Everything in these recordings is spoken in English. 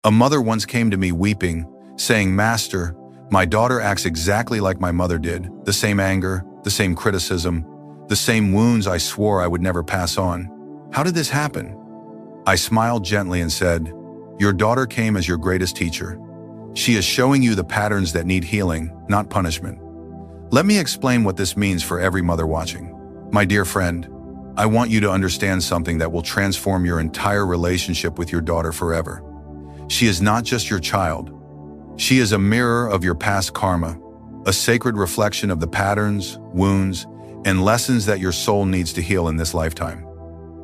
A mother once came to me weeping, saying, "Master, my daughter acts exactly like my mother did, the same anger, the same criticism, the same wounds I swore I would never pass on. How did this happen?" I smiled gently and said, "Your daughter came as your greatest teacher. She is showing you the patterns that need healing, not punishment." Let me explain what this means for every mother watching. My dear friend, I want you to understand something that will transform your entire relationship with your daughter forever. She is not just your child. She is a mirror of your past karma, a sacred reflection of the patterns, wounds, and lessons that your soul needs to heal in this lifetime.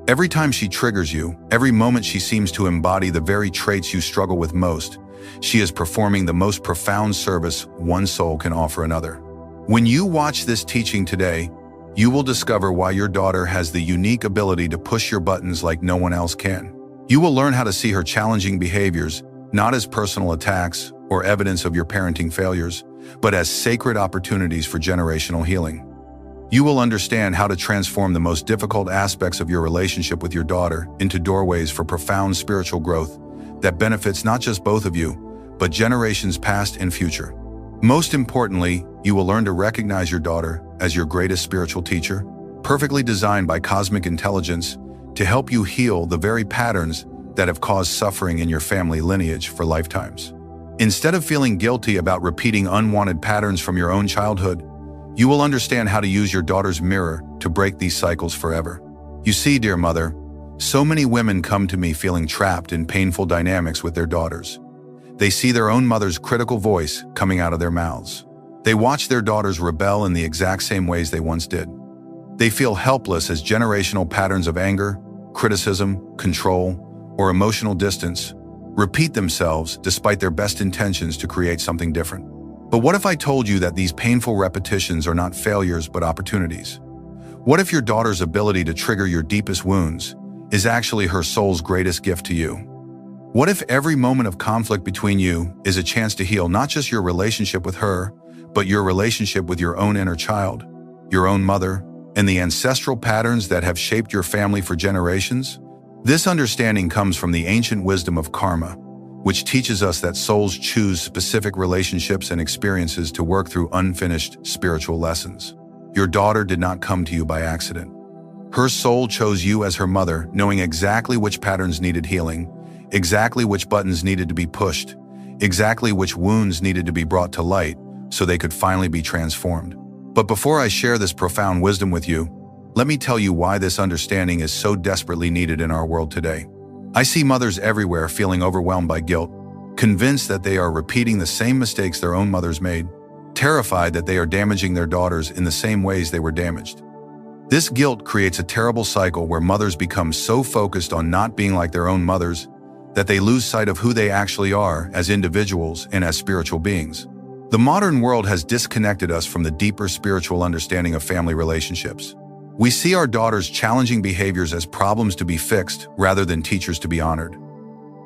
Every time she triggers you, every moment she seems to embody the very traits you struggle with most, she is performing the most profound service one soul can offer another. When you watch this teaching today, you will discover why your daughter has the unique ability to push your buttons like no one else can. You will learn how to see her challenging behaviors not as personal attacks or evidence of your parenting failures, but as sacred opportunities for generational healing. You will understand how to transform the most difficult aspects of your relationship with your daughter into doorways for profound spiritual growth that benefits not just both of you, but generations past and future. Most importantly, you will learn to recognize your daughter as your greatest spiritual teacher, perfectly designed by cosmic intelligence to help you heal the very patterns that have caused suffering in your family lineage for lifetimes. Instead of feeling guilty about repeating unwanted patterns from your own childhood, you will understand how to use your daughter's mirror to break these cycles forever. You see, dear mother, so many women come to me feeling trapped in painful dynamics with their daughters. They see their own mother's critical voice coming out of their mouths. They watch their daughters rebel in the exact same ways they once did. They feel helpless as generational patterns of anger, criticism, control, or emotional distance repeat themselves despite their best intentions to create something different. But what if I told you that these painful repetitions are not failures but opportunities? What if your daughter's ability to trigger your deepest wounds is actually her soul's greatest gift to you? What if every moment of conflict between you is a chance to heal not just your relationship with her, but your relationship with your own inner child, your own mother, and the ancestral patterns that have shaped your family for generations? This understanding comes from the ancient wisdom of karma, which teaches us that souls choose specific relationships and experiences to work through unfinished spiritual lessons. Your daughter did not come to you by accident. Her soul chose you as her mother, knowing exactly which patterns needed healing, exactly which buttons needed to be pushed, exactly which wounds needed to be brought to light so they could finally be transformed. But before I share this profound wisdom with you, let me tell you why this understanding is so desperately needed in our world today. I see mothers everywhere feeling overwhelmed by guilt, convinced that they are repeating the same mistakes their own mothers made, terrified that they are damaging their daughters in the same ways they were damaged. This guilt creates a terrible cycle where mothers become so focused on not being like their own mothers that they lose sight of who they actually are as individuals and as spiritual beings. The modern world has disconnected us from the deeper spiritual understanding of family relationships. We see our daughters' challenging behaviors as problems to be fixed rather than teachers to be honored.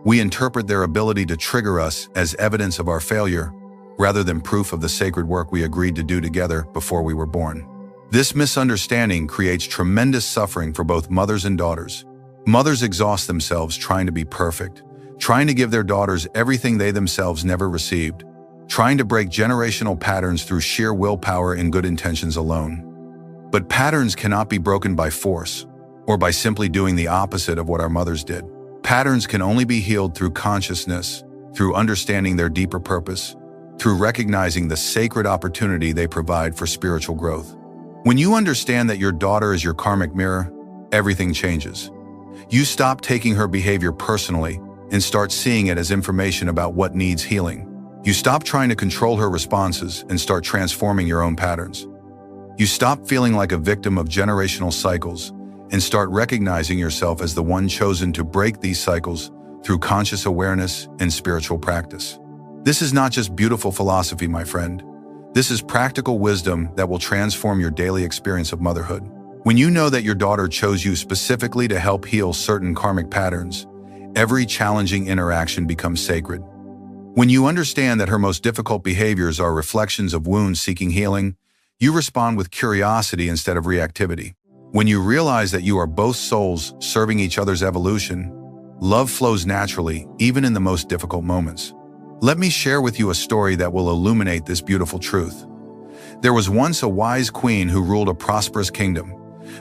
We interpret their ability to trigger us as evidence of our failure rather than proof of the sacred work we agreed to do together before we were born. This misunderstanding creates tremendous suffering for both mothers and daughters. Mothers exhaust themselves trying to be perfect, trying to give their daughters everything they themselves never received, trying to break generational patterns through sheer willpower and good intentions alone. But patterns cannot be broken by force or by simply doing the opposite of what our mothers did. Patterns can only be healed through consciousness, through understanding their deeper purpose, through recognizing the sacred opportunity they provide for spiritual growth. When you understand that your daughter is your karmic mirror, everything changes. You stop taking her behavior personally and start seeing it as information about what needs healing. You stop trying to control her responses and start transforming your own patterns. You stop feeling like a victim of generational cycles and start recognizing yourself as the one chosen to break these cycles through conscious awareness and spiritual practice. This is not just beautiful philosophy, my friend. This is practical wisdom that will transform your daily experience of motherhood. When you know that your daughter chose you specifically to help heal certain karmic patterns, every challenging interaction becomes sacred. When you understand that her most difficult behaviors are reflections of wounds seeking healing, you respond with curiosity instead of reactivity. When you realize that you are both souls serving each other's evolution, Love flows naturally, even in the most difficult moments. Let me share with you a story that will illuminate this beautiful truth. There was once a wise queen who ruled a prosperous kingdom,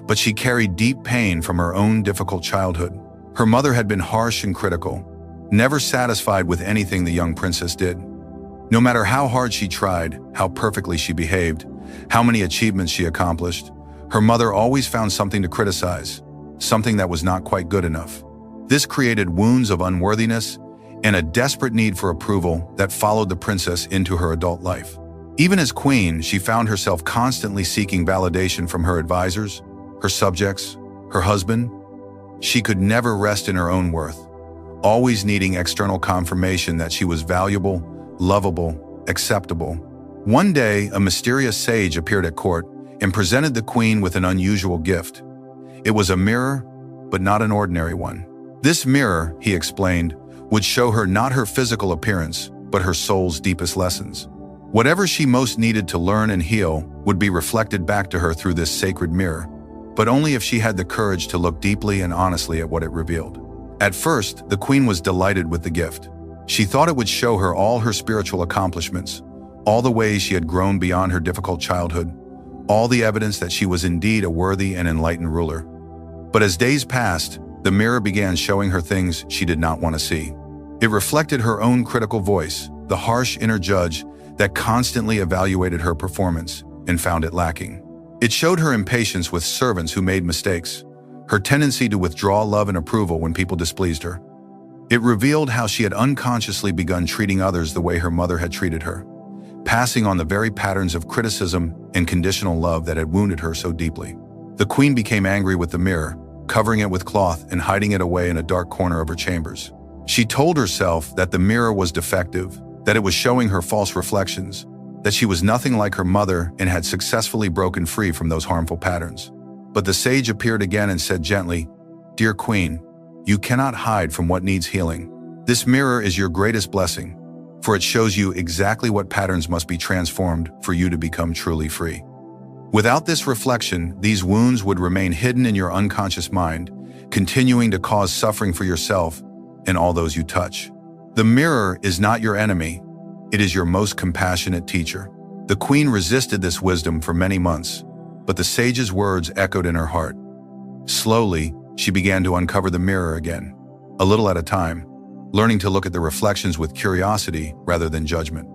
but she carried deep pain from her own difficult childhood. Her mother had been harsh and critical, never satisfied with anything the young princess did. No matter how hard she tried, how perfectly she behaved, how many achievements she accomplished, her mother always found something to criticize, something that was not quite good enough. This created wounds of unworthiness and a desperate need for approval that followed the princess into her adult life. Even as queen, she found herself constantly seeking validation from her advisors, her subjects, her husband. She could never rest in her own worth, always needing external confirmation that she was valuable, lovable, acceptable. One day, a mysterious sage appeared at court and presented the queen with an unusual gift. It was a mirror, but not an ordinary one. This mirror, he explained, would show her not her physical appearance, but her soul's deepest lessons. Whatever she most needed to learn and heal would be reflected back to her through this sacred mirror, but only if she had the courage to look deeply and honestly at what it revealed. At first, the queen was delighted with the gift. She thought it would show her all her spiritual accomplishments, all the ways she had grown beyond her difficult childhood, all the evidence that she was indeed a worthy and enlightened ruler. But as days passed, the mirror began showing her things she did not want to see. It reflected her own critical voice, the harsh inner judge that constantly evaluated her performance and found it lacking. It showed her impatience with servants who made mistakes, her tendency to withdraw love and approval when people displeased her. It revealed how she had unconsciously begun treating others the way her mother had treated her, passing on the very patterns of criticism and conditional love that had wounded her so deeply. The queen became angry with the mirror, covering it with cloth and hiding it away in a dark corner of her chambers. She told herself that the mirror was defective, that it was showing her false reflections, that she was nothing like her mother and had successfully broken free from those harmful patterns. But the sage appeared again and said gently, "Dear queen, you cannot hide from what needs healing. This mirror is your greatest blessing, for it shows you exactly what patterns must be transformed for you to become truly free. Without this reflection, these wounds would remain hidden in your unconscious mind, continuing to cause suffering for yourself and all those you touch. The mirror is not your enemy. It is your most compassionate teacher." The queen resisted this wisdom for many months, but the sage's words echoed in her heart. Slowly, she began to uncover the mirror again, a little at a time, learning to look at the reflections with curiosity rather than judgment.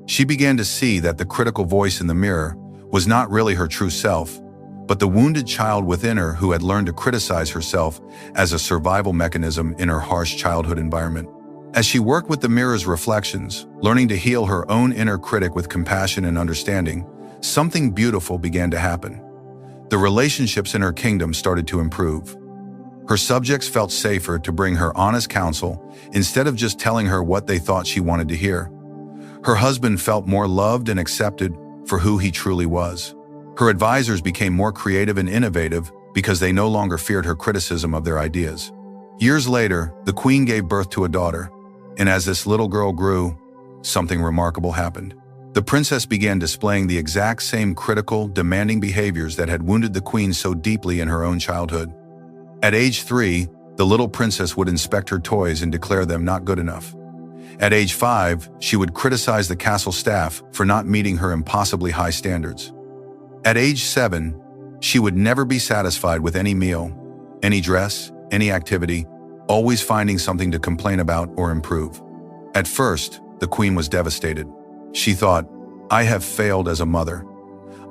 She began to see that the critical voice in the mirror was not really her true self, but the wounded child within her who had learned to criticize herself as a survival mechanism in her harsh childhood environment. As she worked with the mirror's reflections, learning to heal her own inner critic with compassion and understanding, something beautiful began to happen. The relationships in her kingdom started to improve. Her subjects felt safer to bring her honest counsel instead of just telling her what they thought she wanted to hear. Her husband felt more loved and accepted for who he truly was. Her advisors became more creative and innovative because they no longer feared her criticism of their ideas. Years later, the queen gave birth to a daughter, and as this little girl grew, something remarkable happened. The princess began displaying the exact same critical, demanding behaviors that had wounded the queen so deeply in her own childhood. At age 3, the little princess would inspect her toys and declare them not good enough. At age 5, she would criticize the castle staff for not meeting her impossibly high standards. At age 7, she would never be satisfied with any meal, any dress, any activity, always finding something to complain about or improve. At first, the queen was devastated. She thought, "I have failed as a mother.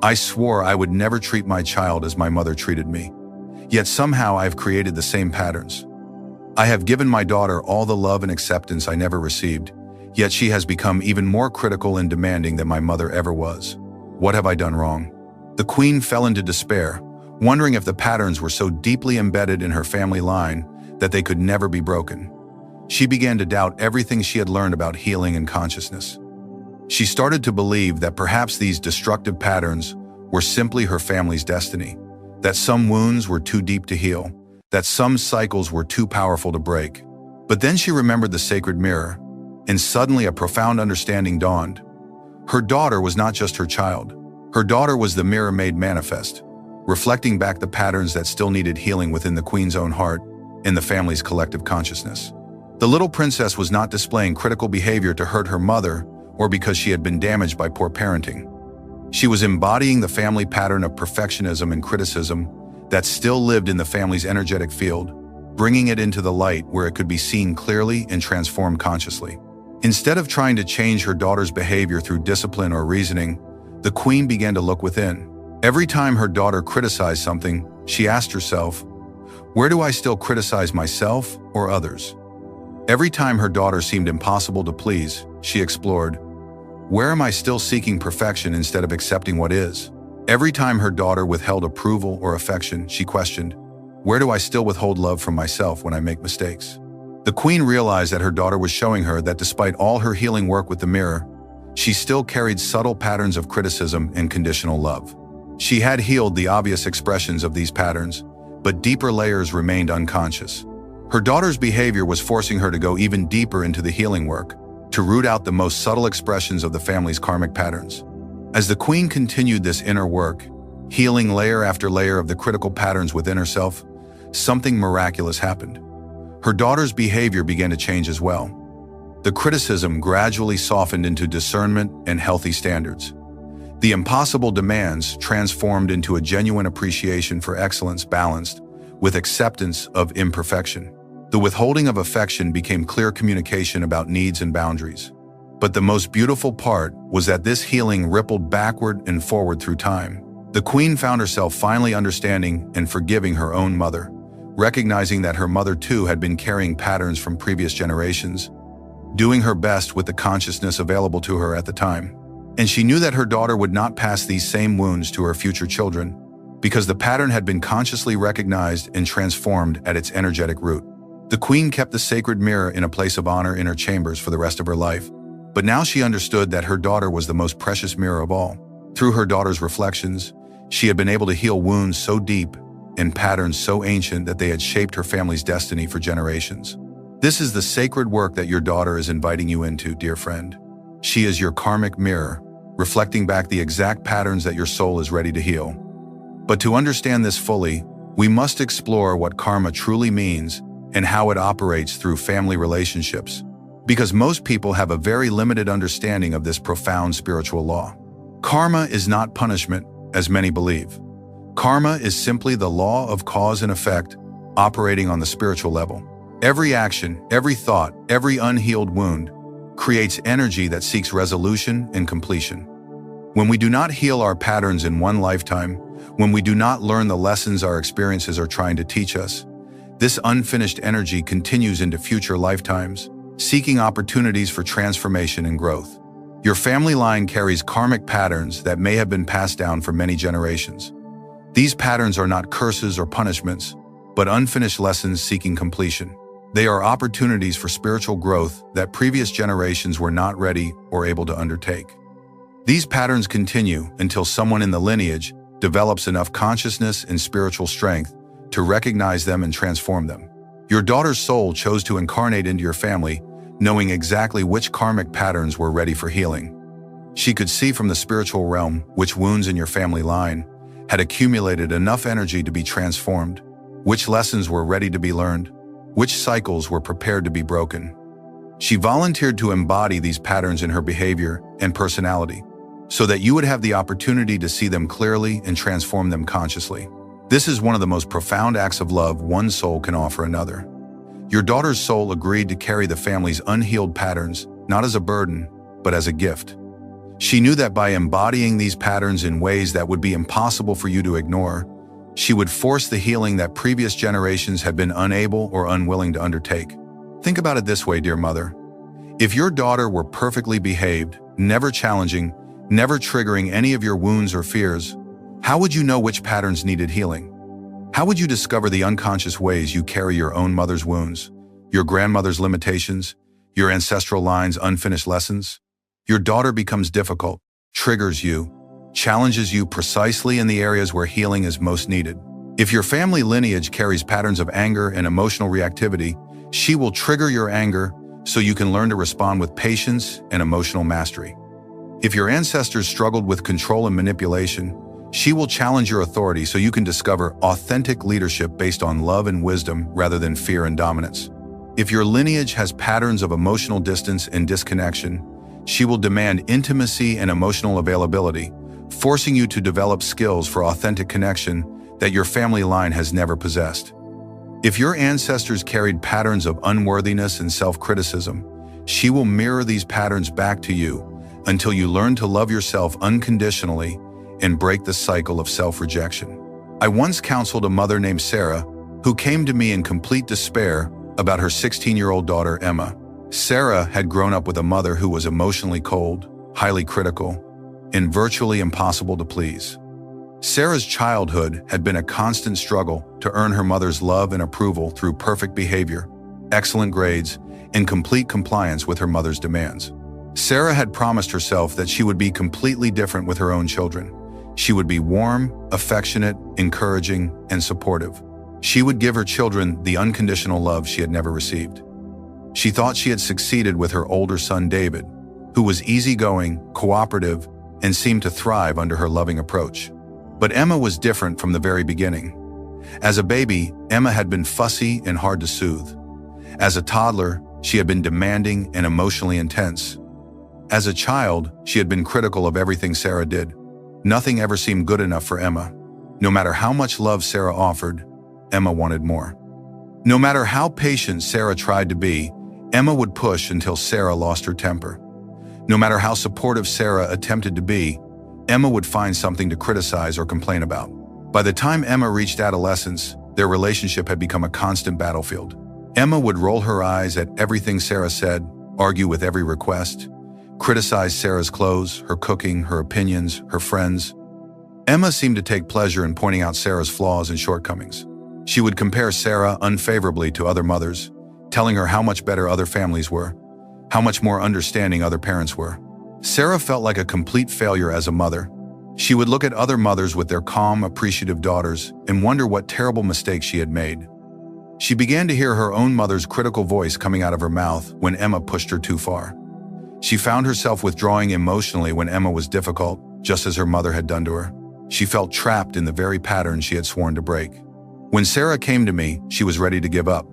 I swore I would never treat my child as my mother treated me. Yet somehow I have created the same patterns. I have given my daughter all the love and acceptance I never received, yet she has become even more critical and demanding than my mother ever was. What have I done wrong?" The queen fell into despair, wondering if the patterns were so deeply embedded in her family line that they could never be broken. She began to doubt everything she had learned about healing and consciousness. She started to believe that perhaps these destructive patterns were simply her family's destiny, that some wounds were too deep to heal, that some cycles were too powerful to break. But then she remembered the sacred mirror, and suddenly a profound understanding dawned. Her daughter was not just her child. Her daughter was the mirror made manifest, reflecting back the patterns that still needed healing within the queen's own heart. in the family's collective consciousness. The little princess was not displaying critical behavior to hurt her mother or because she had been damaged by poor parenting. She was embodying the family pattern of perfectionism and criticism that still lived in the family's energetic field, bringing it into the light where it could be seen clearly and transformed consciously. Instead of trying to change her daughter's behavior through discipline or reasoning, the queen began to look within. Every time her daughter criticized something, she asked herself, "Where do I still criticize myself or others?" Every time her daughter seemed impossible to please, she explored, "Where am I still seeking perfection instead of accepting what is?" Every time her daughter withheld approval or affection, she questioned, "Where do I still withhold love from myself when I make mistakes?" The queen realized that her daughter was showing her that despite all her healing work with the mirror, she still carried subtle patterns of criticism and conditional love. She had healed the obvious expressions of these patterns, but deeper layers remained unconscious. Her daughter's behavior was forcing her to go even deeper into the healing work, to root out the most subtle expressions of the family's karmic patterns. As the queen continued this inner work, healing layer after layer of the critical patterns within herself, something miraculous happened. Her daughter's behavior began to change as well. The criticism gradually softened into discernment and healthy standards. The impossible demands transformed into a genuine appreciation for excellence balanced with acceptance of imperfection. The withholding of affection became clear communication about needs and boundaries. But the most beautiful part was that this healing rippled backward and forward through time. The queen found herself finally understanding and forgiving her own mother, recognizing that her mother too had been carrying patterns from previous generations, doing her best with the consciousness available to her at the time. And she knew that her daughter would not pass these same wounds to her future children, because the pattern had been consciously recognized and transformed at its energetic root. The queen kept the sacred mirror in a place of honor in her chambers for the rest of her life. But now she understood that her daughter was the most precious mirror of all. Through her daughter's reflections, she had been able to heal wounds so deep and patterns so ancient that they had shaped her family's destiny for generations. This is the sacred work that your daughter is inviting you into, dear friend. She is your karmic mirror, reflecting back the exact patterns that your soul is ready to heal. But to understand this fully, we must explore what karma truly means and how it operates through family relationships, because most people have a very limited understanding of this profound spiritual law. Karma is not punishment, as many believe. Karma is simply the law of cause and effect, operating on the spiritual level. Every action, every thought, every unhealed wound creates energy that seeks resolution and completion. When we do not heal our patterns in one lifetime, when we do not learn the lessons our experiences are trying to teach us, this unfinished energy continues into future lifetimes, seeking opportunities for transformation and growth. Your family line carries karmic patterns that may have been passed down for many generations. These patterns are not curses or punishments, but unfinished lessons seeking completion. They are opportunities for spiritual growth that previous generations were not ready or able to undertake. These patterns continue until someone in the lineage develops enough consciousness and spiritual strength to recognize them and transform them. Your daughter's soul chose to incarnate into your family, knowing exactly which karmic patterns were ready for healing. She could see from the spiritual realm which wounds in your family line had accumulated enough energy to be transformed, which lessons were ready to be learned, which cycles were prepared to be broken. She volunteered to embody these patterns in her behavior and personality, so that you would have the opportunity to see them clearly and transform them consciously. This is one of the most profound acts of love one soul can offer another. Your daughter's soul agreed to carry the family's unhealed patterns, not as a burden, but as a gift. She knew that by embodying these patterns in ways that would be impossible for you to ignore, she would force the healing that previous generations had been unable or unwilling to undertake. Think about it this way, dear mother. If your daughter were perfectly behaved, never challenging, never triggering any of your wounds or fears, how would you know which patterns needed healing? How would you discover the unconscious ways you carry your own mother's wounds, your grandmother's limitations, your ancestral line's unfinished lessons? Your daughter becomes difficult, triggers you, challenges you precisely in the areas where healing is most needed. If your family lineage carries patterns of anger and emotional reactivity, she will trigger your anger so you can learn to respond with patience and emotional mastery. If your ancestors struggled with control and manipulation, She will challenge your authority so you can discover authentic leadership based on love and wisdom rather than fear and dominance. If your lineage has patterns of emotional distance and disconnection, she will demand intimacy and emotional availability, forcing you to develop skills for authentic connection that your family line has never possessed. If your ancestors carried patterns of unworthiness and self-criticism, she will mirror these patterns back to you until you learn to love yourself unconditionally and break the cycle of self-rejection. I once counseled a mother named Sarah who came to me in complete despair about her 16-year-old daughter, Emma. Sarah had grown up with a mother who was emotionally cold, highly critical, and virtually impossible to please. Sarah's childhood had been a constant struggle to earn her mother's love and approval through perfect behavior, excellent grades, and complete compliance with her mother's demands. Sarah had promised herself that she would be completely different with her own children. She would be warm, affectionate, encouraging, and supportive. She would give her children the unconditional love she had never received. She thought she had succeeded with her older son David, who was easygoing, cooperative, and seemed to thrive under her loving approach. But Emma was different from the very beginning. As a baby, Emma had been fussy and hard to soothe. As a toddler, she had been demanding and emotionally intense. As a child, she had been critical of everything Sarah did. Nothing ever seemed good enough for Emma. No matter how much love Sarah offered, Emma wanted more. No matter how patient Sarah tried to be, Emma would push until Sarah lost her temper. No matter how supportive Sarah attempted to be, Emma would find something to criticize or complain about. By the time Emma reached adolescence, their relationship had become a constant battlefield. Emma would roll her eyes at everything Sarah said, argue with every request, criticize Sarah's clothes, her cooking, her opinions, her friends. Emma seemed to take pleasure in pointing out Sarah's flaws and shortcomings. She would compare Sarah unfavorably to other mothers, telling her how much better other families were, how much more understanding other parents were. Sarah felt like a complete failure as a mother. She would look at other mothers with their calm, appreciative daughters and wonder what terrible mistakes she had made. She began to hear her own mother's critical voice coming out of her mouth when Emma pushed her too far. She found herself withdrawing emotionally when Emma was difficult, just as her mother had done to her. She felt trapped in the very pattern she had sworn to break. When Sarah came to me, she was ready to give up.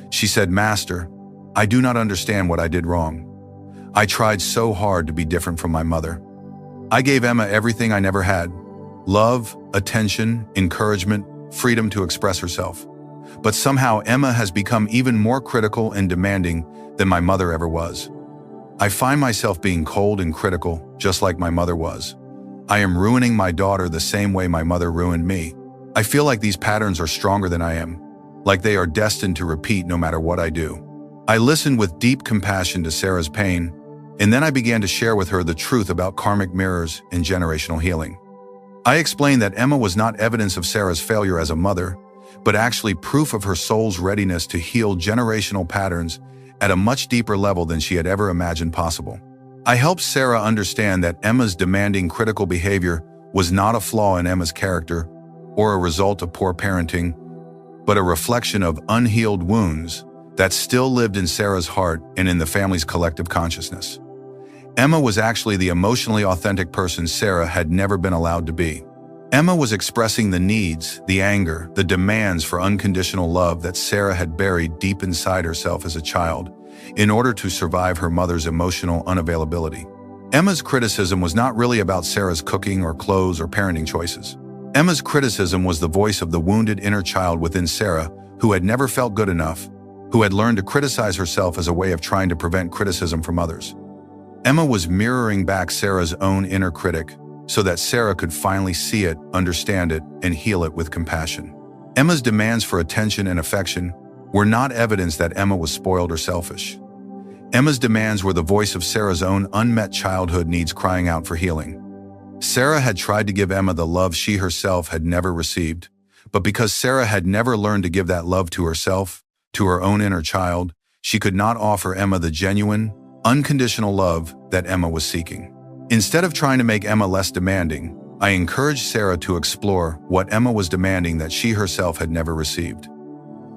She said, "Master, I do not understand what I did wrong. I tried so hard to be different from my mother. I gave Emma everything I never had: love, attention, encouragement, freedom to express herself. But somehow Emma has become even more critical and demanding than my mother ever was. I find myself being cold and critical, just like my mother was. I am ruining my daughter the same way my mother ruined me. I feel like these patterns are stronger than I am, like they are destined to repeat no matter what I do." I listened with deep compassion to Sarah's pain, and then I began to share with her the truth about karmic mirrors and generational healing. I explained that Emma was not evidence of Sarah's failure as a mother, but actually proof of her soul's readiness to heal generational patterns at a much deeper level than she had ever imagined possible. I helped Sarah understand that Emma's demanding, critical behavior was not a flaw in Emma's character or a result of poor parenting, but a reflection of unhealed wounds that still lived in Sarah's heart and in the family's collective consciousness. Emma was actually the emotionally authentic person Sarah had never been allowed to be. Emma was expressing the needs, the anger, the demands for unconditional love that Sarah had buried deep inside herself as a child in order to survive her mother's emotional unavailability. Emma's criticism was not really about Sarah's cooking or clothes or parenting choices. Emma's criticism was the voice of the wounded inner child within Sarah who had never felt good enough, who had learned to criticize herself as a way of trying to prevent criticism from others. Emma was mirroring back Sarah's own inner critic so that Sarah could finally see it, understand it, and heal it with compassion. Emma's demands for attention and affection were not evidence that Emma was spoiled or selfish. Emma's demands were the voice of Sarah's own unmet childhood needs crying out for healing. Sarah had tried to give Emma the love she herself had never received, but because Sarah had never learned to give that love to herself, to her own inner child, she could not offer Emma the genuine, unconditional love that Emma was seeking. Instead of trying to make Emma less demanding, I encouraged Sarah to explore what Emma was demanding that she herself had never received.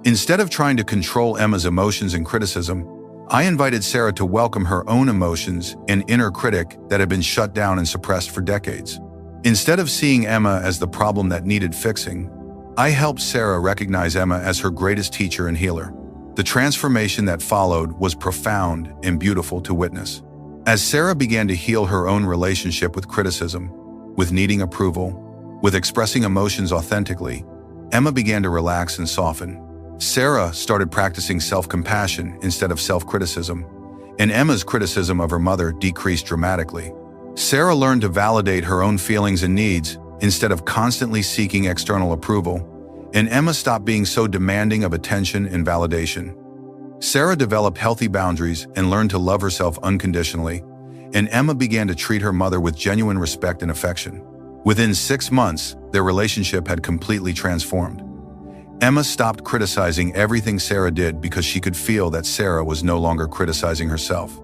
Instead of trying to control Emma's emotions and criticism, I invited Sarah to welcome her own emotions and inner critic that had been shut down and suppressed for decades. Instead of seeing Emma as the problem that needed fixing, I helped Sarah recognize Emma as her greatest teacher and healer. The transformation that followed was profound and beautiful to witness. As Sarah began to heal her own relationship with criticism, with needing approval, with expressing emotions authentically, Emma began to relax and soften. Sarah started practicing self-compassion instead of self-criticism, and Emma's criticism of her mother decreased dramatically. Sarah learned to validate her own feelings and needs instead of constantly seeking external approval, and Emma stopped being so demanding of attention and validation. Sarah developed healthy boundaries and learned to love herself unconditionally, and Emma began to treat her mother with genuine respect and affection. Within 6 months, their relationship had completely transformed. Emma stopped criticizing everything Sarah did because she could feel that Sarah was no longer criticizing herself.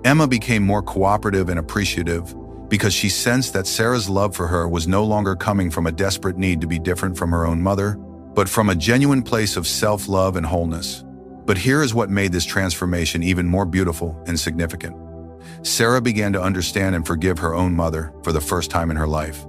Emma became more cooperative and appreciative because she sensed that Sarah's love for her was no longer coming from a desperate need to be different from her own mother, but from a genuine place of self-love and wholeness. But here is what made this transformation even more beautiful and significant. Sarah began to understand and forgive her own mother for the first time in her life.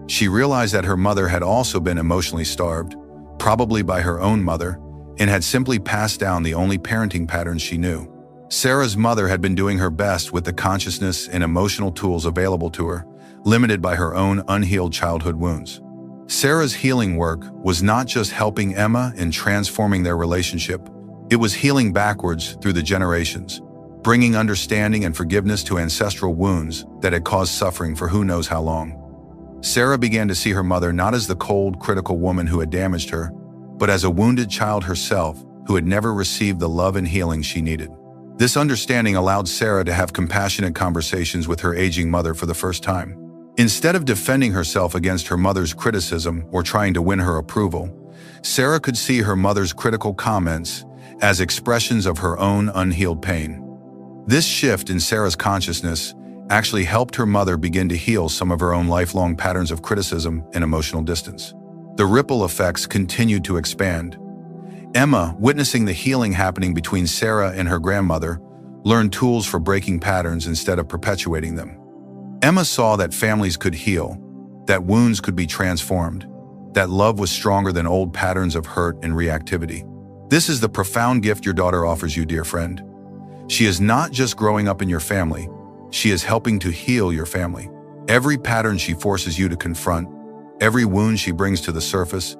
She realized that her mother had also been emotionally starved, probably by her own mother, and had simply passed down the only parenting patterns she knew. Sarah's mother had been doing her best with the consciousness and emotional tools available to her, limited by her own unhealed childhood wounds. Sarah's healing work was not just helping Emma and transforming their relationship, it was healing backwards through the generations, bringing understanding and forgiveness to ancestral wounds that had caused suffering for who knows how long. Sarah began to see her mother not as the cold, critical woman who had damaged her, but as a wounded child herself who had never received the love and healing she needed. This understanding allowed Sarah to have compassionate conversations with her aging mother for the first time. Instead of defending herself against her mother's criticism or trying to win her approval, Sarah could see her mother's critical comments as expressions of her own unhealed pain. This shift in Sarah's consciousness actually helped her mother begin to heal some of her own lifelong patterns of criticism and emotional distance. The ripple effects continued to expand. Emma, witnessing the healing happening between Sarah and her grandmother, learned tools for breaking patterns instead of perpetuating them. Emma saw that families could heal, that wounds could be transformed, that love was stronger than old patterns of hurt and reactivity. This is the profound gift your daughter offers you, dear friend. She is not just growing up in your family, she is helping to heal your family. Every pattern she forces you to confront, every wound she brings to the surface,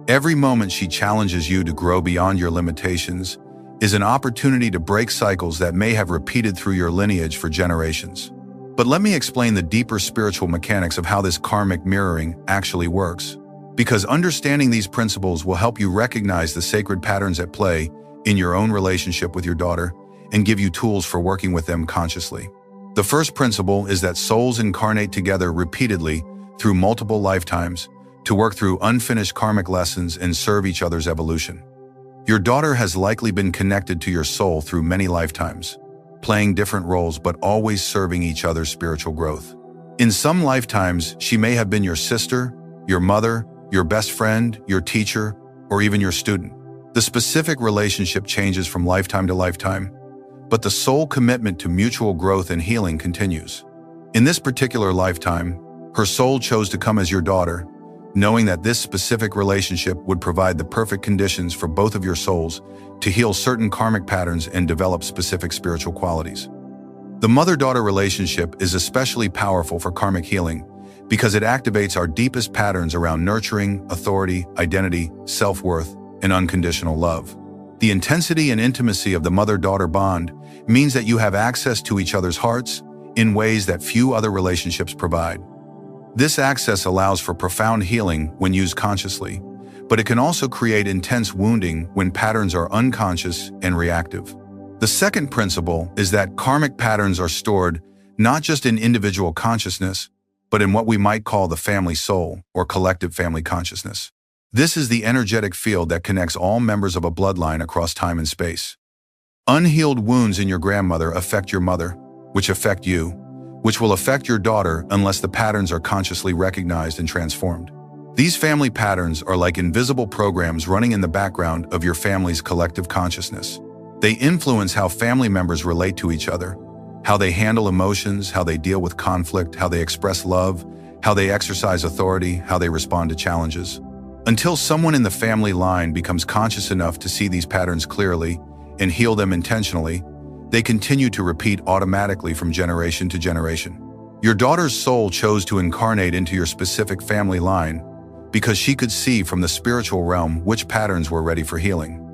every moment she challenges you to grow beyond your limitations is an opportunity to break cycles that may have repeated through your lineage for generations. But let me explain the deeper spiritual mechanics of how this karmic mirroring actually works, because understanding these principles will help you recognize the sacred patterns at play in your own relationship with your daughter and give you tools for working with them consciously. The first principle is that souls incarnate together repeatedly through multiple lifetimes to work through unfinished karmic lessons and serve each other's evolution. Your daughter has likely been connected to your soul through many lifetimes, playing different roles but always serving each other's spiritual growth. In some lifetimes, she may have been your sister, your mother, your best friend, your teacher, or even your student. The specific relationship changes from lifetime to lifetime, but the soul commitment to mutual growth and healing continues. In this particular lifetime, her soul chose to come as your daughter, knowing that this specific relationship would provide the perfect conditions for both of your souls to heal certain karmic patterns and develop specific spiritual qualities. The mother-daughter relationship is especially powerful for karmic healing because it activates our deepest patterns around nurturing, authority, identity, self-worth, and unconditional love. The intensity and intimacy of the mother-daughter bond means that you have access to each other's hearts in ways that few other relationships provide. This access allows for profound healing when used consciously, but it can also create intense wounding when patterns are unconscious and reactive. The second principle is that karmic patterns are stored not just in individual consciousness, but in what we might call the family soul or collective family consciousness. This is the energetic field that connects all members of a bloodline across time and space. Unhealed wounds in your grandmother affect your mother, which affect you, which will affect your daughter unless the patterns are consciously recognized and transformed. These family patterns are like invisible programs running in the background of your family's collective consciousness. They influence how family members relate to each other, how they handle emotions, how they deal with conflict, how they express love, how they exercise authority, how they respond to challenges. Until someone in the family line becomes conscious enough to see these patterns clearly and heal them intentionally, they continue to repeat automatically from generation to generation. Your daughter's soul chose to incarnate into your specific family line because she could see from the spiritual realm which patterns were ready for healing.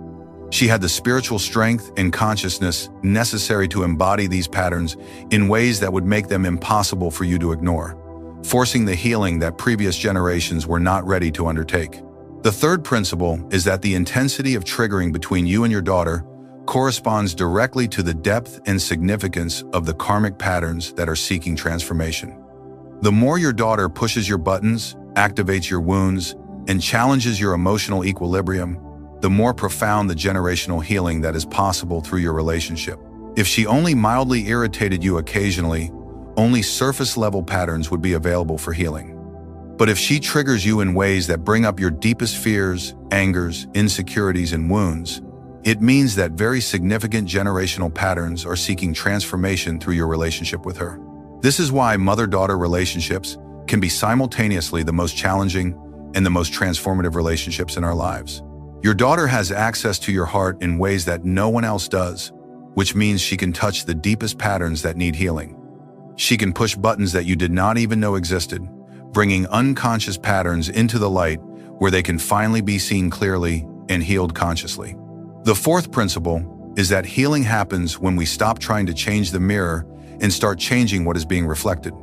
She had the spiritual strength and consciousness necessary to embody these patterns in ways that would make them impossible for you to ignore, forcing the healing that previous generations were not ready to undertake. The third principle is that the intensity of triggering between you and your daughter corresponds directly to the depth and significance of the karmic patterns that are seeking transformation. The more your daughter pushes your buttons, activates your wounds, and challenges your emotional equilibrium, the more profound the generational healing that is possible through your relationship. If she only mildly irritated you occasionally, only surface-level patterns would be available for healing. But if she triggers you in ways that bring up your deepest fears, angers, insecurities, and wounds, it means that very significant generational patterns are seeking transformation through your relationship with her. This is why mother-daughter relationships can be simultaneously the most challenging and the most transformative relationships in our lives. Your daughter has access to your heart in ways that no one else does, which means she can touch the deepest patterns that need healing. She can push buttons that you did not even know existed, bringing unconscious patterns into the light where they can finally be seen clearly and healed consciously. The fourth principle is that healing happens when we stop trying to change the mirror and start changing what is being reflected.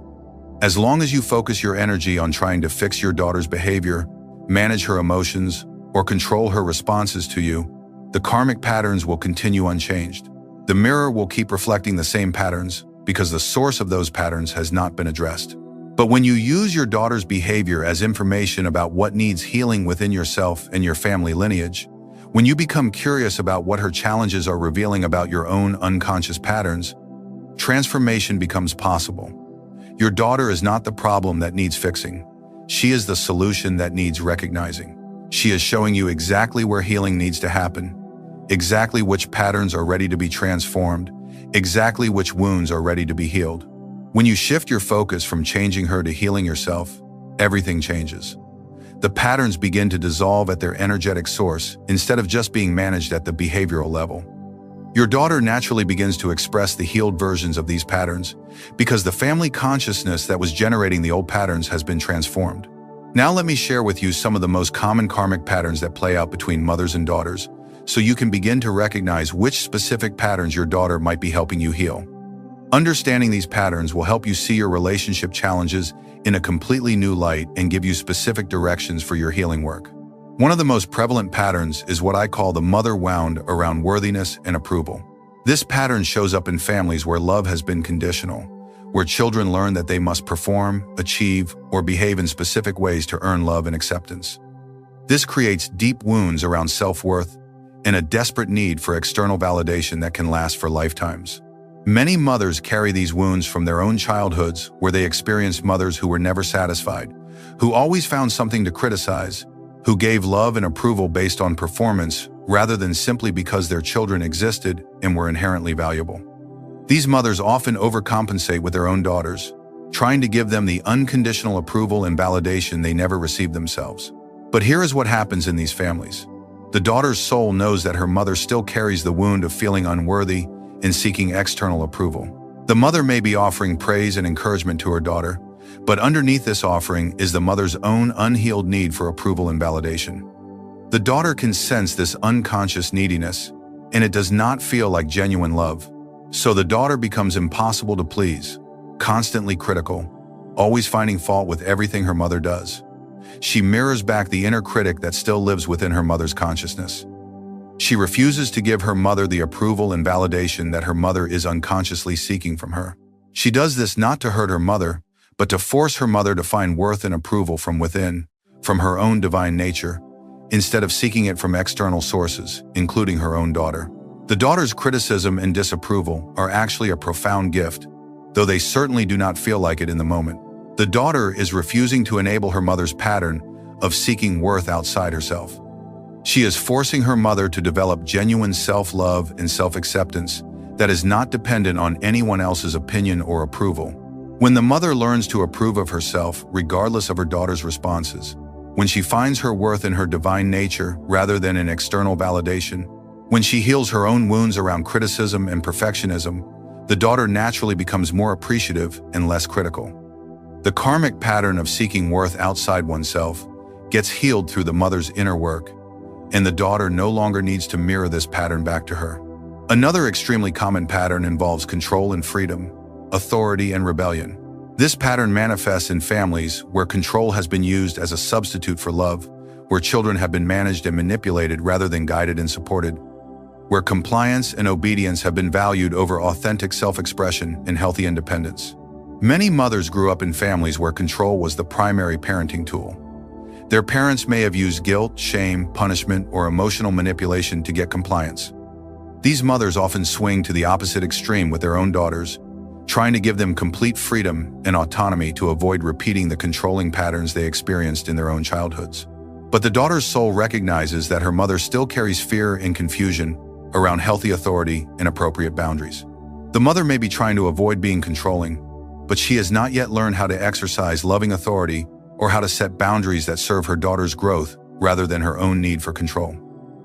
As long as you focus your energy on trying to fix your daughter's behavior, manage her emotions, or control her responses to you, the karmic patterns will continue unchanged. The mirror will keep reflecting the same patterns because the source of those patterns has not been addressed. But when you use your daughter's behavior as information about what needs healing within yourself and your family lineage, when you become curious about what her challenges are revealing about your own unconscious patterns, transformation becomes possible. Your daughter is not the problem that needs fixing. She is the solution that needs recognizing. She is showing you exactly where healing needs to happen, exactly which patterns are ready to be transformed, exactly which wounds are ready to be healed. When you shift your focus from changing her to healing yourself, everything changes. The patterns begin to dissolve at their energetic source instead of just being managed at the behavioral level. Your daughter naturally begins to express the healed versions of these patterns because the family consciousness that was generating the old patterns has been transformed. Now let me share with you some of the most common karmic patterns that play out between mothers and daughters, so you can begin to recognize which specific patterns your daughter might be helping you heal. Understanding these patterns will help you see your relationship challenges in a completely new light and give you specific directions for your healing work. One of the most prevalent patterns is what I call the mother wound around worthiness and approval. This pattern shows up in families where love has been conditional, where children learn that they must perform, achieve, or behave in specific ways to earn love and acceptance. This creates deep wounds around self-worth and a desperate need for external validation that can last for lifetimes. Many mothers carry these wounds from their own childhoods, where they experienced mothers who were never satisfied, who always found something to criticize, who gave love and approval based on performance rather than simply because their children existed and were inherently valuable. These mothers often overcompensate with their own daughters, trying to give them the unconditional approval and validation they never received themselves. But here is what happens in these families. The daughter's soul knows that her mother still carries the wound of feeling unworthy and seeking external approval. The mother may be offering praise and encouragement to her daughter, but underneath this offering is the mother's own unhealed need for approval and validation. The daughter can sense this unconscious neediness, and it does not feel like genuine love. So the daughter becomes impossible to please, constantly critical, always finding fault with everything her mother does. She mirrors back the inner critic that still lives within her mother's consciousness. She refuses to give her mother the approval and validation that her mother is unconsciously seeking from her. She does this not to hurt her mother, but to force her mother to find worth and approval from within, from her own divine nature, instead of seeking it from external sources, including her own daughter. The daughter's criticism and disapproval are actually a profound gift, though they certainly do not feel like it in the moment. The daughter is refusing to enable her mother's pattern of seeking worth outside herself. She is forcing her mother to develop genuine self-love and self-acceptance that is not dependent on anyone else's opinion or approval. When the mother learns to approve of herself regardless of her daughter's responses, when she finds her worth in her divine nature rather than in external validation, when she heals her own wounds around criticism and perfectionism, the daughter naturally becomes more appreciative and less critical. The karmic pattern of seeking worth outside oneself gets healed through the mother's inner work, and the daughter no longer needs to mirror this pattern back to her. Another extremely common pattern involves control and freedom, authority and rebellion. This pattern manifests in families where control has been used as a substitute for love, where children have been managed and manipulated rather than guided and supported, where compliance and obedience have been valued over authentic self-expression and healthy independence. Many mothers grew up in families where control was the primary parenting tool. Their parents may have used guilt, shame, punishment, or emotional manipulation to get compliance. These mothers often swing to the opposite extreme with their own daughters, trying to give them complete freedom and autonomy to avoid repeating the controlling patterns they experienced in their own childhoods. But the daughter's soul recognizes that her mother still carries fear and confusion around healthy authority and appropriate boundaries. The mother may be trying to avoid being controlling, but she has not yet learned how to exercise loving authority or how to set boundaries that serve her daughter's growth rather than her own need for control.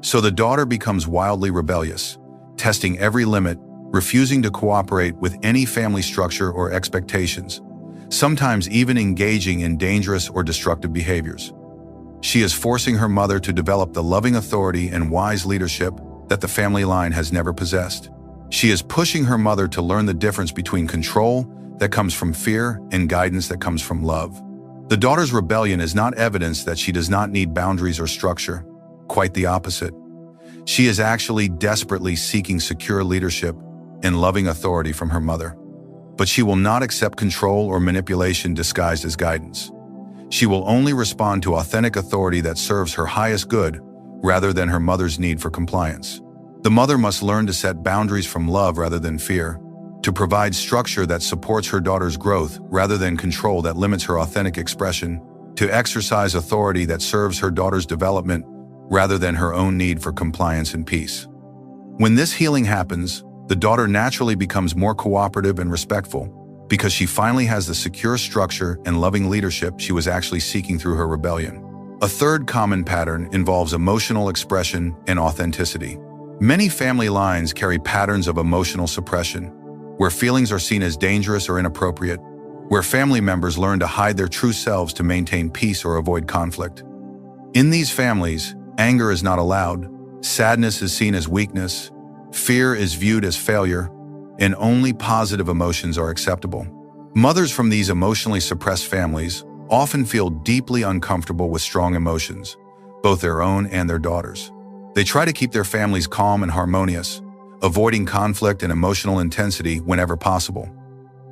So the daughter becomes wildly rebellious, testing every limit, refusing to cooperate with any family structure or expectations, sometimes even engaging in dangerous or destructive behaviors. She is forcing her mother to develop the loving authority and wise leadership that the family line has never possessed. She is pushing her mother to learn the difference between control that comes from fear and guidance that comes from love. The daughter's rebellion is not evidence that she does not need boundaries or structure. Quite the opposite. She is actually desperately seeking secure leadership and loving authority from her mother. But she will not accept control or manipulation disguised as guidance. She will only respond to authentic authority that serves her highest good rather than her mother's need for compliance. The mother must learn to set boundaries from love rather than fear, to provide structure that supports her daughter's growth rather than control that limits her authentic expression, to exercise authority that serves her daughter's development rather than her own need for compliance and peace. When this healing happens, the daughter naturally becomes more cooperative and respectful because she finally has the secure structure and loving leadership she was actually seeking through her rebellion. A third common pattern involves emotional expression and authenticity. Many family lines carry patterns of emotional suppression, where feelings are seen as dangerous or inappropriate, where family members learn to hide their true selves to maintain peace or avoid conflict. In these families, anger is not allowed, sadness is seen as weakness, fear is viewed as failure, and only positive emotions are acceptable. Mothers from these emotionally suppressed families often feel deeply uncomfortable with strong emotions, both their own and their daughters'. They try to keep their families calm and harmonious, avoiding conflict and emotional intensity whenever possible.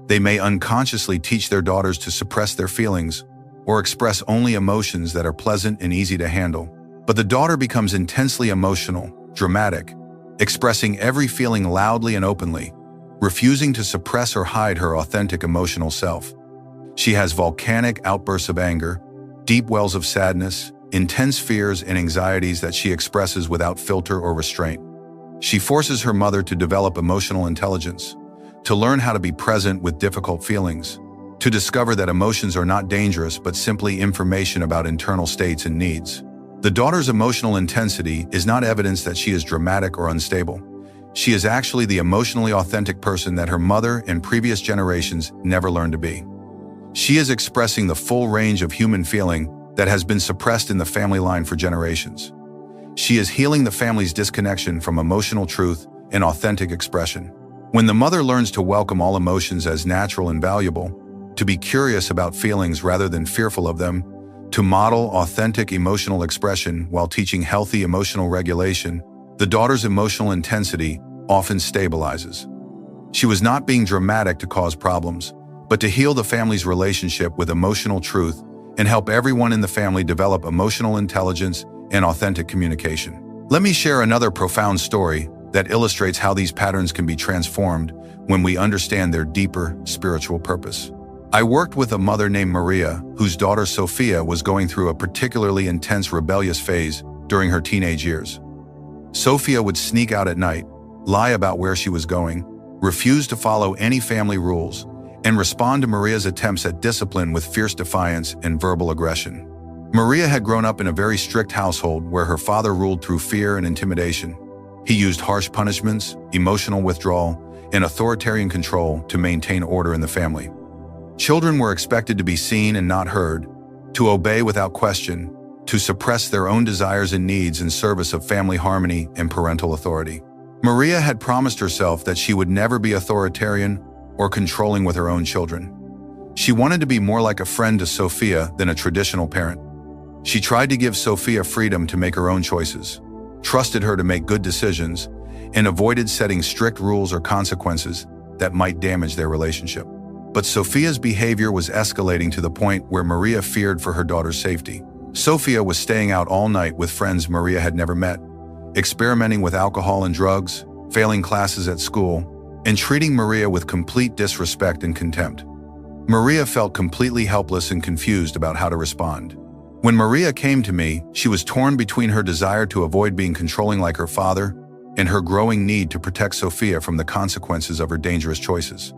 They may unconsciously teach their daughters to suppress their feelings or express only emotions that are pleasant and easy to handle. But the daughter becomes intensely emotional, dramatic, expressing every feeling loudly and openly, refusing to suppress or hide her authentic emotional self. She has volcanic outbursts of anger, deep wells of sadness, intense fears and anxieties that she expresses without filter or restraint. She forces her mother to develop emotional intelligence, to learn how to be present with difficult feelings, to discover that emotions are not dangerous but simply information about internal states and needs. The daughter's emotional intensity is not evidence that she is dramatic or unstable. She is actually the emotionally authentic person that her mother and previous generations never learned to be. She is expressing the full range of human feeling that has been suppressed in the family line for generations. She is healing the family's disconnection from emotional truth and authentic expression. When the mother learns to welcome all emotions as natural and valuable, to be curious about feelings rather than fearful of them, to model authentic emotional expression while teaching healthy emotional regulation, the daughter's emotional intensity often stabilizes. She was not being dramatic to cause problems, but to heal the family's relationship with emotional truth and help everyone in the family develop emotional intelligence and authentic communication. Let me share another profound story that illustrates how these patterns can be transformed when we understand their deeper spiritual purpose. I worked with a mother named Maria, whose daughter Sophia was going through a particularly intense rebellious phase during her teenage years. Sophia would sneak out at night, lie about where she was going, refuse to follow any family rules, and respond to Maria's attempts at discipline with fierce defiance and verbal aggression. Maria had grown up in a very strict household where her father ruled through fear and intimidation. He used harsh punishments, emotional withdrawal, and authoritarian control to maintain order in the family. Children were expected to be seen and not heard, to obey without question, to suppress their own desires and needs in service of family harmony and parental authority. Maria had promised herself that she would never be authoritarian or controlling with her own children. She wanted to be more like a friend to Sophia than a traditional parent. She tried to give Sophia freedom to make her own choices, trusted her to make good decisions, and avoided setting strict rules or consequences that might damage their relationship. But Sophia's behavior was escalating to the point where Maria feared for her daughter's safety. Sophia was staying out all night with friends Maria had never met, experimenting with alcohol and drugs, failing classes at school, and treating Maria with complete disrespect and contempt. Maria felt completely helpless and confused about how to respond. When Maria came to me, she was torn between her desire to avoid being controlling like her father and her growing need to protect Sophia from the consequences of her dangerous choices.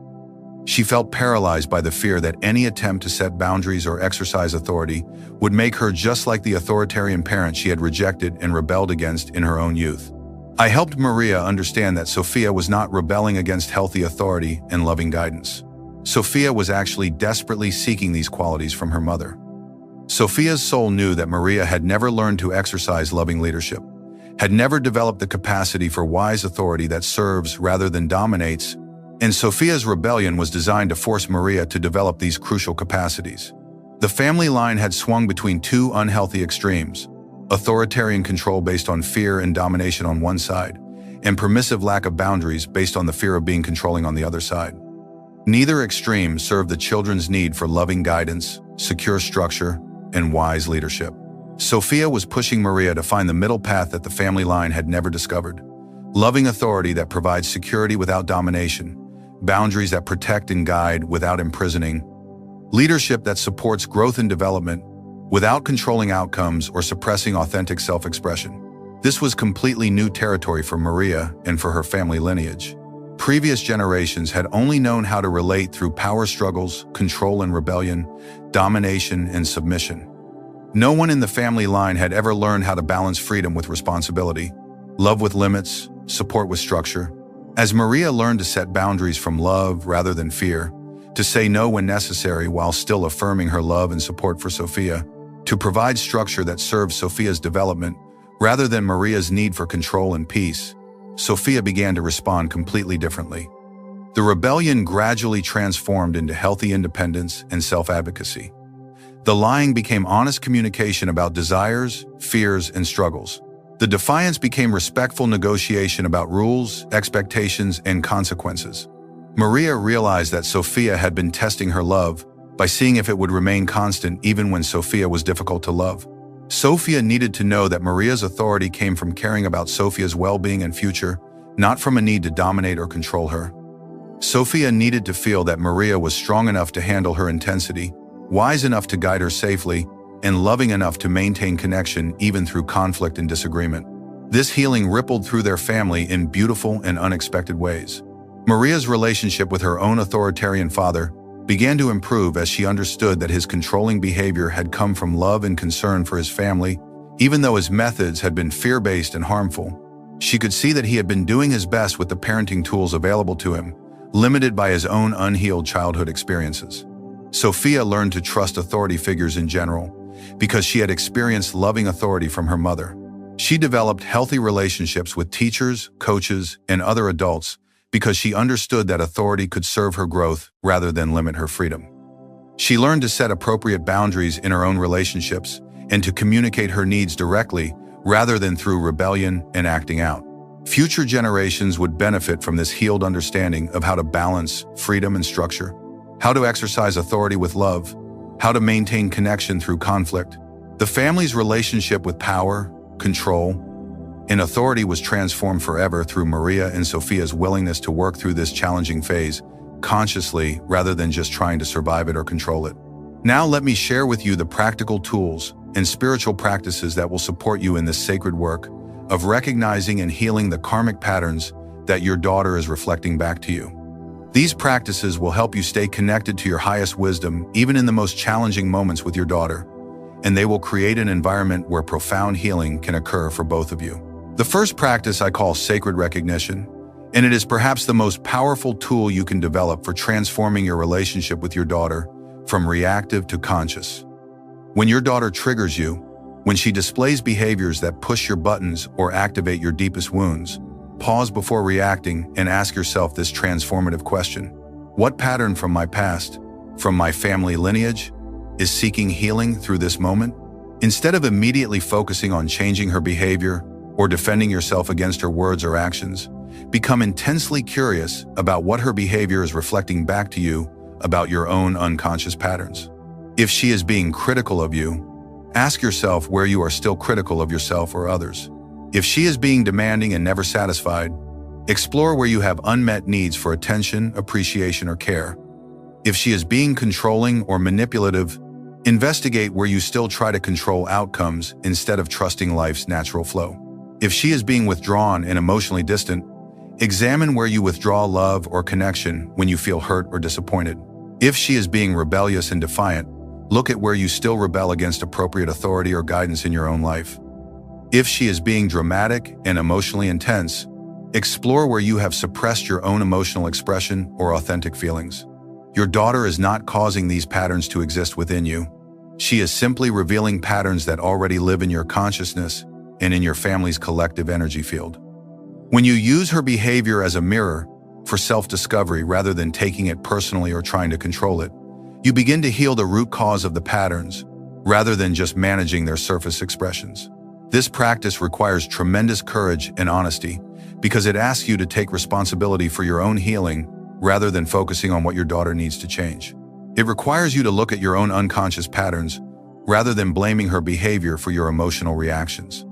She felt paralyzed by the fear that any attempt to set boundaries or exercise authority would make her just like the authoritarian parent she had rejected and rebelled against in her own youth. I helped Maria understand that Sophia was not rebelling against healthy authority and loving guidance. Sophia was actually desperately seeking these qualities from her mother. Sophia's soul knew that Maria had never learned to exercise loving leadership, had never developed the capacity for wise authority that serves rather than dominates, and Sophia's rebellion was designed to force Maria to develop these crucial capacities. The family line had swung between two unhealthy extremes: authoritarian control based on fear and domination on one side, and permissive lack of boundaries based on the fear of being controlling on the other side. Neither extreme served the children's need for loving guidance, secure structure, and wise leadership. Sophia was pushing Maria to find the middle path that the family line had never discovered: loving authority that provides security without domination, boundaries that protect and guide without imprisoning, leadership that supports growth and development without controlling outcomes or suppressing authentic self-expression. This was completely new territory for Maria and for her family lineage. Previous generations had only known how to relate through power struggles, control and rebellion, domination and submission. No one in the family line had ever learned how to balance freedom with responsibility, love with limits, support with structure. As Maria learned to set boundaries from love rather than fear, to say no when necessary while still affirming her love and support for Sophia, to provide structure that serves Sophia's development rather than Maria's need for control and peace, Sophia began to respond completely differently. The rebellion gradually transformed into healthy independence and self-advocacy. The lying became honest communication about desires, fears, and struggles. The defiance became respectful negotiation about rules, expectations, and consequences. Maria realized that Sophia had been testing her love by seeing if it would remain constant even when Sophia was difficult to love. Sophia needed to know that Maria's authority came from caring about Sophia's well-being and future, not from a need to dominate or control her. Sophia needed to feel that Maria was strong enough to handle her intensity, wise enough to guide her safely, and loving enough to maintain connection even through conflict and disagreement. This healing rippled through their family in beautiful and unexpected ways. Maria's relationship with her own authoritarian father began to improve as she understood that his controlling behavior had come from love and concern for his family, even though his methods had been fear-based and harmful. She could see that he had been doing his best with the parenting tools available to him, limited by his own unhealed childhood experiences. Sophia learned to trust authority figures in general, because she had experienced loving authority from her mother. She developed healthy relationships with teachers, coaches, and other adults because she understood that authority could serve her growth rather than limit her freedom. She learned to set appropriate boundaries in her own relationships and to communicate her needs directly rather than through rebellion and acting out. Future generations would benefit from this healed understanding of how to balance freedom and structure, how to exercise authority with love, how to maintain connection through conflict. The family's relationship with power, control, and authority was transformed forever through Maria and Sophia's willingness to work through this challenging phase consciously rather than just trying to survive it or control it. Now let me share with you the practical tools and spiritual practices that will support you in this sacred work of recognizing and healing the karmic patterns that your daughter is reflecting back to you. These practices will help you stay connected to your highest wisdom even in the most challenging moments with your daughter, and they will create an environment where profound healing can occur for both of you. The first practice I call sacred recognition, and it is perhaps the most powerful tool you can develop for transforming your relationship with your daughter from reactive to conscious. When your daughter triggers you, when she displays behaviors that push your buttons or activate your deepest wounds, pause before reacting and ask yourself this transformative question. What pattern from my past, from my family lineage, is seeking healing through this moment? Instead of immediately focusing on changing her behavior or defending yourself against her words or actions, become intensely curious about what her behavior is reflecting back to you about your own unconscious patterns. If she is being critical of you, ask yourself where you are still critical of yourself or others. If she is being demanding and never satisfied, explore where you have unmet needs for attention, appreciation, or care. If she is being controlling or manipulative, investigate where you still try to control outcomes instead of trusting life's natural flow. If she is being withdrawn and emotionally distant, examine where you withdraw love or connection when you feel hurt or disappointed. If she is being rebellious and defiant, look at where you still rebel against appropriate authority or guidance in your own life. If she is being dramatic and emotionally intense, explore where you have suppressed your own emotional expression or authentic feelings. Your daughter is not causing these patterns to exist within you. She is simply revealing patterns that already live in your consciousness and in your family's collective energy field. When you use her behavior as a mirror for self-discovery rather than taking it personally or trying to control it, you begin to heal the root cause of the patterns rather than just managing their surface expressions. This practice requires tremendous courage and honesty because it asks you to take responsibility for your own healing rather than focusing on what your daughter needs to change. It requires you to look at your own unconscious patterns rather than blaming her behavior for your emotional reactions.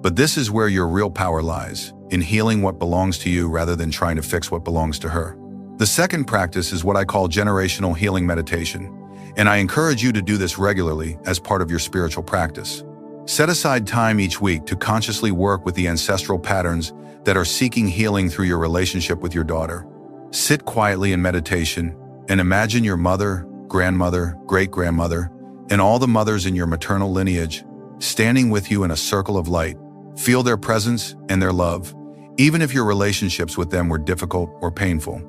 But this is where your real power lies, in healing what belongs to you rather than trying to fix what belongs to her. The second practice is what I call generational healing meditation, and I encourage you to do this regularly as part of your spiritual practice. Set aside time each week to consciously work with the ancestral patterns that are seeking healing through your relationship with your daughter. Sit quietly in meditation and imagine your mother, grandmother, great-grandmother, and all the mothers in your maternal lineage standing with you in a circle of light. Feel their presence and their love, even if your relationships with them were difficult or painful.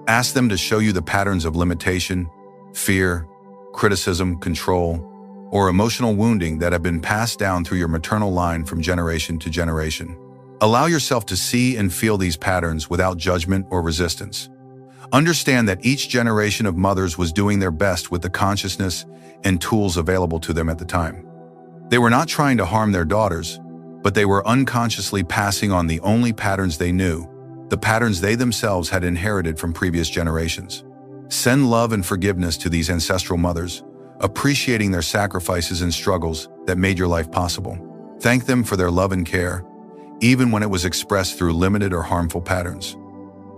Ask them to show you the patterns of limitation, fear, criticism, control, or emotional wounding that have been passed down through your maternal line from generation to generation. Allow yourself to see and feel these patterns without judgment or resistance. Understand that each generation of mothers was doing their best with the consciousness and tools available to them at the time. They were not trying to harm their daughters, but they were unconsciously passing on the only patterns they knew, the patterns they themselves had inherited from previous generations. Send love and forgiveness to these ancestral mothers, appreciating their sacrifices and struggles that made your life possible. Thank them for their love and care, even when it was expressed through limited or harmful patterns.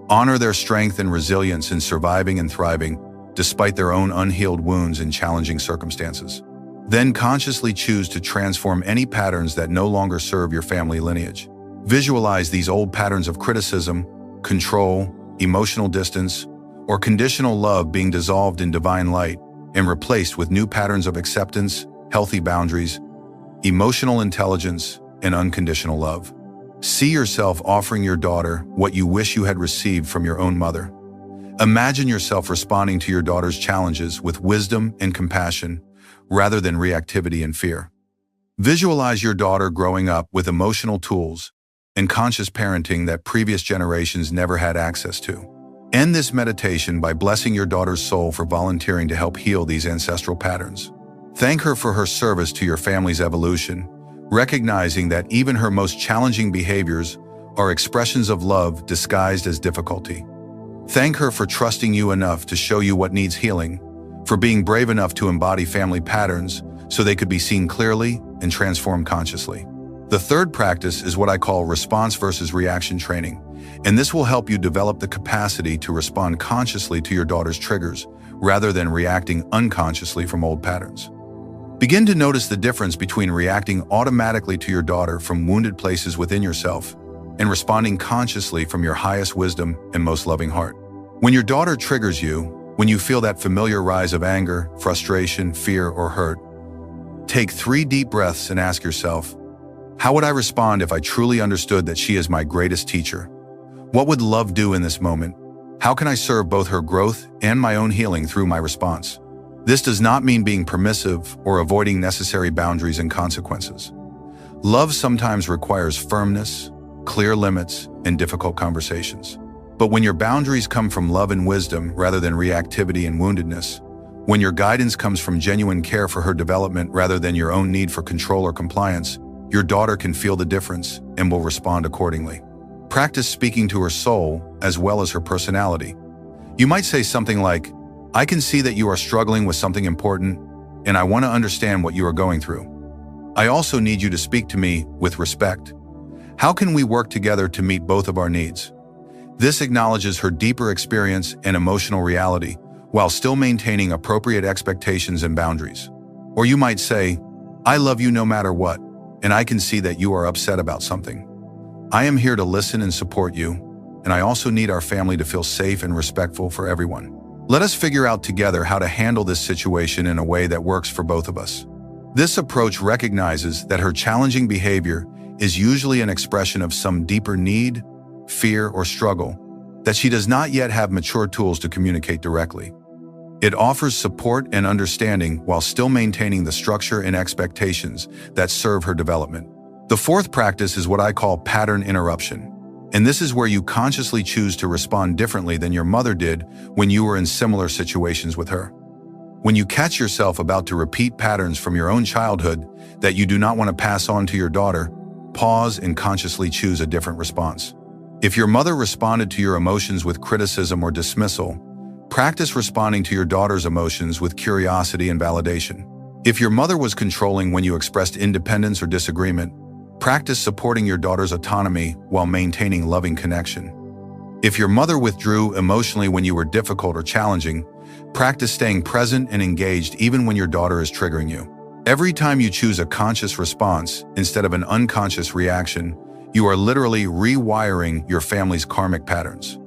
Honor their strength and resilience in surviving and thriving, despite their own unhealed wounds and challenging circumstances. Then consciously choose to transform any patterns that no longer serve your family lineage. Visualize these old patterns of criticism, control, emotional distance, or conditional love being dissolved in divine light and replaced with new patterns of acceptance, healthy boundaries, emotional intelligence, and unconditional love. See yourself offering your daughter what you wish you had received from your own mother. Imagine yourself responding to your daughter's challenges with wisdom and compassion rather than reactivity and fear. Visualize your daughter growing up with emotional tools and conscious parenting that previous generations never had access to. End this meditation by blessing your daughter's soul for volunteering to help heal these ancestral patterns. Thank her for her service to your family's evolution, recognizing that even her most challenging behaviors are expressions of love disguised as difficulty. Thank her for trusting you enough to show you what needs healing, for being brave enough to embody family patterns so they could be seen clearly and transformed consciously. The third practice is what I call response versus reaction training, and this will help you develop the capacity to respond consciously to your daughter's triggers rather than reacting unconsciously from old patterns. Begin to notice the difference between reacting automatically to your daughter from wounded places within yourself and responding consciously from your highest wisdom and most loving heart. When your daughter triggers you, when you feel that familiar rise of anger, frustration, fear, or hurt, take 3 deep breaths and ask yourself, how would I respond if I truly understood that she is my greatest teacher? What would love do in this moment? How can I serve both her growth and my own healing through my response? This does not mean being permissive or avoiding necessary boundaries and consequences. Love sometimes requires firmness, clear limits, and difficult conversations. But when your boundaries come from love and wisdom rather than reactivity and woundedness, when your guidance comes from genuine care for her development rather than your own need for control or compliance, your daughter can feel the difference and will respond accordingly. Practice speaking to her soul as well as her personality. You might say something like, I can see that you are struggling with something important, and I want to understand what you are going through. I also need you to speak to me with respect. How can we work together to meet both of our needs? This acknowledges her deeper experience and emotional reality, while still maintaining appropriate expectations and boundaries. Or you might say, I love you no matter what, and I can see that you are upset about something. I am here to listen and support you, and I also need our family to feel safe and respectful for everyone. Let us figure out together how to handle this situation in a way that works for both of us. This approach recognizes that her challenging behavior is usually an expression of some deeper need, fear, or struggle that she does not yet have mature tools to communicate directly. It offers support and understanding while still maintaining the structure and expectations that serve her development. The 4th practice is what I call pattern interruption, and this is where you consciously choose to respond differently than your mother did when you were in similar situations with her. When you catch yourself about to repeat patterns from your own childhood that you do not want to pass on to your daughter, pause and consciously choose a different response. If your mother responded to your emotions with criticism or dismissal, practice responding to your daughter's emotions with curiosity and validation. If your mother was controlling when you expressed independence or disagreement, practice supporting your daughter's autonomy while maintaining loving connection. If your mother withdrew emotionally when you were difficult or challenging, practice staying present and engaged even when your daughter is triggering you. Every time you choose a conscious response instead of an unconscious reaction, you are literally rewiring your family's karmic patterns.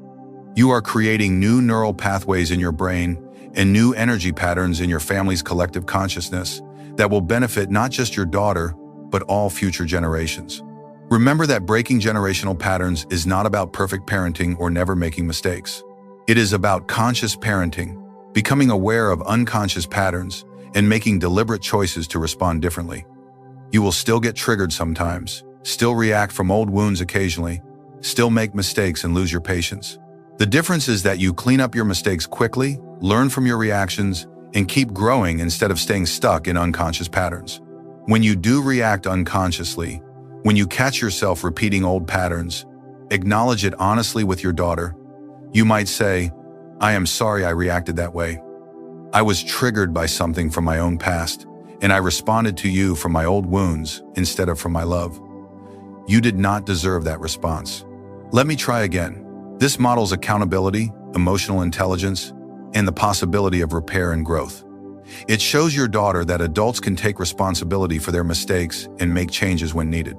You are creating new neural pathways in your brain and new energy patterns in your family's collective consciousness that will benefit not just your daughter, but all future generations. Remember that breaking generational patterns is not about perfect parenting or never making mistakes. It is about conscious parenting, becoming aware of unconscious patterns, and making deliberate choices to respond differently. You will still get triggered sometimes, still react from old wounds occasionally, still make mistakes and lose your patience. The difference is that you clean up your mistakes quickly, learn from your reactions, and keep growing instead of staying stuck in unconscious patterns. When you do react unconsciously, when you catch yourself repeating old patterns, acknowledge it honestly with your daughter. You might say, I am sorry I reacted that way. I was triggered by something from my own past, and I responded to you from my old wounds instead of from my love. You did not deserve that response. Let me try again. This models accountability, emotional intelligence, and the possibility of repair and growth. It shows your daughter that adults can take responsibility for their mistakes and make changes when needed.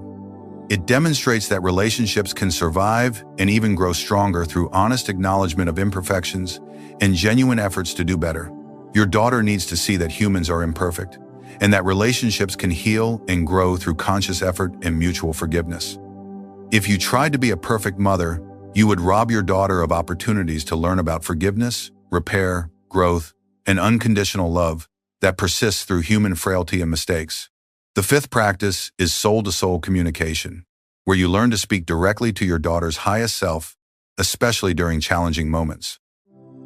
It demonstrates that relationships can survive and even grow stronger through honest acknowledgement of imperfections and genuine efforts to do better. Your daughter needs to see that humans are imperfect and that relationships can heal and grow through conscious effort and mutual forgiveness. If you tried to be a perfect mother, you would rob your daughter of opportunities to learn about forgiveness, repair, growth, and unconditional love that persists through human frailty and mistakes. The 5th practice is soul-to-soul communication, where you learn to speak directly to your daughter's highest self, especially during challenging moments.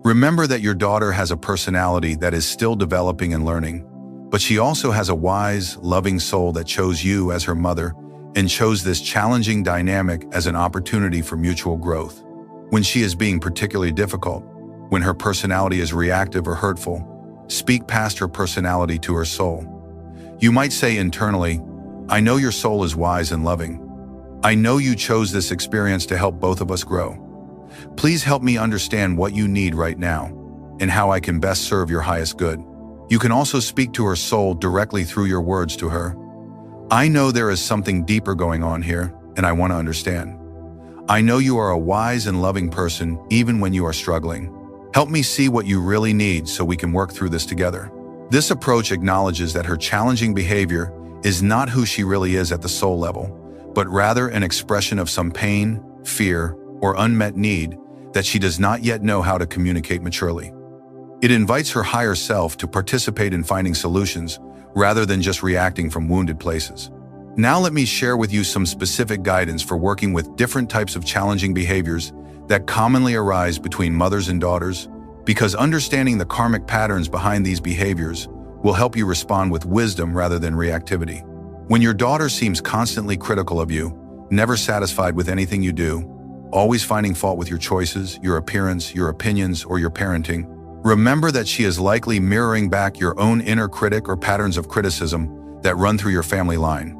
Remember that your daughter has a personality that is still developing and learning, but she also has a wise, loving soul that chose you as her mother and chose this challenging dynamic as an opportunity for mutual growth. When she is being particularly difficult, when her personality is reactive or hurtful, speak past her personality to her soul. You might say internally, I know your soul is wise and loving. I know you chose this experience to help both of us grow. Please help me understand what you need right now and how I can best serve your highest good. You can also speak to her soul directly through your words to her. I know there is something deeper going on here, and I want to understand. I know you are a wise and loving person even when you are struggling. Help me see what you really need so we can work through this together. This approach acknowledges that her challenging behavior is not who she really is at the soul level, but rather an expression of some pain, fear, or unmet need that she does not yet know how to communicate maturely. It invites her higher self to participate in finding solutions rather than just reacting from wounded places. Now let me share with you some specific guidance for working with different types of challenging behaviors that commonly arise between mothers and daughters, because understanding the karmic patterns behind these behaviors will help you respond with wisdom rather than reactivity. When your daughter seems constantly critical of you, never satisfied with anything you do, always finding fault with your choices, your appearance, your opinions, or your parenting, remember that she is likely mirroring back your own inner critic or patterns of criticism that run through your family line.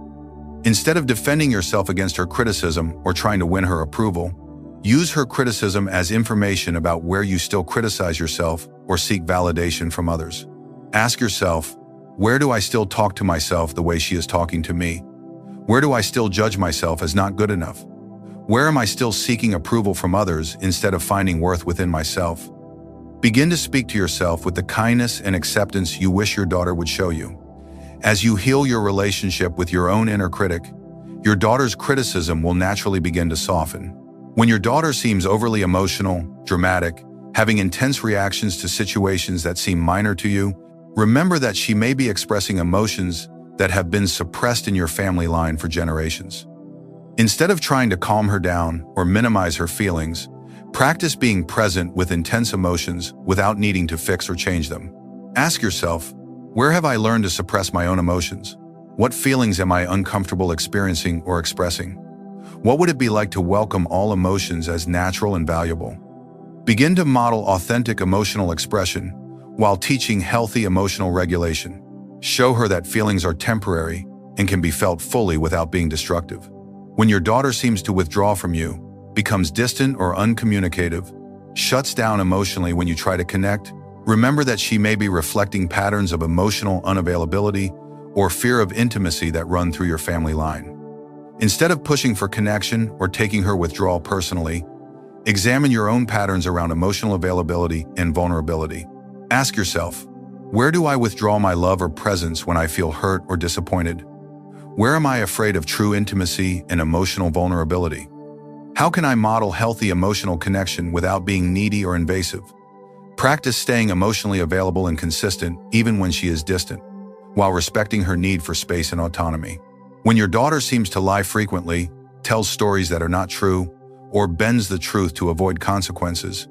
Instead of defending yourself against her criticism or trying to win her approval, use her criticism as information about where you still criticize yourself or seek validation from others. Ask yourself, where do I still talk to myself the way she is talking to me? Where do I still judge myself as not good enough? Where am I still seeking approval from others instead of finding worth within myself? Begin to speak to yourself with the kindness and acceptance you wish your daughter would show you. As you heal your relationship with your own inner critic, your daughter's criticism will naturally begin to soften. When your daughter seems overly emotional, dramatic, having intense reactions to situations that seem minor to you, remember that she may be expressing emotions that have been suppressed in your family line for generations. Instead of trying to calm her down or minimize her feelings, practice being present with intense emotions without needing to fix or change them. Ask yourself, where have I learned to suppress my own emotions? What feelings am I uncomfortable experiencing or expressing? What would it be like to welcome all emotions as natural and valuable? Begin to model authentic emotional expression while teaching healthy emotional regulation. Show her that feelings are temporary and can be felt fully without being destructive. When your daughter seems to withdraw from you, becomes distant or uncommunicative, shuts down emotionally when you try to connect, remember that she may be reflecting patterns of emotional unavailability or fear of intimacy that run through your family line. Instead of pushing for connection or taking her withdrawal personally, examine your own patterns around emotional availability and vulnerability. Ask yourself, where do I withdraw my love or presence when I feel hurt or disappointed? Where am I afraid of true intimacy and emotional vulnerability? How can I model healthy emotional connection without being needy or invasive? Practice staying emotionally available and consistent even when she is distant, while respecting her need for space and autonomy. When your daughter seems to lie frequently, tells stories that are not true, or bends the truth to avoid consequences,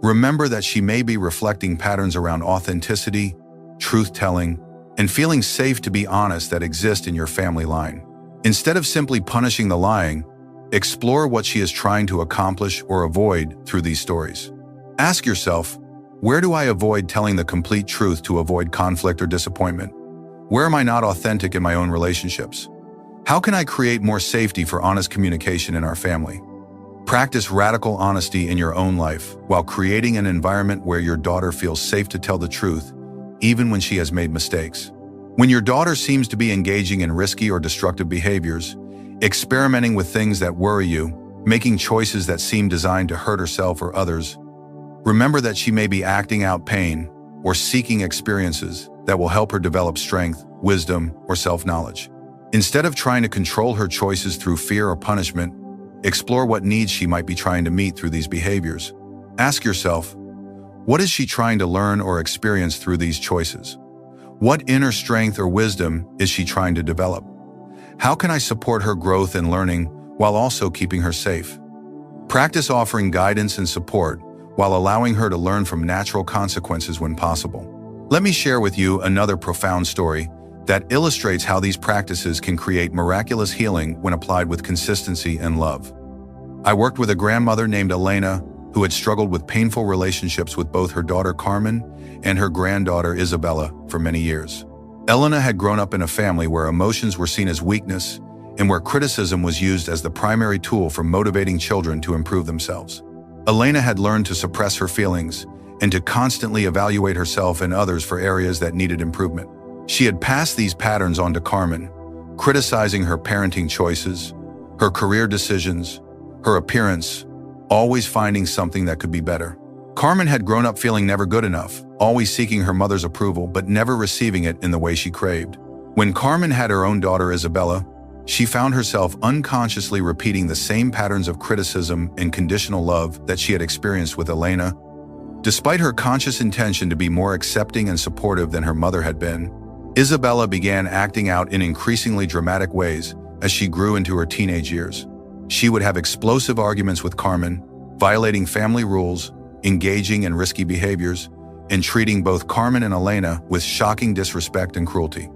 remember that she may be reflecting patterns around authenticity, truth-telling, and feeling safe to be honest that exist in your family line. Instead of simply punishing the lying, explore what she is trying to accomplish or avoid through these stories. Ask yourself, where do I avoid telling the complete truth to avoid conflict or disappointment? Where am I not authentic in my own relationships? How can I create more safety for honest communication in our family? Practice radical honesty in your own life while creating an environment where your daughter feels safe to tell the truth, even when she has made mistakes. When your daughter seems to be engaging in risky or destructive behaviors, experimenting with things that worry you, making choices that seem designed to hurt herself or others, remember that she may be acting out pain or seeking experiences that will help her develop strength, wisdom, or self-knowledge. Instead of trying to control her choices through fear or punishment, explore what needs she might be trying to meet through these behaviors. Ask yourself, what is she trying to learn or experience through these choices? What inner strength or wisdom is she trying to develop? How can I support her growth and learning while also keeping her safe? Practice offering guidance and support while allowing her to learn from natural consequences when possible. Let me share with you another profound story that illustrates how these practices can create miraculous healing when applied with consistency and love. I worked with a grandmother named Elena who had struggled with painful relationships with both her daughter Carmen and her granddaughter Isabella for many years. Elena had grown up in a family where emotions were seen as weakness and where criticism was used as the primary tool for motivating children to improve themselves. Elena had learned to suppress her feelings and to constantly evaluate herself and others for areas that needed improvement. She had passed these patterns on to Carmen, criticizing her parenting choices, her career decisions, her appearance, always finding something that could be better. Carmen had grown up feeling never good enough, always seeking her mother's approval but never receiving it in the way she craved. When Carmen had her own daughter Isabella, she found herself unconsciously repeating the same patterns of criticism and conditional love that she had experienced with Elena. Despite her conscious intention to be more accepting and supportive than her mother had been, Isabella began acting out in increasingly dramatic ways as she grew into her teenage years. She would have explosive arguments with Carmen, violating family rules, engaging in risky behaviors, and treating both Carmen and Elena with shocking disrespect and cruelty.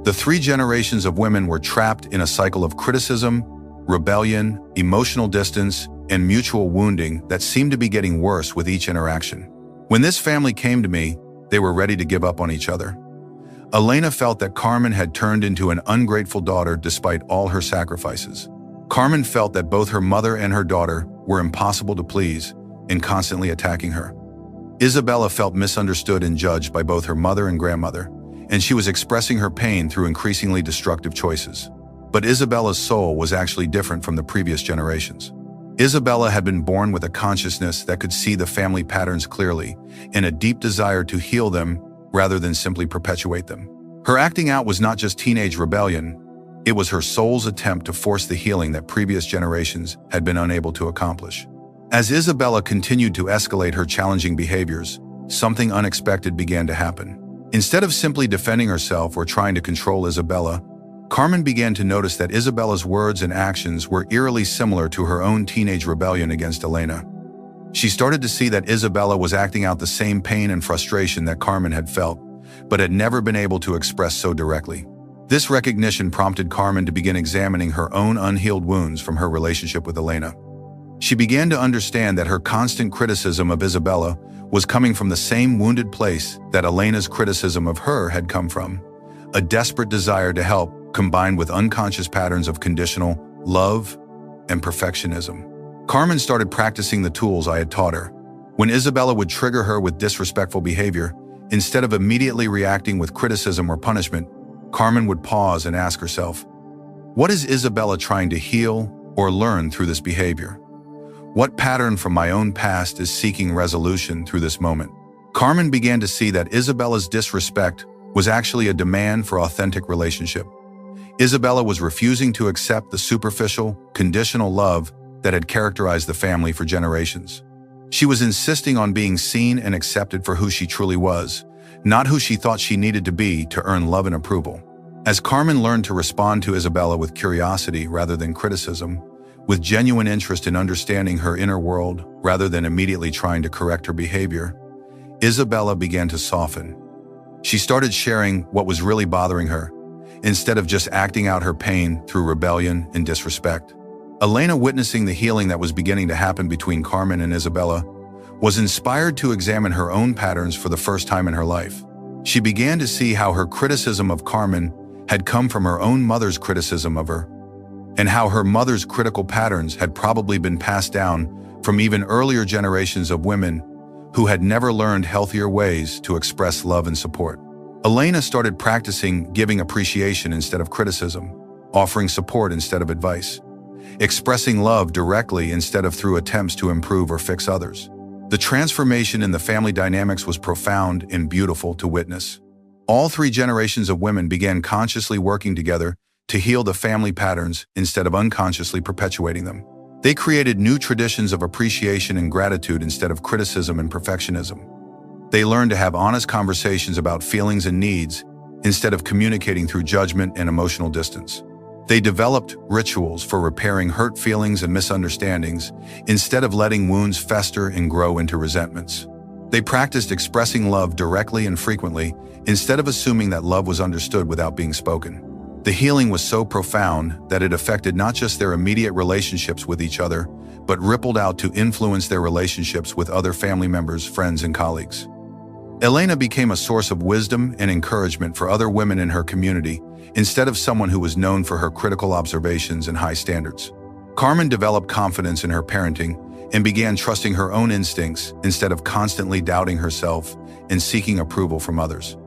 The three generations of women were trapped in a cycle of criticism, rebellion, emotional distance, and mutual wounding that seemed to be getting worse with each interaction. When this family came to me, they were ready to give up on each other. Elena felt that Carmen had turned into an ungrateful daughter despite all her sacrifices. Carmen felt that both her mother and her daughter were impossible to please and constantly attacking her. Isabella felt misunderstood and judged by both her mother and grandmother, and she was expressing her pain through increasingly destructive choices. But Isabella's soul was actually different from the previous generations. Isabella had been born with a consciousness that could see the family patterns clearly and a deep desire to heal them rather than simply perpetuate them. Her acting out was not just teenage rebellion, it was her soul's attempt to force the healing that previous generations had been unable to accomplish. As Isabella continued to escalate her challenging behaviors, something unexpected began to happen. Instead of simply defending herself or trying to control Isabella, Carmen began to notice that Isabella's words and actions were eerily similar to her own teenage rebellion against Elena. She started to see that Isabella was acting out the same pain and frustration that Carmen had felt, but had never been able to express so directly. This recognition prompted Carmen to begin examining her own unhealed wounds from her relationship with Elena. She began to understand that her constant criticism of Isabella was coming from the same wounded place that Elena's criticism of her had come from, a desperate desire to help combined with unconscious patterns of conditional love and perfectionism. Carmen started practicing the tools I had taught her. When Isabella would trigger her with disrespectful behavior, instead of immediately reacting with criticism or punishment, Carmen would pause and ask herself, what is Isabella trying to heal or learn through this behavior? What pattern from my own past is seeking resolution through this moment? Carmen began to see that Isabella's disrespect was actually a demand for authentic relationship. Isabella was refusing to accept the superficial, conditional love that had characterized the family for generations. She was insisting on being seen and accepted for who she truly was, not who she thought she needed to be to earn love and approval. As Carmen learned to respond to Isabella with curiosity rather than criticism, with genuine interest in understanding her inner world rather than immediately trying to correct her behavior, Isabella began to soften. She started sharing what was really bothering her, instead of just acting out her pain through rebellion and disrespect. Elena, witnessing the healing that was beginning to happen between Carmen and Isabella, was inspired to examine her own patterns for the first time in her life. She began to see how her criticism of Carmen had come from her own mother's criticism of her, and how her mother's critical patterns had probably been passed down from even earlier generations of women who had never learned healthier ways to express love and support. Elena started practicing giving appreciation instead of criticism, offering support instead of advice, expressing love directly instead of through attempts to improve or fix others. The transformation in the family dynamics was profound and beautiful to witness. All three generations of women began consciously working together to heal the family patterns instead of unconsciously perpetuating them. They created new traditions of appreciation and gratitude instead of criticism and perfectionism. They learned to have honest conversations about feelings and needs instead of communicating through judgment and emotional distance. They developed rituals for repairing hurt feelings and misunderstandings instead of letting wounds fester and grow into resentments. They practiced expressing love directly and frequently instead of assuming that love was understood without being spoken. The healing was so profound that it affected not just their immediate relationships with each other, but rippled out to influence their relationships with other family members, friends, and colleagues. Elena became a source of wisdom and encouragement for other women in her community, instead of someone who was known for her critical observations and high standards. Carmen developed confidence in her parenting and began trusting her own instincts instead of constantly doubting herself and seeking approval from others.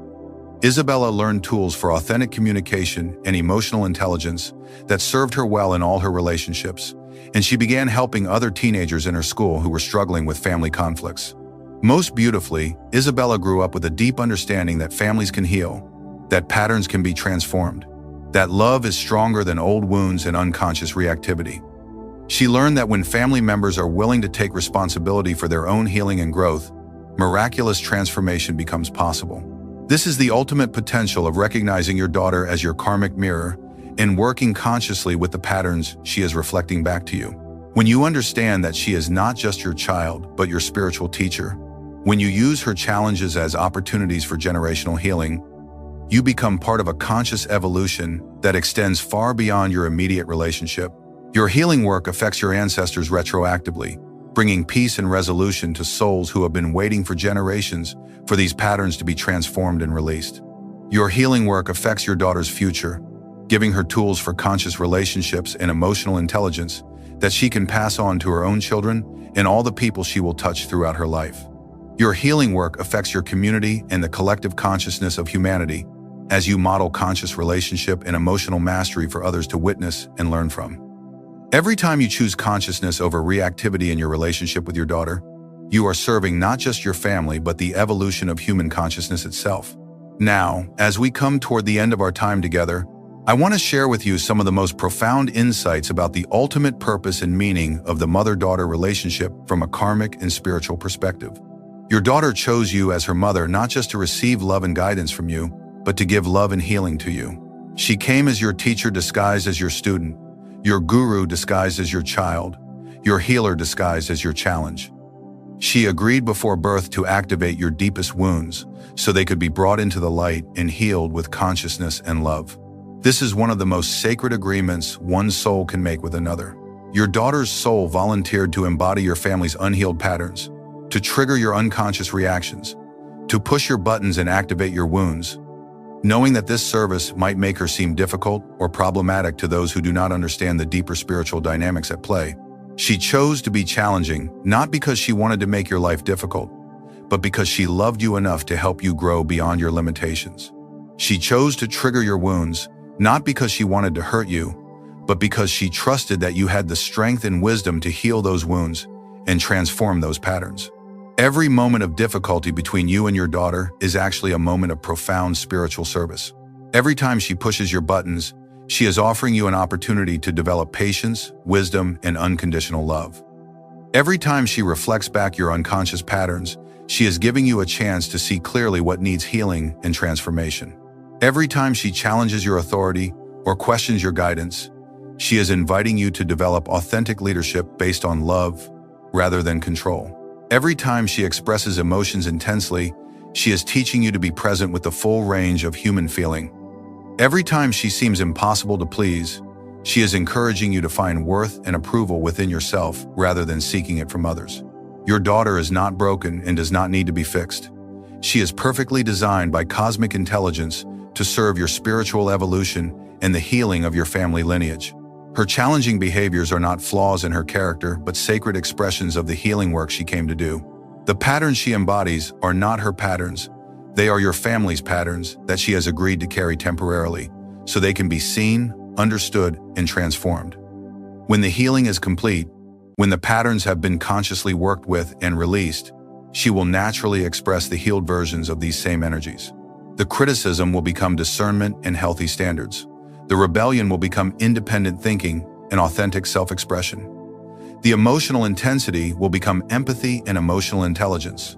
Isabella learned tools for authentic communication and emotional intelligence that served her well in all her relationships, and she began helping other teenagers in her school who were struggling with family conflicts. Most beautifully, Isabella grew up with a deep understanding that families can heal, that patterns can be transformed, that love is stronger than old wounds and unconscious reactivity. She learned that when family members are willing to take responsibility for their own healing and growth, miraculous transformation becomes possible. This is the ultimate potential of recognizing your daughter as your karmic mirror and working consciously with the patterns she is reflecting back to you. When you understand that she is not just your child, but your spiritual teacher, when you use her challenges as opportunities for generational healing, you become part of a conscious evolution that extends far beyond your immediate relationship. Your healing work affects your ancestors retroactively, bringing peace and resolution to souls who have been waiting for generations for these patterns to be transformed and released. Your healing work affects your daughter's future, giving her tools for conscious relationships and emotional intelligence that she can pass on to her own children and all the people she will touch throughout her life. Your healing work affects your community and the collective consciousness of humanity as you model conscious relationship and emotional mastery for others to witness and learn from. Every time you choose consciousness over reactivity in your relationship with your daughter, you are serving not just your family but the evolution of human consciousness itself. Now, as we come toward the end of our time together, I want to share with you some of the most profound insights about the ultimate purpose and meaning of the mother-daughter relationship from a karmic and spiritual perspective. Your daughter chose you as her mother not just to receive love and guidance from you, but to give love and healing to you. She came as your teacher disguised as your student, your guru disguised as your child, your healer disguised as your challenge. She agreed before birth to activate your deepest wounds so they could be brought into the light and healed with consciousness and love. This is one of the most sacred agreements one soul can make with another. Your daughter's soul volunteered to embody your family's unhealed patterns, to trigger your unconscious reactions, to push your buttons and activate your wounds. Knowing that this service might make her seem difficult or problematic to those who do not understand the deeper spiritual dynamics at play, she chose to be challenging, not because she wanted to make your life difficult, but because she loved you enough to help you grow beyond your limitations. She chose to trigger your wounds, not because she wanted to hurt you, but because she trusted that you had the strength and wisdom to heal those wounds and transform those patterns. Every moment of difficulty between you and your daughter is actually a moment of profound spiritual service. Every time she pushes your buttons, she is offering you an opportunity to develop patience, wisdom, and unconditional love. Every time she reflects back your unconscious patterns, she is giving you a chance to see clearly what needs healing and transformation. Every time she challenges your authority or questions your guidance, she is inviting you to develop authentic leadership based on love rather than control. Every time she expresses emotions intensely, she is teaching you to be present with the full range of human feeling. Every time she seems impossible to please, she is encouraging you to find worth and approval within yourself rather than seeking it from others. Your daughter is not broken and does not need to be fixed. She is perfectly designed by cosmic intelligence to serve your spiritual evolution and the healing of your family lineage. Her challenging behaviors are not flaws in her character, but sacred expressions of the healing work she came to do. The patterns she embodies are not her patterns. They are your family's patterns that she has agreed to carry temporarily, so they can be seen, understood, and transformed. When the healing is complete, when the patterns have been consciously worked with and released, she will naturally express the healed versions of these same energies. The criticism will become discernment and healthy standards. The rebellion will become independent thinking and authentic self-expression. The emotional intensity will become empathy and emotional intelligence.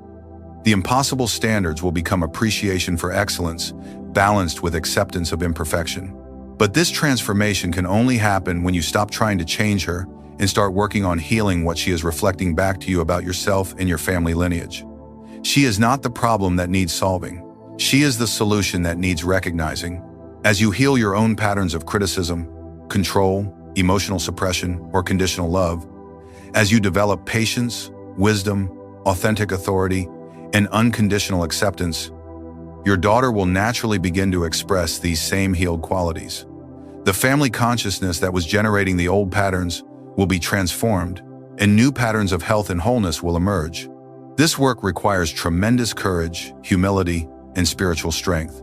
The impossible standards will become appreciation for excellence, balanced with acceptance of imperfection. But this transformation can only happen when you stop trying to change her and start working on healing what she is reflecting back to you about yourself and your family lineage. She is not the problem that needs solving. She is the solution that needs recognizing. As you heal your own patterns of criticism, control, emotional suppression, or conditional love, as you develop patience, wisdom, authentic authority, and unconditional acceptance, your daughter will naturally begin to express these same healed qualities. The family consciousness that was generating the old patterns will be transformed, and new patterns of health and wholeness will emerge. This work requires tremendous courage, humility, and spiritual strength.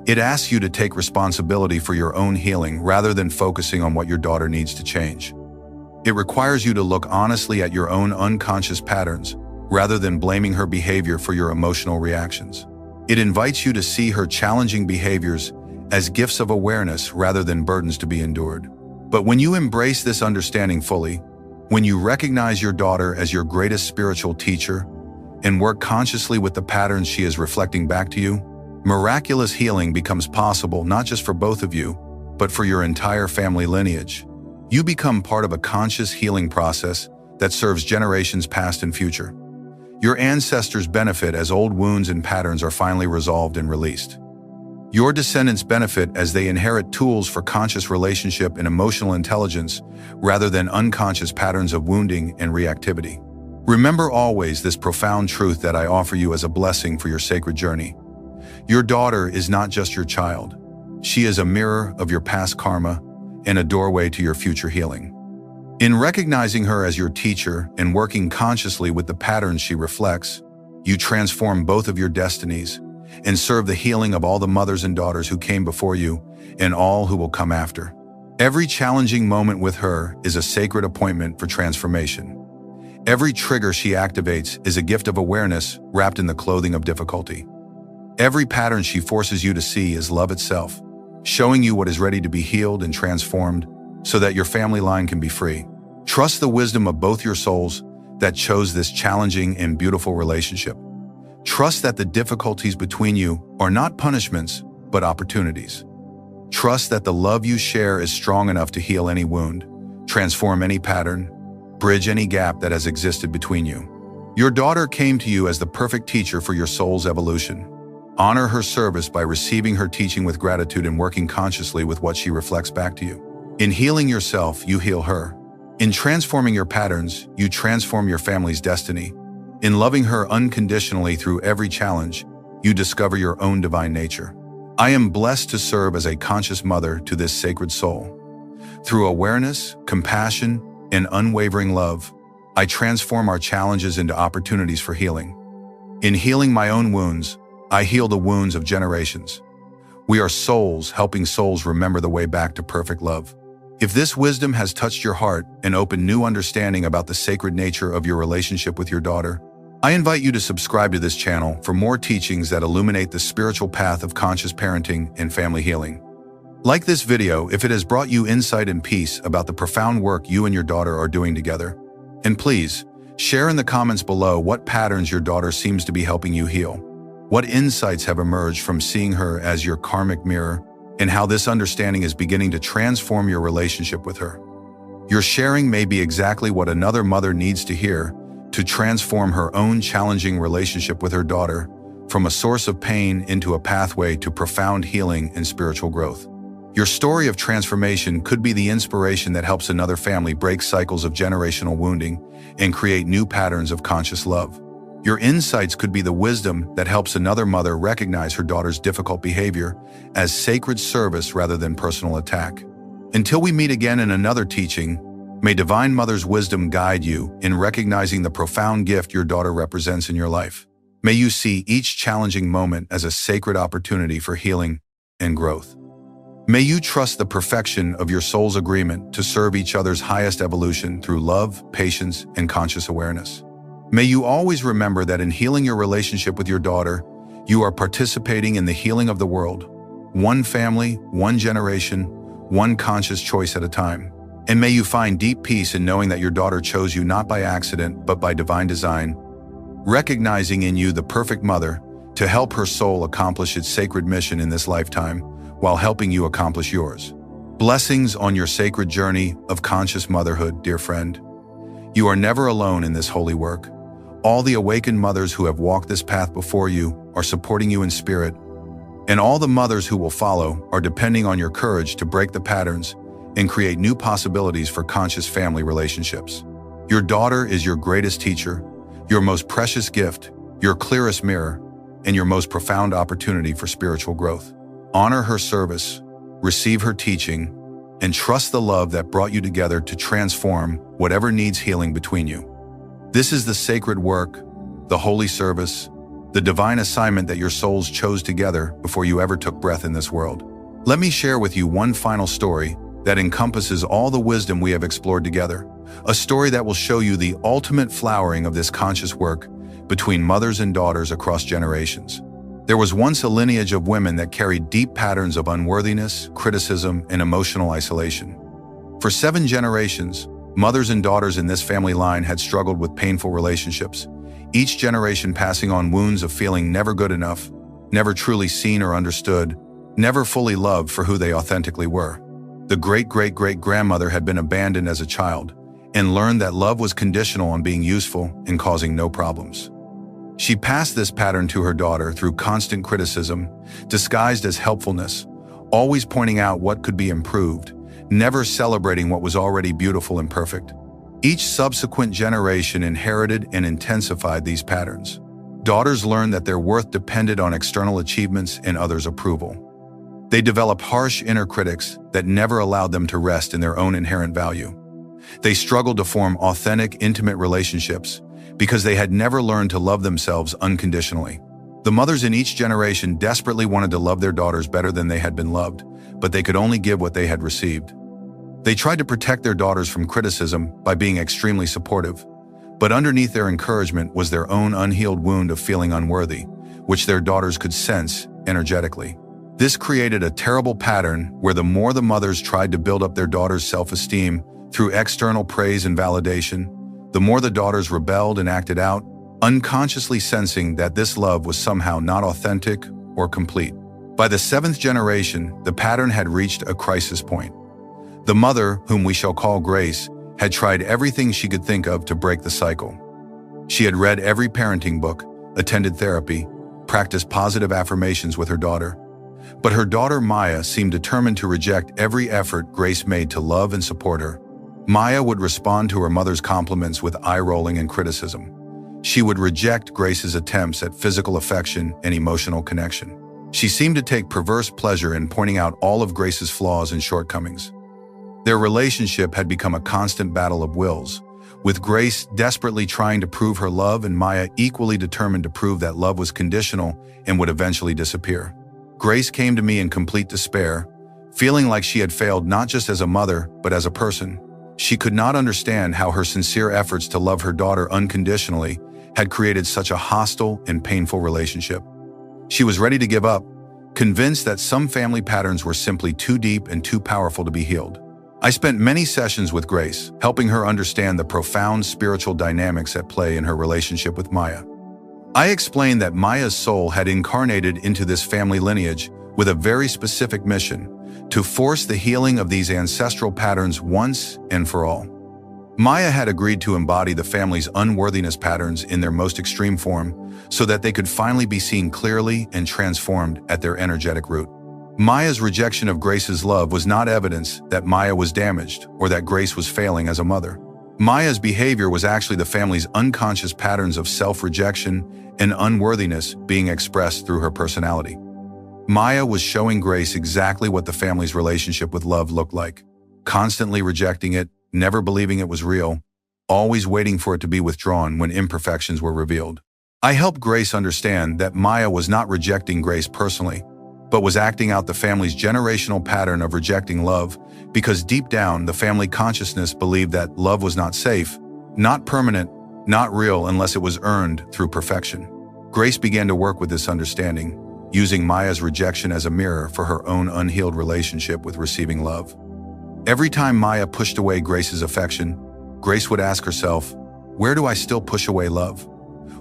It asks you to take responsibility for your own healing rather than focusing on what your daughter needs to change. It requires you to look honestly at your own unconscious patterns, rather than blaming her behavior for your emotional reactions. It invites you to see her challenging behaviors as gifts of awareness rather than burdens to be endured. But when you embrace this understanding fully, when you recognize your daughter as your greatest spiritual teacher and work consciously with the patterns she is reflecting back to you, miraculous healing becomes possible not just for both of you, but for your entire family lineage. You become part of a conscious healing process that serves generations past and future. Your ancestors benefit as old wounds and patterns are finally resolved and released. Your descendants benefit as they inherit tools for conscious relationship and emotional intelligence rather than unconscious patterns of wounding and reactivity. Remember always this profound truth that I offer you as a blessing for your sacred journey. Your daughter is not just your child. She is a mirror of your past karma and a doorway to your future healing. In recognizing her as your teacher and working consciously with the patterns she reflects, you transform both of your destinies and serve the healing of all the mothers and daughters who came before you and all who will come after. Every challenging moment with her is a sacred appointment for transformation. Every trigger she activates is a gift of awareness wrapped in the clothing of difficulty. Every pattern she forces you to see is love itself, showing you what is ready to be healed and transformed so that your family line can be free. Trust the wisdom of both your souls that chose this challenging and beautiful relationship. Trust that the difficulties between you are not punishments, but opportunities. Trust that the love you share is strong enough to heal any wound, transform any pattern, bridge any gap that has existed between you. Your daughter came to you as the perfect teacher for your soul's evolution. Honor her service by receiving her teaching with gratitude and working consciously with what she reflects back to you. In healing yourself, you heal her. In transforming your patterns, you transform your family's destiny. In loving her unconditionally through every challenge, you discover your own divine nature. I am blessed to serve as a conscious mother to this sacred soul. Through awareness, compassion, and unwavering love, I transform our challenges into opportunities for healing. In healing my own wounds, I heal the wounds of generations. We are souls helping souls remember the way back to perfect love. If this wisdom has touched your heart and opened new understanding about the sacred nature of your relationship with your daughter, I invite you to subscribe to this channel for more teachings that illuminate the spiritual path of conscious parenting and family healing. Like this video if it has brought you insight and peace about the profound work you and your daughter are doing together. And please, share in the comments below what patterns your daughter seems to be helping you heal. What insights have emerged from seeing her as your karmic mirror, and how this understanding is beginning to transform your relationship with her. Your sharing may be exactly what another mother needs to hear to transform her own challenging relationship with her daughter from a source of pain into a pathway to profound healing and spiritual growth. Your story of transformation could be the inspiration that helps another family break cycles of generational wounding and create new patterns of conscious love. Your insights could be the wisdom that helps another mother recognize her daughter's difficult behavior as sacred service rather than personal attack. Until we meet again in another teaching, may Divine Mother's wisdom guide you in recognizing the profound gift your daughter represents in your life. May you see each challenging moment as a sacred opportunity for healing and growth. May you trust the perfection of your soul's agreement to serve each other's highest evolution through love, patience, and conscious awareness. May you always remember that in healing your relationship with your daughter, you are participating in the healing of the world, one family, one generation, one conscious choice at a time. And may you find deep peace in knowing that your daughter chose you not by accident, but by divine design, recognizing in you the perfect mother to help her soul accomplish its sacred mission in this lifetime, while helping you accomplish yours. Blessings on your sacred journey of conscious motherhood, dear friend. You are never alone in this holy work. All the awakened mothers who have walked this path before you are supporting you in spirit, and all the mothers who will follow are depending on your courage to break the patterns and create new possibilities for conscious family relationships. Your daughter is your greatest teacher, your most precious gift, your clearest mirror, and your most profound opportunity for spiritual growth. Honor her service, receive her teaching, and trust the love that brought you together to transform whatever needs healing between you. This is the sacred work, the holy service, the divine assignment that your souls chose together before you ever took breath in this world. Let me share with you one final story that encompasses all the wisdom we have explored together, a story that will show you the ultimate flowering of this conscious work between mothers and daughters across generations. There was once a lineage of women that carried deep patterns of unworthiness, criticism, and emotional isolation. For 7 generations, mothers and daughters in this family line had struggled with painful relationships, each generation passing on wounds of feeling never good enough, never truly seen or understood, never fully loved for who they authentically were. The great-great-great-grandmother had been abandoned as a child and learned that love was conditional on being useful and causing no problems. She passed this pattern to her daughter through constant criticism, disguised as helpfulness, always pointing out what could be improved, never celebrating what was already beautiful and perfect. Each subsequent generation inherited and intensified these patterns. Daughters learned that their worth depended on external achievements and others' approval. They developed harsh inner critics that never allowed them to rest in their own inherent value. They struggled to form authentic, intimate relationships because they had never learned to love themselves unconditionally. The mothers in each generation desperately wanted to love their daughters better than they had been loved, but they could only give what they had received. They tried to protect their daughters from criticism by being extremely supportive, but underneath their encouragement was their own unhealed wound of feeling unworthy, which their daughters could sense energetically. This created a terrible pattern where the more the mothers tried to build up their daughters' self-esteem through external praise and validation, the more the daughters rebelled and acted out, unconsciously sensing that this love was somehow not authentic or complete. By the 7th generation, the pattern had reached a crisis point. The mother, whom we shall call Grace, had tried everything she could think of to break the cycle. She had read every parenting book, attended therapy, practiced positive affirmations with her daughter. But her daughter Maya seemed determined to reject every effort Grace made to love and support her. Maya would respond to her mother's compliments with eye-rolling and criticism. She would reject Grace's attempts at physical affection and emotional connection. She seemed to take perverse pleasure in pointing out all of Grace's flaws and shortcomings. Their relationship had become a constant battle of wills, with Grace desperately trying to prove her love and Maya equally determined to prove that love was conditional and would eventually disappear. Grace came to me in complete despair, feeling like she had failed not just as a mother, but as a person. She could not understand how her sincere efforts to love her daughter unconditionally had created such a hostile and painful relationship. She was ready to give up, convinced that some family patterns were simply too deep and too powerful to be healed. I spent many sessions with Grace, helping her understand the profound spiritual dynamics at play in her relationship with Maya. I explained that Maya's soul had incarnated into this family lineage with a very specific mission: to force the healing of these ancestral patterns once and for all. Maya had agreed to embody the family's unworthiness patterns in their most extreme form so that they could finally be seen clearly and transformed at their energetic root. Maya's rejection of Grace's love was not evidence that Maya was damaged or that Grace was failing as a mother. Maya's behavior was actually the family's unconscious patterns of self-rejection and unworthiness being expressed through her personality. Maya was showing Grace exactly what the family's relationship with love looked like: constantly rejecting it, never believing it was real, always waiting for it to be withdrawn when imperfections were revealed. I helped Grace understand that Maya was not rejecting Grace personally, but was acting out the family's generational pattern of rejecting love because deep down the family consciousness believed that love was not safe, not permanent, not real unless it was earned through perfection. Grace began to work with this understanding, using Maya's rejection as a mirror for her own unhealed relationship with receiving love. Every time Maya pushed away Grace's affection, Grace would ask herself, "Where do I still push away love?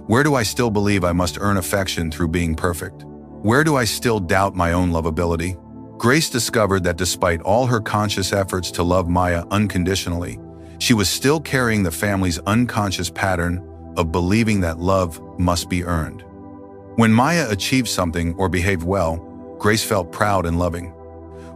Where do I still believe I must earn affection through being perfect? Where do I still doubt my own lovability?" Grace discovered that despite all her conscious efforts to love Maya unconditionally, she was still carrying the family's unconscious pattern of believing that love must be earned. When Maya achieved something or behaved well, Grace felt proud and loving.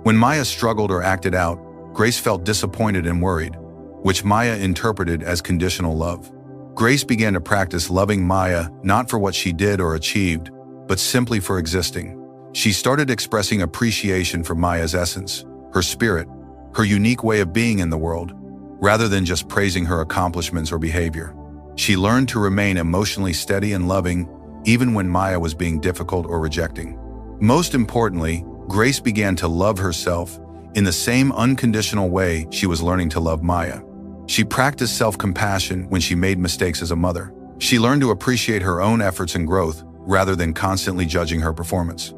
When Maya struggled or acted out, Grace felt disappointed and worried, which Maya interpreted as conditional love. Grace began to practice loving Maya not for what she did or achieved, but simply for existing. She started expressing appreciation for Maya's essence, her spirit, her unique way of being in the world, rather than just praising her accomplishments or behavior. She learned to remain emotionally steady and loving, even when Maya was being difficult or rejecting. Most importantly, Grace began to love herself in the same unconditional way she was learning to love Maya. She practiced self-compassion when she made mistakes as a mother. She learned to appreciate her own efforts and growth rather than constantly judging her performance.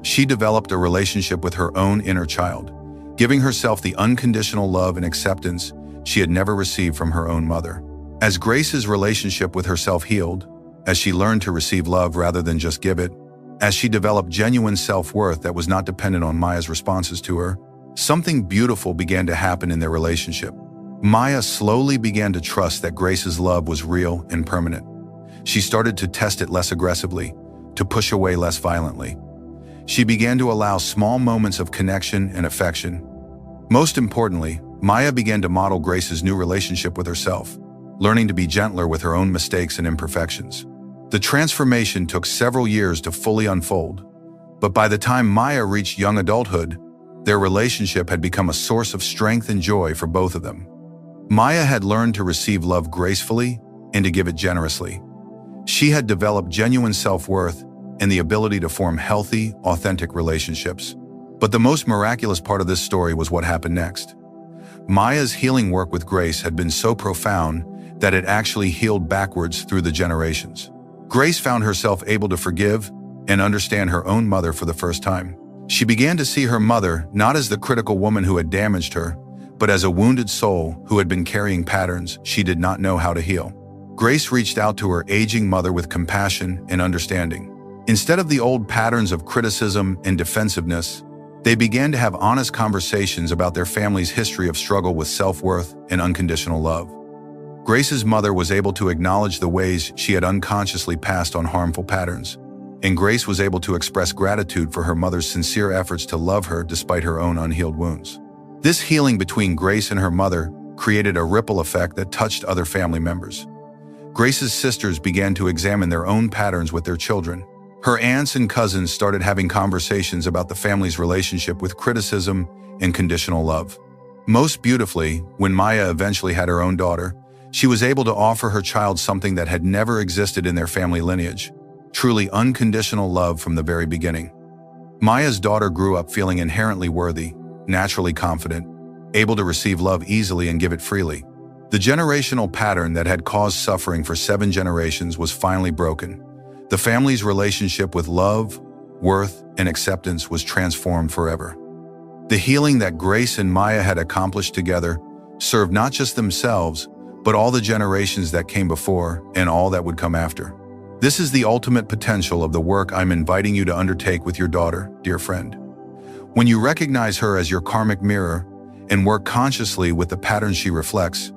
She developed a relationship with her own inner child, giving herself the unconditional love and acceptance she had never received from her own mother. As Grace's relationship with herself healed, as she learned to receive love rather than just give it, as she developed genuine self-worth that was not dependent on Maya's responses to her, something beautiful began to happen in their relationship. Maya slowly began to trust that Grace's love was real and permanent. She started to test it less aggressively, to push away less violently. She began to allow small moments of connection and affection. Most importantly, Maya began to model Grace's new relationship with herself, learning to be gentler with her own mistakes and imperfections. The transformation took several years to fully unfold, but by the time Maya reached young adulthood, their relationship had become a source of strength and joy for both of them. Maya had learned to receive love gracefully and to give it generously. She had developed genuine self-worth and the ability to form healthy, authentic relationships. But the most miraculous part of this story was what happened next. Maya's healing work with Grace had been so profound that it actually healed backwards through the generations. Grace found herself able to forgive and understand her own mother for the first time. She began to see her mother not as the critical woman who had damaged her, but as a wounded soul who had been carrying patterns she did not know how to heal. Grace reached out to her aging mother with compassion and understanding. Instead of the old patterns of criticism and defensiveness, they began to have honest conversations about their family's history of struggle with self-worth and unconditional love. Grace's mother was able to acknowledge the ways she had unconsciously passed on harmful patterns, and Grace was able to express gratitude for her mother's sincere efforts to love her despite her own unhealed wounds. This healing between Grace and her mother created a ripple effect that touched other family members. Grace's sisters began to examine their own patterns with their children. Her aunts and cousins started having conversations about the family's relationship with criticism and conditional love. Most beautifully, when Maya eventually had her own daughter, she was able to offer her child something that had never existed in their family lineage, truly unconditional love from the very beginning. Maya's daughter grew up feeling inherently worthy, naturally confident, able to receive love easily and give it freely. The generational pattern that had caused suffering for 7 generations was finally broken. The family's relationship with love, worth, and acceptance was transformed forever. The healing that Grace and Maya had accomplished together served not just themselves, but all the generations that came before and all that would come after. This is the ultimate potential of the work I'm inviting you to undertake with your daughter, dear friend. When you recognize her as your karmic mirror and work consciously with the patterns she reflects,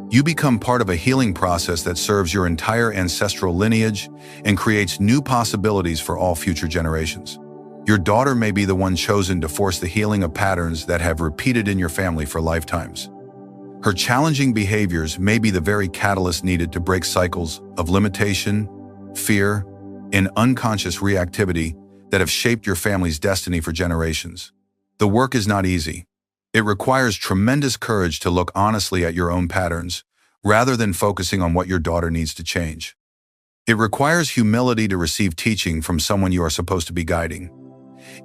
you become part of a healing process that serves your entire ancestral lineage and creates new possibilities for all future generations. Your daughter may be the one chosen to force the healing of patterns that have repeated in your family for lifetimes. Her challenging behaviors may be the very catalyst needed to break cycles of limitation, fear, and unconscious reactivity that have shaped your family's destiny for generations. The work is not easy. It requires tremendous courage to look honestly at your own patterns, rather than focusing on what your daughter needs to change. It requires humility to receive teaching from someone you are supposed to be guiding.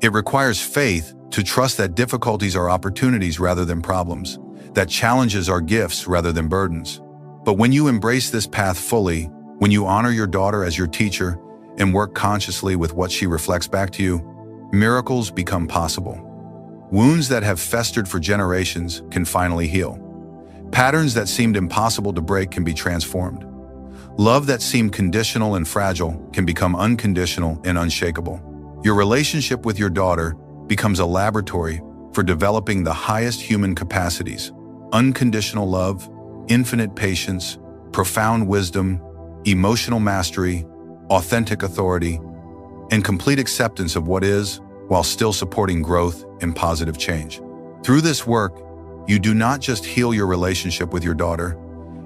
It requires faith to trust that difficulties are opportunities rather than problems, that challenges are gifts rather than burdens. But when you embrace this path fully, when you honor your daughter as your teacher and work consciously with what she reflects back to you, miracles become possible. Wounds that have festered for generations can finally heal. Patterns that seemed impossible to break can be transformed. Love that seemed conditional and fragile can become unconditional and unshakable. Your relationship with your daughter becomes a laboratory for developing the highest human capacities: unconditional love, infinite patience, profound wisdom, emotional mastery, authentic authority, and complete acceptance of what is, while still supporting growth and positive change. Through this work, you do not just heal your relationship with your daughter,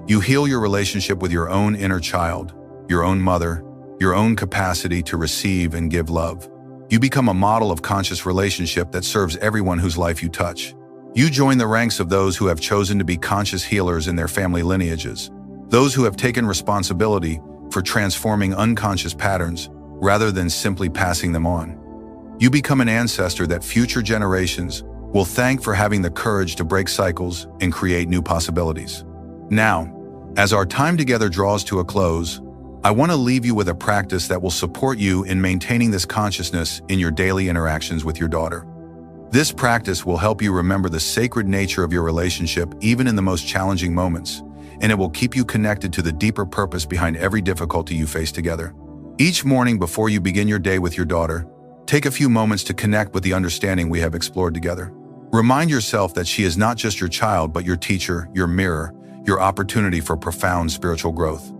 you heal your relationship with your own inner child, your own mother, your own capacity to receive and give love. You become a model of conscious relationship that serves everyone whose life you touch. You join the ranks of those who have chosen to be conscious healers in their family lineages, those who have taken responsibility for transforming unconscious patterns rather than simply passing them on. You become an ancestor that future generations will thank for having the courage to break cycles and create new possibilities. Now, as our time together draws to a close, I want to leave you with a practice that will support you in maintaining this consciousness in your daily interactions with your daughter. This practice will help you remember the sacred nature of your relationship even in the most challenging moments, and it will keep you connected to the deeper purpose behind every difficulty you face together. Each morning before you begin your day with your daughter, take a few moments to connect with the understanding we have explored together. Remind yourself that she is not just your child, but your teacher, your mirror, your opportunity for profound spiritual growth.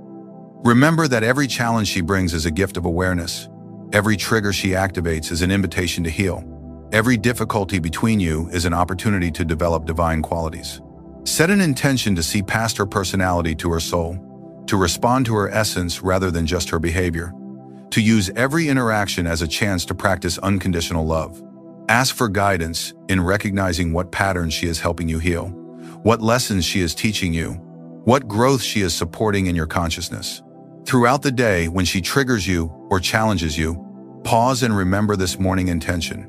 Remember that every challenge she brings is a gift of awareness. Every trigger she activates is an invitation to heal. Every difficulty between you is an opportunity to develop divine qualities. Set an intention to see past her personality to her soul, to respond to her essence rather than just her behavior, to use every interaction as a chance to practice unconditional love. Ask for guidance in recognizing what patterns she is helping you heal, what lessons she is teaching you, what growth she is supporting in your consciousness. Throughout the day, when she triggers you or challenges you, pause and remember this morning intention.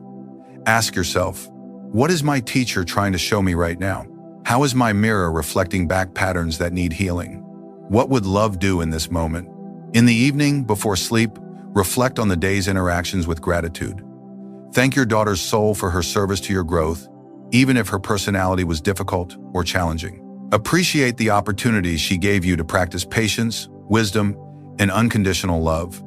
Ask yourself, what is my teacher trying to show me right now? How is my mirror reflecting back patterns that need healing? What would love do in this moment? In the evening, before sleep, reflect on the day's interactions with gratitude. Thank your daughter's soul for her service to your growth, even if her personality was difficult or challenging. Appreciate the opportunities she gave you to practice patience, wisdom, and unconditional love.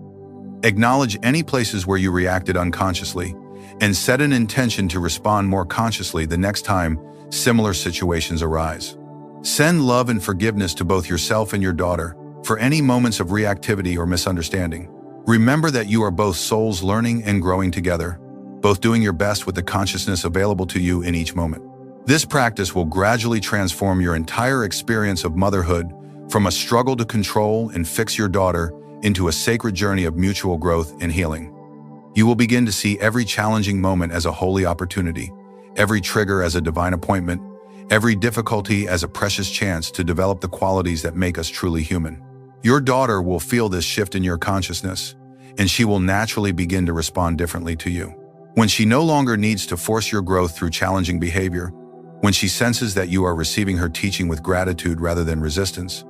Acknowledge any places where you reacted unconsciously, and set an intention to respond more consciously the next time similar situations arise. Send love and forgiveness to both yourself and your daughter for any moments of reactivity or misunderstanding. Remember that you are both souls learning and growing together, both doing your best with the consciousness available to you in each moment. This practice will gradually transform your entire experience of motherhood from a struggle to control and fix your daughter into a sacred journey of mutual growth and healing. You will begin to see every challenging moment as a holy opportunity, every trigger as a divine appointment, every difficulty as a precious chance to develop the qualities that make us truly human. Your daughter will feel this shift in your consciousness, and she will naturally begin to respond differently to you. When she no longer needs to force your growth through challenging behavior, when she senses that you are receiving her teaching with gratitude rather than resistance,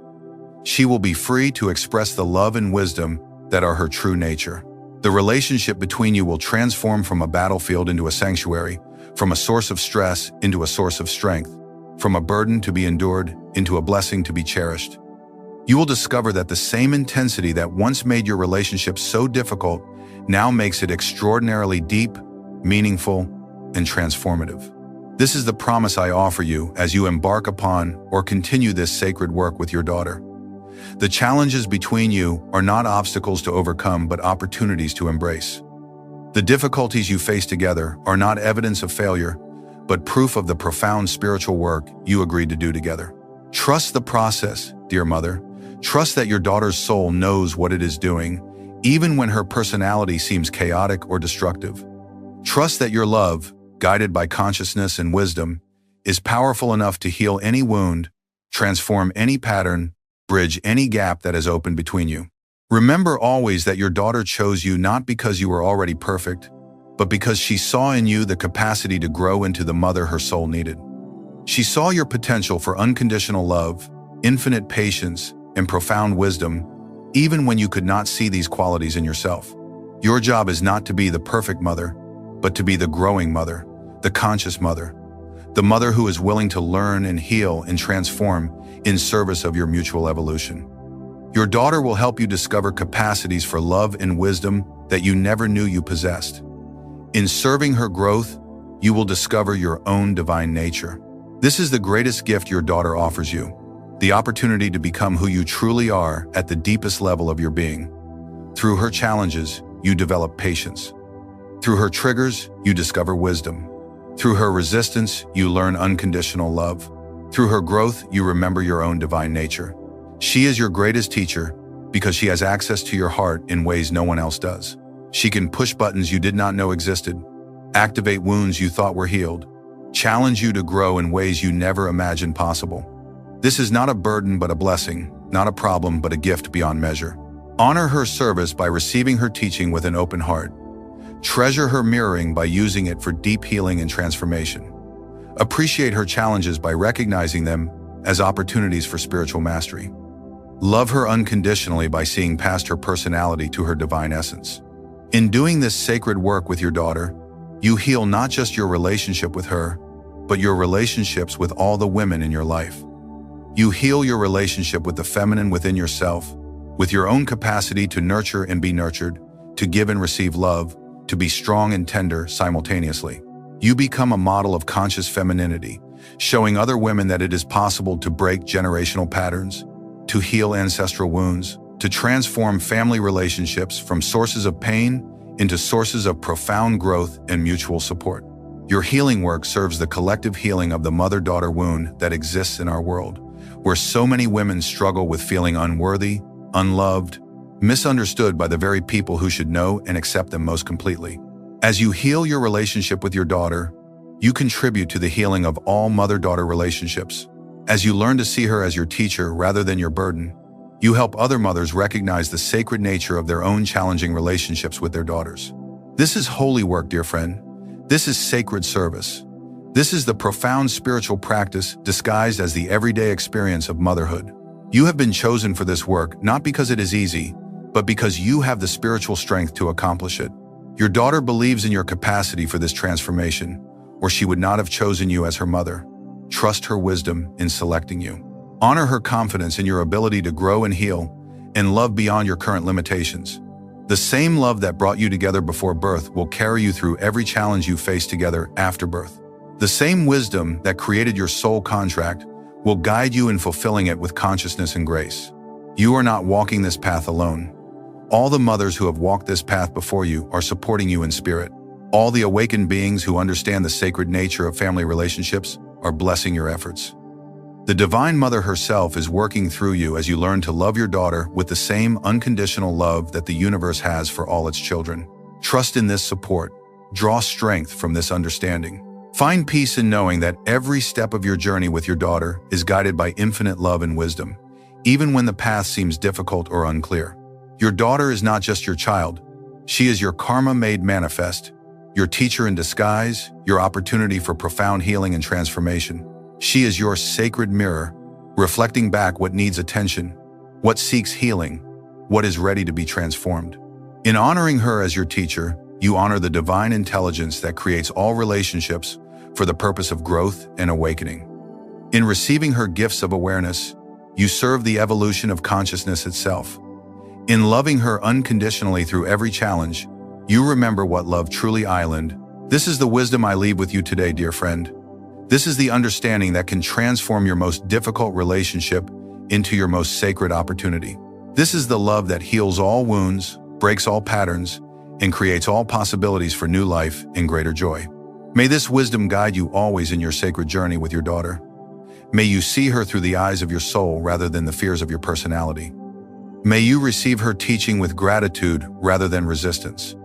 she will be free to express the love and wisdom that are her true nature. The relationship between you will transform from a battlefield into a sanctuary, from a source of stress into a source of strength, from a burden to be endured into a blessing to be cherished. You will discover that the same intensity that once made your relationship so difficult now makes it extraordinarily deep, meaningful, and transformative. This is the promise I offer you as you embark upon or continue this sacred work with your daughter. The challenges between you are not obstacles to overcome, but opportunities to embrace. The difficulties you face together are not evidence of failure, but proof of the profound spiritual work you agreed to do together. Trust the process, dear mother. Trust that your daughter's soul knows what it is doing, even when her personality seems chaotic or destructive. Trust that your love, guided by consciousness and wisdom, is powerful enough to heal any wound, transform any pattern, bridge any gap that has opened between you. Remember always that your daughter chose you not because you were already perfect, but because she saw in you the capacity to grow into the mother her soul needed. She saw your potential for unconditional love, infinite patience, and profound wisdom, even when you could not see these qualities in yourself. Your job is not to be the perfect mother, but to be the growing mother, the conscious mother, the mother who is willing to learn and heal and transform in service of your mutual evolution. Your daughter will help you discover capacities for love and wisdom that you never knew you possessed. In serving her growth, you will discover your own divine nature. This is the greatest gift your daughter offers you, the opportunity to become who you truly are at the deepest level of your being. Through her challenges, you develop patience. Through her triggers, you discover wisdom. Through her resistance, you learn unconditional love. Through her growth, you remember your own divine nature. She is your greatest teacher because she has access to your heart in ways no one else does. She can push buttons you did not know existed, activate wounds you thought were healed, challenge you to grow in ways you never imagined possible. This is not a burden but a blessing, not a problem but a gift beyond measure. Honor her service by receiving her teaching with an open heart. Treasure her mirroring by using it for deep healing and transformation. Appreciate her challenges by recognizing them as opportunities for spiritual mastery. Love her unconditionally by seeing past her personality to her divine essence. In doing this sacred work with your daughter, you heal not just your relationship with her, but your relationships with all the women in your life. You heal your relationship with the feminine within yourself, with your own capacity to nurture and be nurtured, to give and receive love, to be strong and tender simultaneously. You become a model of conscious femininity, showing other women that it is possible to break generational patterns, to heal ancestral wounds, to transform family relationships from sources of pain into sources of profound growth and mutual support. Your healing work serves the collective healing of the mother-daughter wound that exists in our world, where so many women struggle with feeling unworthy, unloved, misunderstood by the very people who should know and accept them most completely. As you heal your relationship with your daughter, you contribute to the healing of all mother-daughter relationships. As you learn to see her as your teacher rather than your burden, you help other mothers recognize the sacred nature of their own challenging relationships with their daughters. This is holy work, dear friend. This is sacred service. This is the profound spiritual practice disguised as the everyday experience of motherhood. You have been chosen for this work not because it is easy, but because you have the spiritual strength to accomplish it. Your daughter believes in your capacity for this transformation, or she would not have chosen you as her mother. Trust her wisdom in selecting you. Honor her confidence in your ability to grow and heal, and love beyond your current limitations. The same love that brought you together before birth will carry you through every challenge you face together after birth. The same wisdom that created your soul contract will guide you in fulfilling it with consciousness and grace. You are not walking this path alone. All the mothers who have walked this path before you are supporting you in spirit. All the awakened beings who understand the sacred nature of family relationships are blessing your efforts. The Divine Mother herself is working through you as you learn to love your daughter with the same unconditional love that the universe has for all its children. Trust in this support. Draw strength from this understanding. Find peace in knowing that every step of your journey with your daughter is guided by infinite love and wisdom, even when the path seems difficult or unclear. Your daughter is not just your child. She is your karma made manifest, your teacher in disguise, your opportunity for profound healing and transformation. She is your sacred mirror, reflecting back what needs attention, what seeks healing, what is ready to be transformed. In honoring her as your teacher, you honor the divine intelligence that creates all relationships for the purpose of growth and awakening. In receiving her gifts of awareness, you serve the evolution of consciousness itself. In loving her unconditionally through every challenge, you remember what love truly island. This is the wisdom I leave with you today, dear friend. This is the understanding that can transform your most difficult relationship into your most sacred opportunity. This is the love that heals all wounds, breaks all patterns, and creates all possibilities for new life and greater joy. May this wisdom guide you always in your sacred journey with your daughter. May you see her through the eyes of your soul rather than the fears of your personality. May you receive her teaching with gratitude rather than resistance.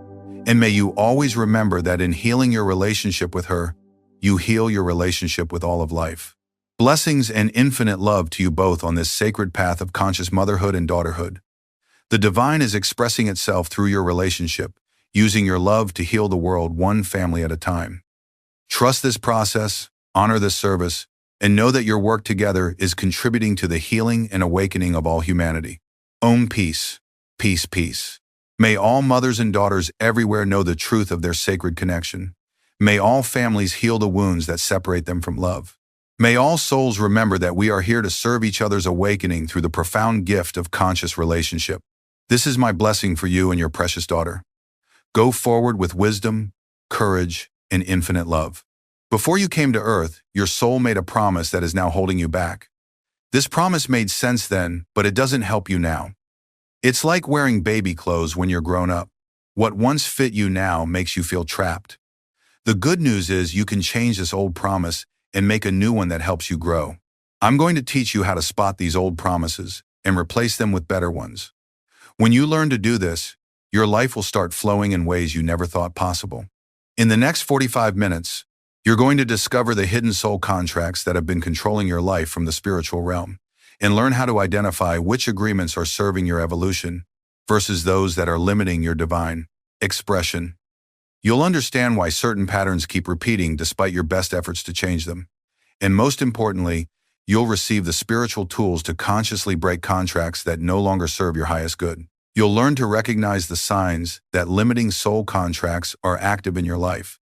And may you always remember that in healing your relationship with her, you heal your relationship with all of life. Blessings and infinite love to you both on this sacred path of conscious motherhood and daughterhood. The divine is expressing itself through your relationship, using your love to heal the world one family at a time. Trust this process, honor this service, and know that your work together is contributing to the healing and awakening of all humanity. Om peace, peace, peace. May all mothers and daughters everywhere know the truth of their sacred connection. May all families heal the wounds that separate them from love. May all souls remember that we are here to serve each other's awakening through the profound gift of conscious relationship. This is my blessing for you and your precious daughter. Go forward with wisdom, courage, and infinite love. Before you came to earth, your soul made a promise that is now holding you back. This promise made sense then, but it doesn't help you now. It's like wearing baby clothes when you're grown up. What once fit you now makes you feel trapped. The good news is you can change this old promise and make a new one that helps you grow. I'm going to teach you how to spot these old promises and replace them with better ones. When you learn to do this, your life will start flowing in ways you never thought possible. In the next 45 minutes, you're going to discover the hidden soul contracts that have been controlling your life from the spiritual realm and learn how to identify which agreements are serving your evolution versus those that are limiting your divine expression. You'll understand why certain patterns keep repeating despite your best efforts to change them. And most importantly, you'll receive the spiritual tools to consciously break contracts that no longer serve your highest good. You'll learn to recognize the signs that limiting soul contracts are active in your life,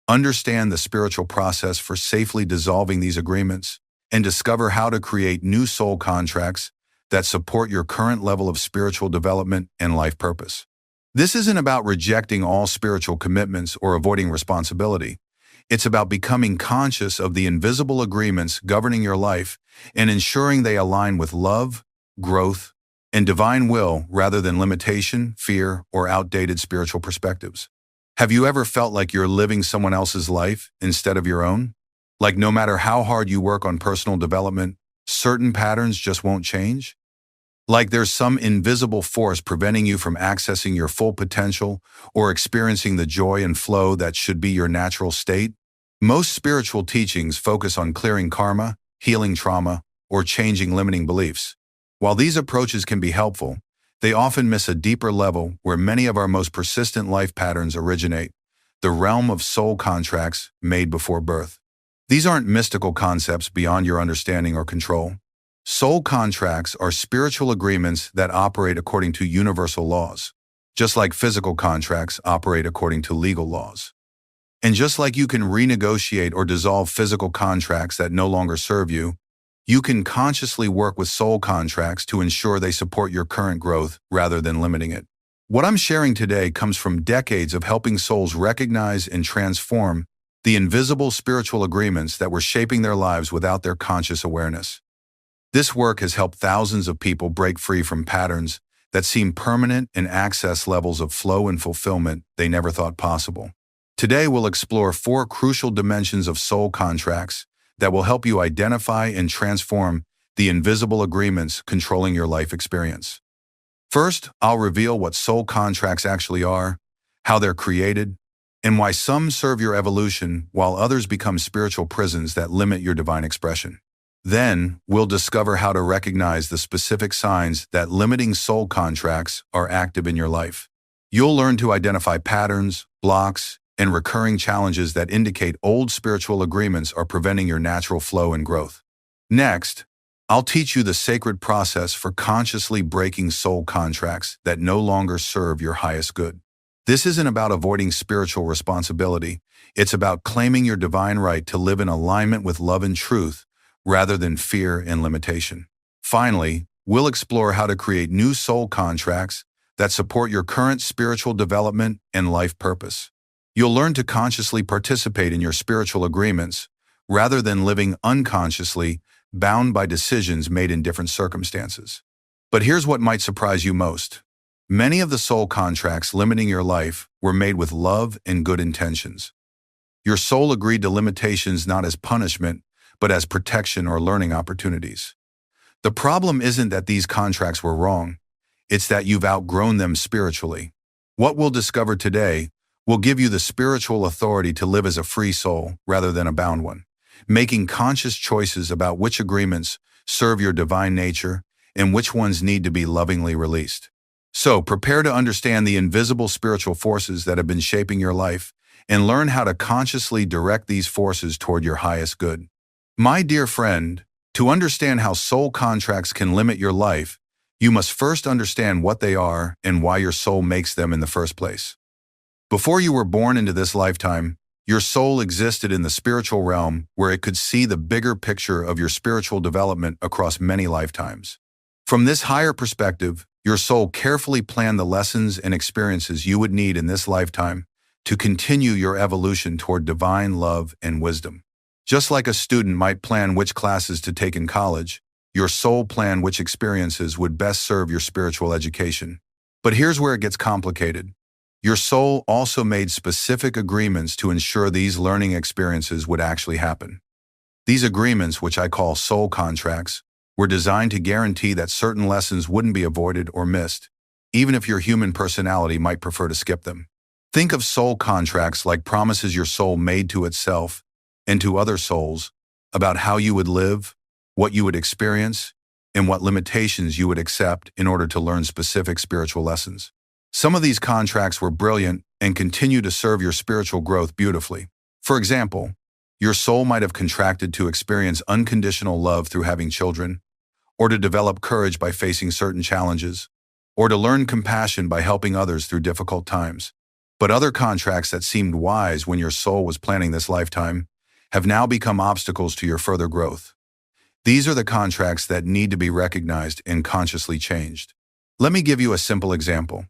understand the spiritual process for safely dissolving these agreements, and discover how to create new soul contracts that support your current level of spiritual development and life purpose. This isn't about rejecting all spiritual commitments or avoiding responsibility. It's about becoming conscious of the invisible agreements governing your life and ensuring they align with love, growth, and divine will rather than limitation, fear, or outdated spiritual perspectives. Have you ever felt like you're living someone else's life instead of your own? Like no matter how hard you work on personal development, certain patterns just won't change? Like there's some invisible force preventing you from accessing your full potential or experiencing the joy and flow that should be your natural state? Most spiritual teachings focus on clearing karma, healing trauma, or changing limiting beliefs. While these approaches can be helpful, they often miss a deeper level where many of our most persistent life patterns originate, the realm of soul contracts made before birth. These aren't mystical concepts beyond your understanding or control. Soul contracts are spiritual agreements that operate according to universal laws, just like physical contracts operate according to legal laws. And just like you can renegotiate or dissolve physical contracts that no longer serve you, you can consciously work with soul contracts to ensure they support your current growth rather than limiting it. What I'm sharing today comes from decades of helping souls recognize and transform the invisible spiritual agreements that were shaping their lives without their conscious awareness. This work has helped thousands of people break free from patterns that seem permanent and access levels of flow and fulfillment they never thought possible. Today, we'll explore 4 crucial dimensions of soul contracts that will help you identify and transform the invisible agreements controlling your life experience. First, I'll reveal what soul contracts actually are, how they're created, and why some serve your evolution while others become spiritual prisons that limit your divine expression. Then, we'll discover how to recognize the specific signs that limiting soul contracts are active in your life. You'll learn to identify patterns, blocks, and recurring challenges that indicate old spiritual agreements are preventing your natural flow and growth. Next, I'll teach you the sacred process for consciously breaking soul contracts that no longer serve your highest good. This isn't about avoiding spiritual responsibility. It's about claiming your divine right to live in alignment with love and truth rather than fear and limitation. Finally, we'll explore how to create new soul contracts that support your current spiritual development and life purpose. You'll learn to consciously participate in your spiritual agreements rather than living unconsciously, bound by decisions made in different circumstances. But here's what might surprise you most. Many of the soul contracts limiting your life were made with love and good intentions. Your soul agreed to limitations not as punishment, but as protection or learning opportunities. The problem isn't that these contracts were wrong. It's that you've outgrown them spiritually. What we'll discover today will give you the spiritual authority to live as a free soul rather than a bound one, making conscious choices about which agreements serve your divine nature and which ones need to be lovingly released. So prepare to understand the invisible spiritual forces that have been shaping your life and learn how to consciously direct these forces toward your highest good. My dear friend, to understand how soul contracts can limit your life, you must first understand what they are and why your soul makes them in the first place. Before you were born into this lifetime, your soul existed in the spiritual realm where it could see the bigger picture of your spiritual development across many lifetimes. From this higher perspective, your soul carefully planned the lessons and experiences you would need in this lifetime to continue your evolution toward divine love and wisdom. Just like a student might plan which classes to take in college, your soul planned which experiences would best serve your spiritual education. But here's where it gets complicated. Your soul also made specific agreements to ensure these learning experiences would actually happen. These agreements, which I call soul contracts, were designed to guarantee that certain lessons wouldn't be avoided or missed, even if your human personality might prefer to skip them. Think of soul contracts like promises your soul made to itself and to other souls about how you would live, what you would experience, and what limitations you would accept in order to learn specific spiritual lessons. Some of these contracts were brilliant and continue to serve your spiritual growth beautifully. For example, Your soul might have contracted to experience unconditional love through having children, or to develop courage by facing certain challenges, or to learn compassion by helping others through difficult times. But other contracts that seemed wise when your soul was planning this lifetime have now become obstacles to your further growth. These are the contracts that need to be recognized and consciously changed. Let me give you a simple example.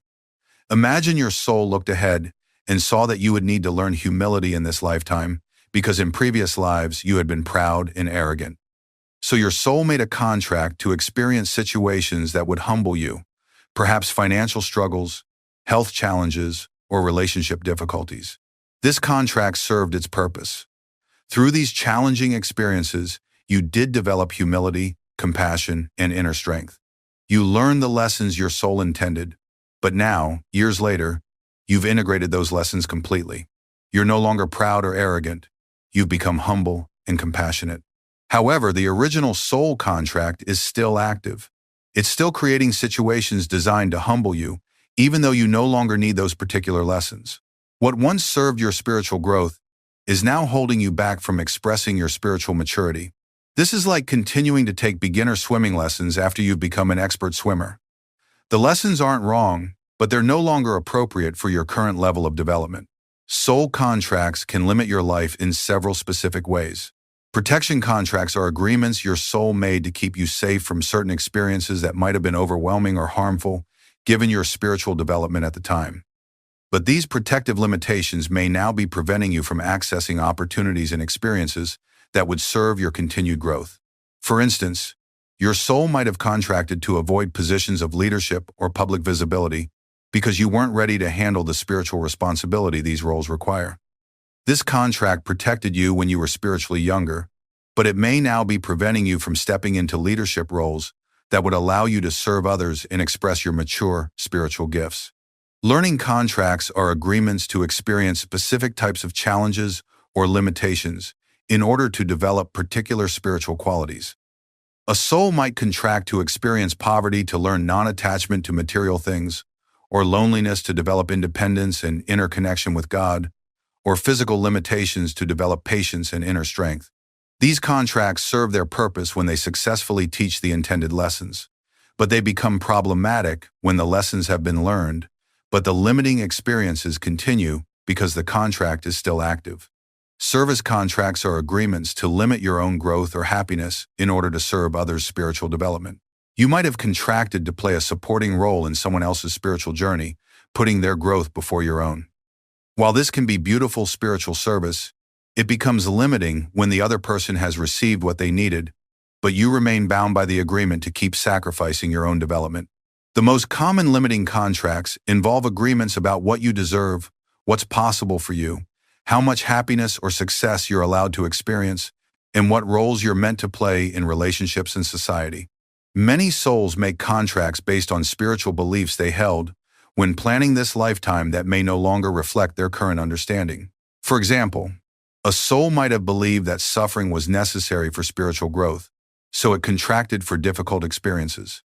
Imagine your soul looked ahead and saw that you would need to learn humility in this lifetime because in previous lives you had been proud and arrogant. So your soul made a contract to experience situations that would humble you, perhaps financial struggles, health challenges, or relationship difficulties. This contract served its purpose. Through these challenging experiences, you did develop humility, compassion, and inner strength. You learned the lessons your soul intended, but now, years later, you've integrated those lessons completely. You're no longer proud or arrogant. You've become humble and compassionate. However, the original soul contract is still active. It's still creating situations designed to humble you, even though you no longer need those particular lessons. What once served your spiritual growth is now holding you back from expressing your spiritual maturity. This is like continuing to take beginner swimming lessons after you've become an expert swimmer. The lessons aren't wrong, but they're no longer appropriate for your current level of development. Soul contracts can limit your life in several specific ways. Protection contracts are agreements your soul made to keep you safe from certain experiences that might have been overwhelming or harmful, given your spiritual development at the time. But these protective limitations may now be preventing you from accessing opportunities and experiences that would serve your continued growth. For instance, your soul might have contracted to avoid positions of leadership or public visibility because you weren't ready to handle the spiritual responsibility these roles require. This contract protected you when you were spiritually younger, but it may now be preventing you from stepping into leadership roles that would allow you to serve others and express your mature spiritual gifts. Learning contracts are agreements to experience specific types of challenges or limitations in order to develop particular spiritual qualities. A soul might contract to experience poverty to learn non-attachment to material things, or loneliness to develop independence and inner connection with God, or physical limitations to develop patience and inner strength. These contracts serve their purpose when they successfully teach the intended lessons, but they become problematic when the lessons have been learned, but the limiting experiences continue because the contract is still active. Service contracts are agreements to limit your own growth or happiness in order to serve others' spiritual development. You might have contracted to play a supporting role in someone else's spiritual journey, putting their growth before your own. While this can be beautiful spiritual service, it becomes limiting when the other person has received what they needed, but you remain bound by the agreement to keep sacrificing your own development. The most common limiting contracts involve agreements about what you deserve, what's possible for you, how much happiness or success you're allowed to experience, and what roles you're meant to play in relationships and society. Many souls make contracts based on spiritual beliefs they held when planning this lifetime that may no longer reflect their current understanding. For example, a soul might have believed that suffering was necessary for spiritual growth, so it contracted for difficult experiences.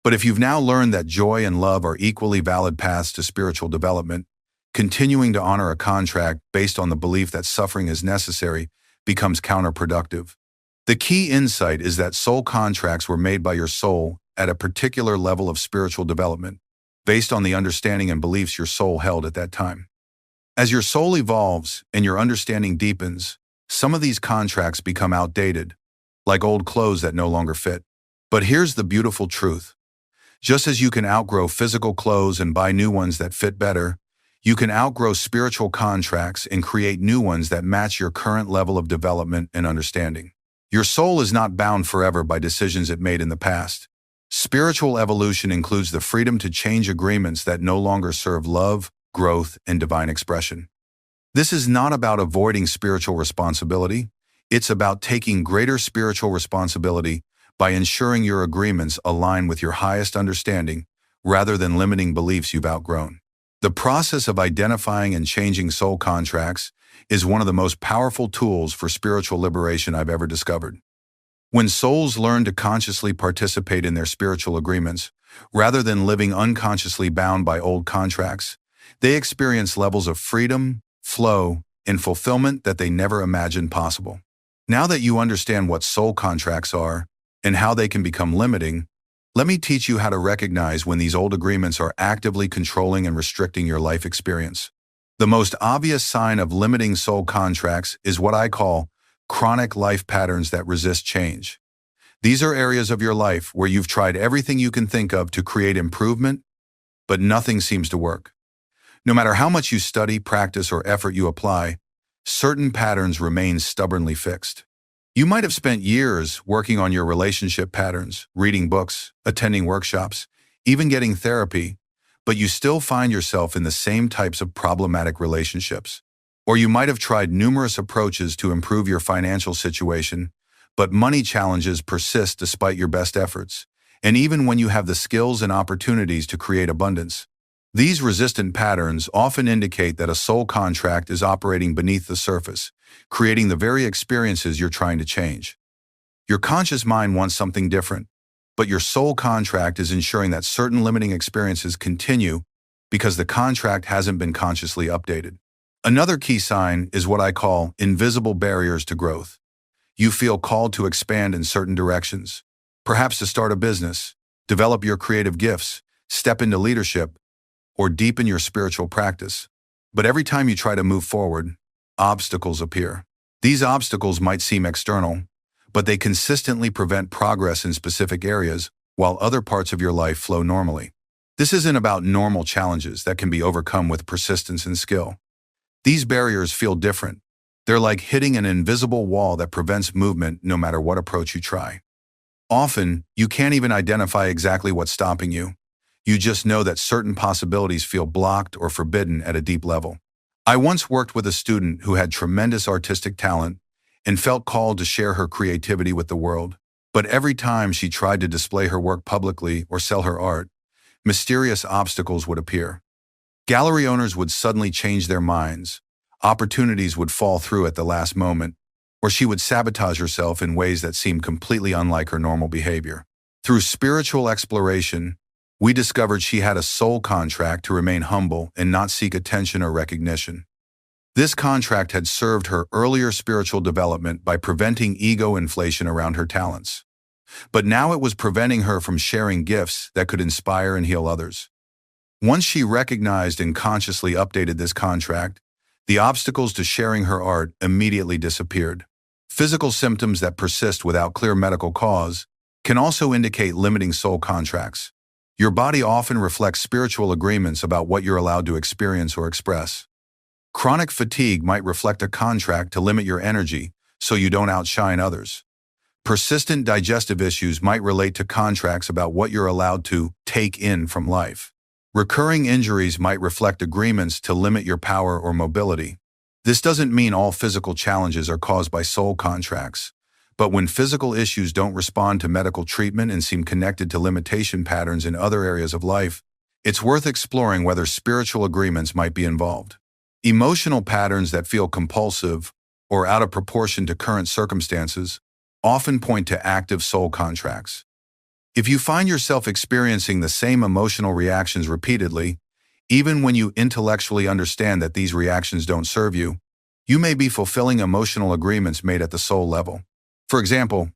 But if you've now learned that joy and love are equally valid paths to spiritual development, continuing to honor a contract based on the belief that suffering is necessary becomes counterproductive. The key insight is that soul contracts were made by your soul at a particular level of spiritual development, based on the understanding and beliefs your soul held at that time. As your soul evolves and your understanding deepens, some of these contracts become outdated, like old clothes that no longer fit. But here's the beautiful truth. Just as you can outgrow physical clothes and buy new ones that fit better, you can outgrow spiritual contracts and create new ones that match your current level of development and understanding. Your soul is not bound forever by decisions it made in the past. Spiritual evolution includes the freedom to change agreements that no longer serve love, growth, and divine expression. This is not about avoiding spiritual responsibility. It's about taking greater spiritual responsibility by ensuring your agreements align with your highest understanding rather than limiting beliefs you've outgrown. The process of identifying and changing soul contracts is one of the most powerful tools for spiritual liberation I've ever discovered. When souls learn to consciously participate in their spiritual agreements, rather than living unconsciously bound by old contracts, they experience levels of freedom, flow, and fulfillment that they never imagined possible. Now that you understand what soul contracts are and how they can become limiting, let me teach you how to recognize when these old agreements are actively controlling and restricting your life experience. The most obvious sign of limiting soul contracts is what I call chronic life patterns that resist change. These are areas of your life where you've tried everything you can think of to create improvement, but nothing seems to work. No matter how much you study, practice, or effort you apply, certain patterns remain stubbornly fixed. You might have spent years working on your relationship patterns, reading books, attending workshops, even getting therapy, but you still find yourself in the same types of problematic relationships. Or you might have tried numerous approaches to improve your financial situation, but money challenges persist despite your best efforts, and even when you have the skills and opportunities to create abundance. These resistant patterns often indicate that a soul contract is operating beneath the surface, creating the very experiences you're trying to change. Your conscious mind wants something different, but your soul contract is ensuring that certain limiting experiences continue because the contract hasn't been consciously updated. Another key sign is what I call invisible barriers to growth. You feel called to expand in certain directions, perhaps to start a business, develop your creative gifts, step into leadership, or deepen your spiritual practice. But every time you try to move forward, obstacles appear. These obstacles might seem external, but they consistently prevent progress in specific areas while other parts of your life flow normally. This isn't about normal challenges that can be overcome with persistence and skill. These barriers feel different. They're like hitting an invisible wall that prevents movement no matter what approach you try. Often, you can't even identify exactly what's stopping you. You just know that certain possibilities feel blocked or forbidden at a deep level. I once worked with a student who had tremendous artistic talent and felt called to share her creativity with the world. But every time she tried to display her work publicly or sell her art, mysterious obstacles would appear. Gallery owners would suddenly change their minds, opportunities would fall through at the last moment, or she would sabotage herself in ways that seemed completely unlike her normal behavior. Through spiritual exploration, we discovered she had a soul contract to remain humble and not seek attention or recognition. This contract had served her earlier spiritual development by preventing ego inflation around her talents. But now it was preventing her from sharing gifts that could inspire and heal others. Once she recognized and consciously updated this contract, the obstacles to sharing her art immediately disappeared. Physical symptoms that persist without clear medical cause can also indicate limiting soul contracts. Your body often reflects spiritual agreements about what you're allowed to experience or express. Chronic fatigue might reflect a contract to limit your energy so you don't outshine others. Persistent digestive issues might relate to contracts about what you're allowed to take in from life. Recurring injuries might reflect agreements to limit your power or mobility. This doesn't mean all physical challenges are caused by soul contracts, but when physical issues don't respond to medical treatment and seem connected to limitation patterns in other areas of life, it's worth exploring whether spiritual agreements might be involved. Emotional patterns that feel compulsive or out of proportion to current circumstances often point to active soul contracts. If you find yourself experiencing the same emotional reactions repeatedly, even when you intellectually understand that these reactions don't serve you, you may be fulfilling emotional agreements made at the soul level. For example,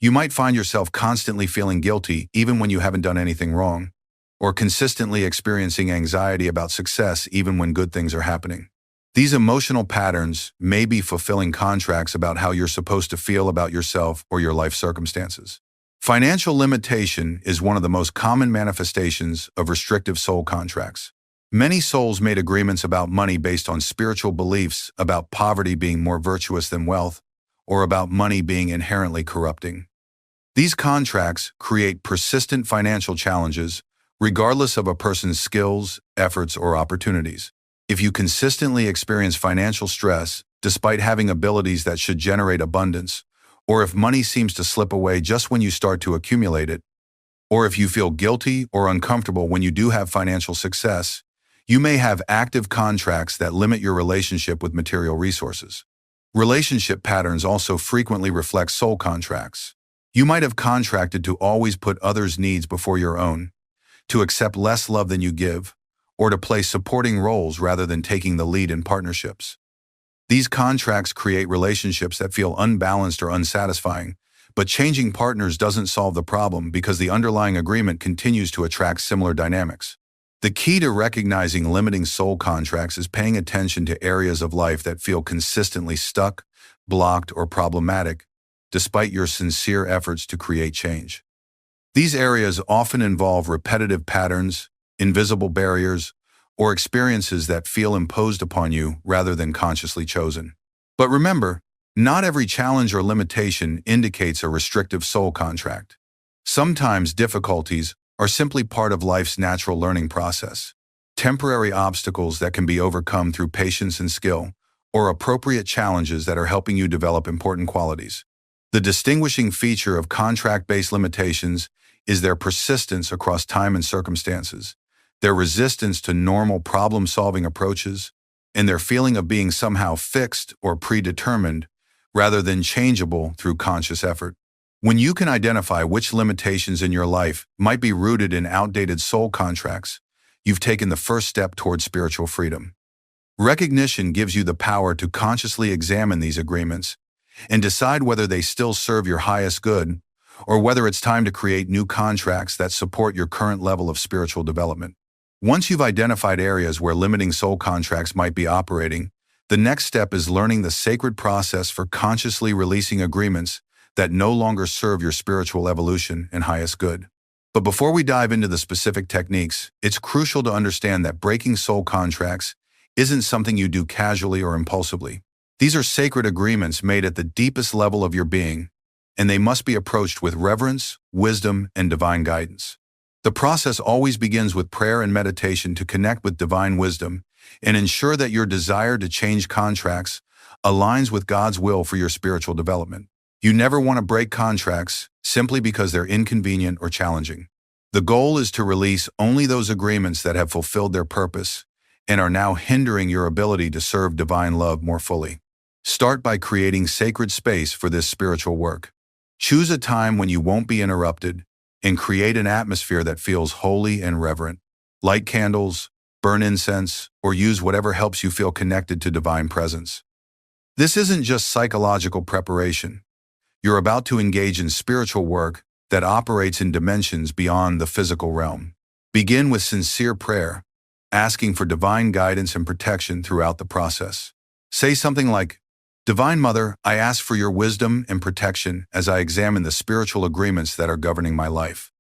you might find yourself constantly feeling guilty even when you haven't done anything wrong, or consistently experiencing anxiety about success even when good things are happening. These emotional patterns may be fulfilling contracts about how you're supposed to feel about yourself or your life circumstances. Financial limitation is one of the most common manifestations of restrictive soul contracts. Many souls made agreements about money based on spiritual beliefs about poverty being more virtuous than wealth, or about money being inherently corrupting. These contracts create persistent financial challenges, regardless of a person's skills, efforts, or opportunities. If you consistently experience financial stress, despite having abilities that should generate abundance, or if money seems to slip away just when you start to accumulate it, or if you feel guilty or uncomfortable when you do have financial success, you may have active contracts that limit your relationship with material resources. Relationship patterns also frequently reflect soul contracts. You might have contracted to always put others' needs before your own, to accept less love than you give, or to play supporting roles rather than taking the lead in partnerships. These contracts create relationships that feel unbalanced or unsatisfying, but changing partners doesn't solve the problem because the underlying agreement continues to attract similar dynamics. The key to recognizing limiting soul contracts is paying attention to areas of life that feel consistently stuck, blocked, or problematic, despite your sincere efforts to create change. These areas often involve repetitive patterns, invisible barriers, or experiences that feel imposed upon you rather than consciously chosen. But remember, not every challenge or limitation indicates a restrictive soul contract. Sometimes difficulties are simply part of life's natural learning process, temporary obstacles that can be overcome through patience and skill, or appropriate challenges that are helping you develop important qualities. The distinguishing feature of contract-based limitations is their persistence across time and circumstances, their resistance to normal problem-solving approaches, and their feeling of being somehow fixed or predetermined rather than changeable through conscious effort. When you can identify which limitations in your life might be rooted in outdated soul contracts, you've taken the first step toward spiritual freedom. Recognition gives you the power to consciously examine these agreements and decide whether they still serve your highest good or whether it's time to create new contracts that support your current level of spiritual development. Once you've identified areas where limiting soul contracts might be operating, the next step is learning the sacred process for consciously releasing agreements that no longer serve your spiritual evolution and highest good. But before we dive into the specific techniques, it's crucial to understand that breaking soul contracts isn't something you do casually or impulsively. These are sacred agreements made at the deepest level of your being, and they must be approached with reverence, wisdom, and divine guidance. The process always begins with prayer and meditation to connect with divine wisdom and ensure that your desire to change contracts aligns with God's will for your spiritual development. You never want to break contracts simply because they're inconvenient or challenging. The goal is to release only those agreements that have fulfilled their purpose and are now hindering your ability to serve divine love more fully. Start by creating sacred space for this spiritual work. Choose a time when you won't be interrupted and create an atmosphere that feels holy and reverent. Light candles, burn incense, or use whatever helps you feel connected to divine presence. This isn't just psychological preparation. You're about to engage in spiritual work that operates in dimensions beyond the physical realm. Begin with sincere prayer, asking for divine guidance and protection throughout the process. Say something like, "Divine Mother, I ask for your wisdom and protection as I examine the spiritual agreements that are governing my life.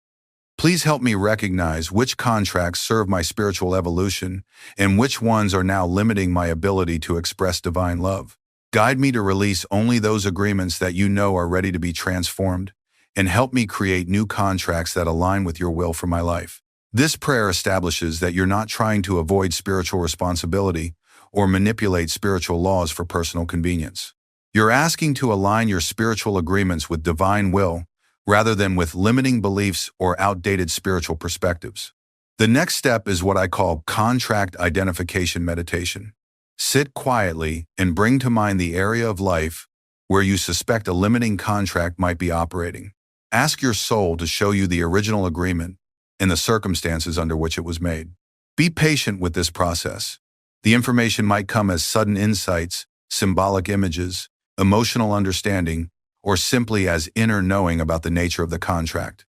Please help me recognize which contracts serve my spiritual evolution and which ones are now limiting my ability to express divine love. Guide me to release only those agreements that you know are ready to be transformed, and help me create new contracts that align with your will for my life." This prayer establishes that you're not trying to avoid spiritual responsibility or manipulate spiritual laws for personal convenience. You're asking to align your spiritual agreements with divine will rather than with limiting beliefs or outdated spiritual perspectives. The next step is what I call contract identification meditation. Sit quietly and bring to mind the area of life where you suspect a limiting contract might be operating. Ask your soul to show you the original agreement and the circumstances under which it was made. Be patient with this process. The information might come as sudden insights, symbolic images, emotional understanding, or simply as inner knowing about the nature of the contract.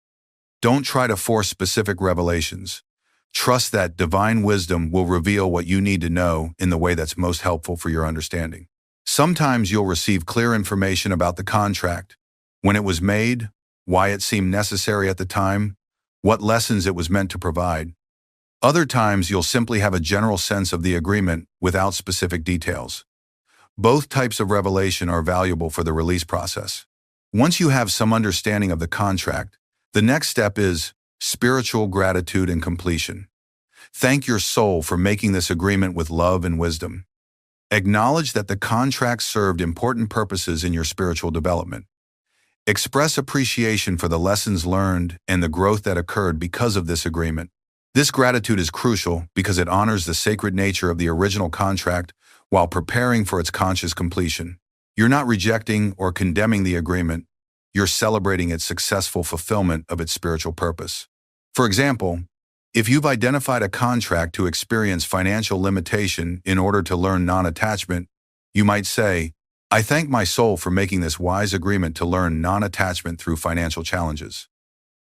Don't try to force specific revelations. Trust that divine wisdom will reveal what you need to know in the way that's most helpful for your understanding. Sometimes you'll receive clear information about the contract, when it was made, why it seemed necessary at the time, what lessons it was meant to provide. Other times you'll simply have a general sense of the agreement without specific details. Both types of revelation are valuable for the release process. Once you have some understanding of the contract, the next step is spiritual gratitude and completion. Thank your soul for making this agreement with love and wisdom. Acknowledge that the contract served important purposes in your spiritual development. Express appreciation for the lessons learned and the growth that occurred because of this agreement. This gratitude is crucial because it honors the sacred nature of the original contract while preparing for its conscious completion. You're not rejecting or condemning the agreement. You're celebrating its successful fulfillment of its spiritual purpose. For example, if you've identified a contract to experience financial limitation in order to learn non-attachment, You might say, I thank my soul for making this wise agreement to learn non-attachment through financial challenges.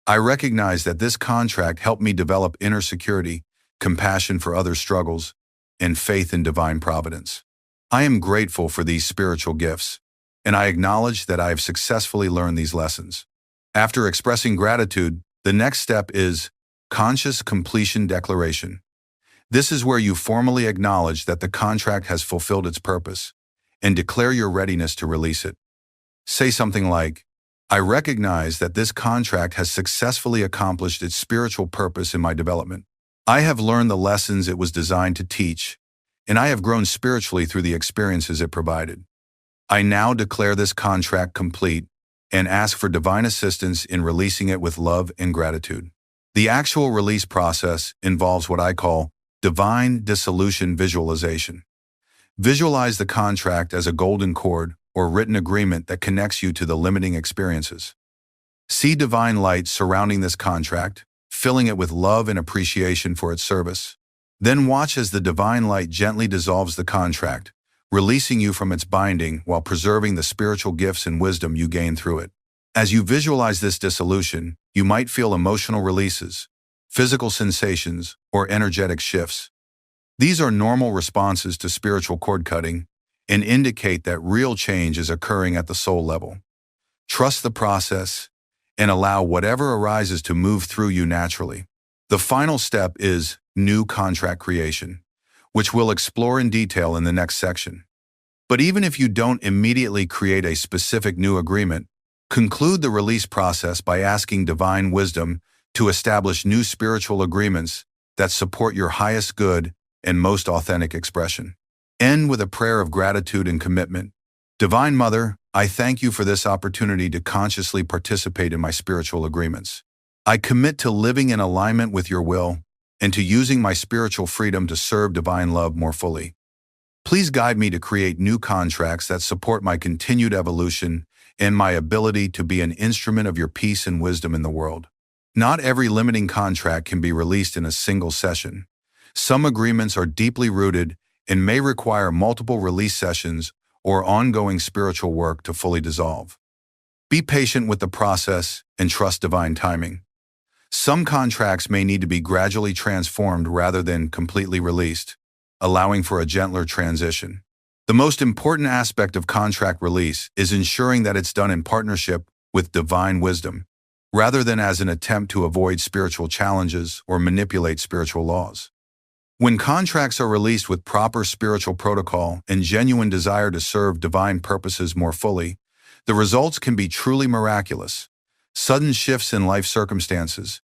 I recognize that this contract helped me develop inner security, compassion for others' struggles, and faith in divine providence. I am grateful for these spiritual gifts, and I acknowledge that I have successfully learned these lessons. After expressing gratitude, the next step is conscious completion declaration. This is where you formally acknowledge that the contract has fulfilled its purpose and declare your readiness to release it. Say something like, I recognize that this contract has successfully accomplished its spiritual purpose in my development. I have learned the lessons it was designed to teach, and I have grown spiritually through the experiences it provided. I now declare this contract complete and ask for divine assistance in releasing it with love and gratitude. The actual release process involves what I call divine dissolution visualization. Visualize the contract as a golden cord or written agreement that connects you to the limiting experiences. See divine light surrounding this contract, filling it with love and appreciation for its service. Then watch as the divine light gently dissolves the contract, releasing you from its binding while preserving the spiritual gifts and wisdom you gain through it. As you visualize this dissolution, you might feel emotional releases, physical sensations, or energetic shifts. These are normal responses to spiritual cord cutting and indicate that real change is occurring at the soul level. Trust the process and allow whatever arises to move through you naturally. The final step is new contract creation, which we'll explore in detail in the next section. But even if you don't immediately create a specific new agreement, conclude the release process by asking divine wisdom to establish new spiritual agreements that support your highest good and most authentic expression. End with a prayer of gratitude and commitment. Divine Mother, I thank you for this opportunity to consciously participate in my spiritual agreements. I commit to living in alignment with your will and to using my spiritual freedom to serve divine love more fully. Please guide me to create new contracts that support my continued evolution and my ability to be an instrument of your peace and wisdom in the world. Not every limiting contract can be released in a single session. Some agreements are deeply rooted and may require multiple release sessions or ongoing spiritual work to fully dissolve. Be patient with the process and trust divine timing. Some contracts may need to be gradually transformed rather than completely released, allowing for a gentler transition. The most important aspect of contract release is ensuring that it's done in partnership with divine wisdom, rather than as an attempt to avoid spiritual challenges or manipulate spiritual laws. When contracts are released with proper spiritual protocol and genuine desire to serve divine purposes more fully, the results can be truly miraculous. Sudden shifts in life circumstances,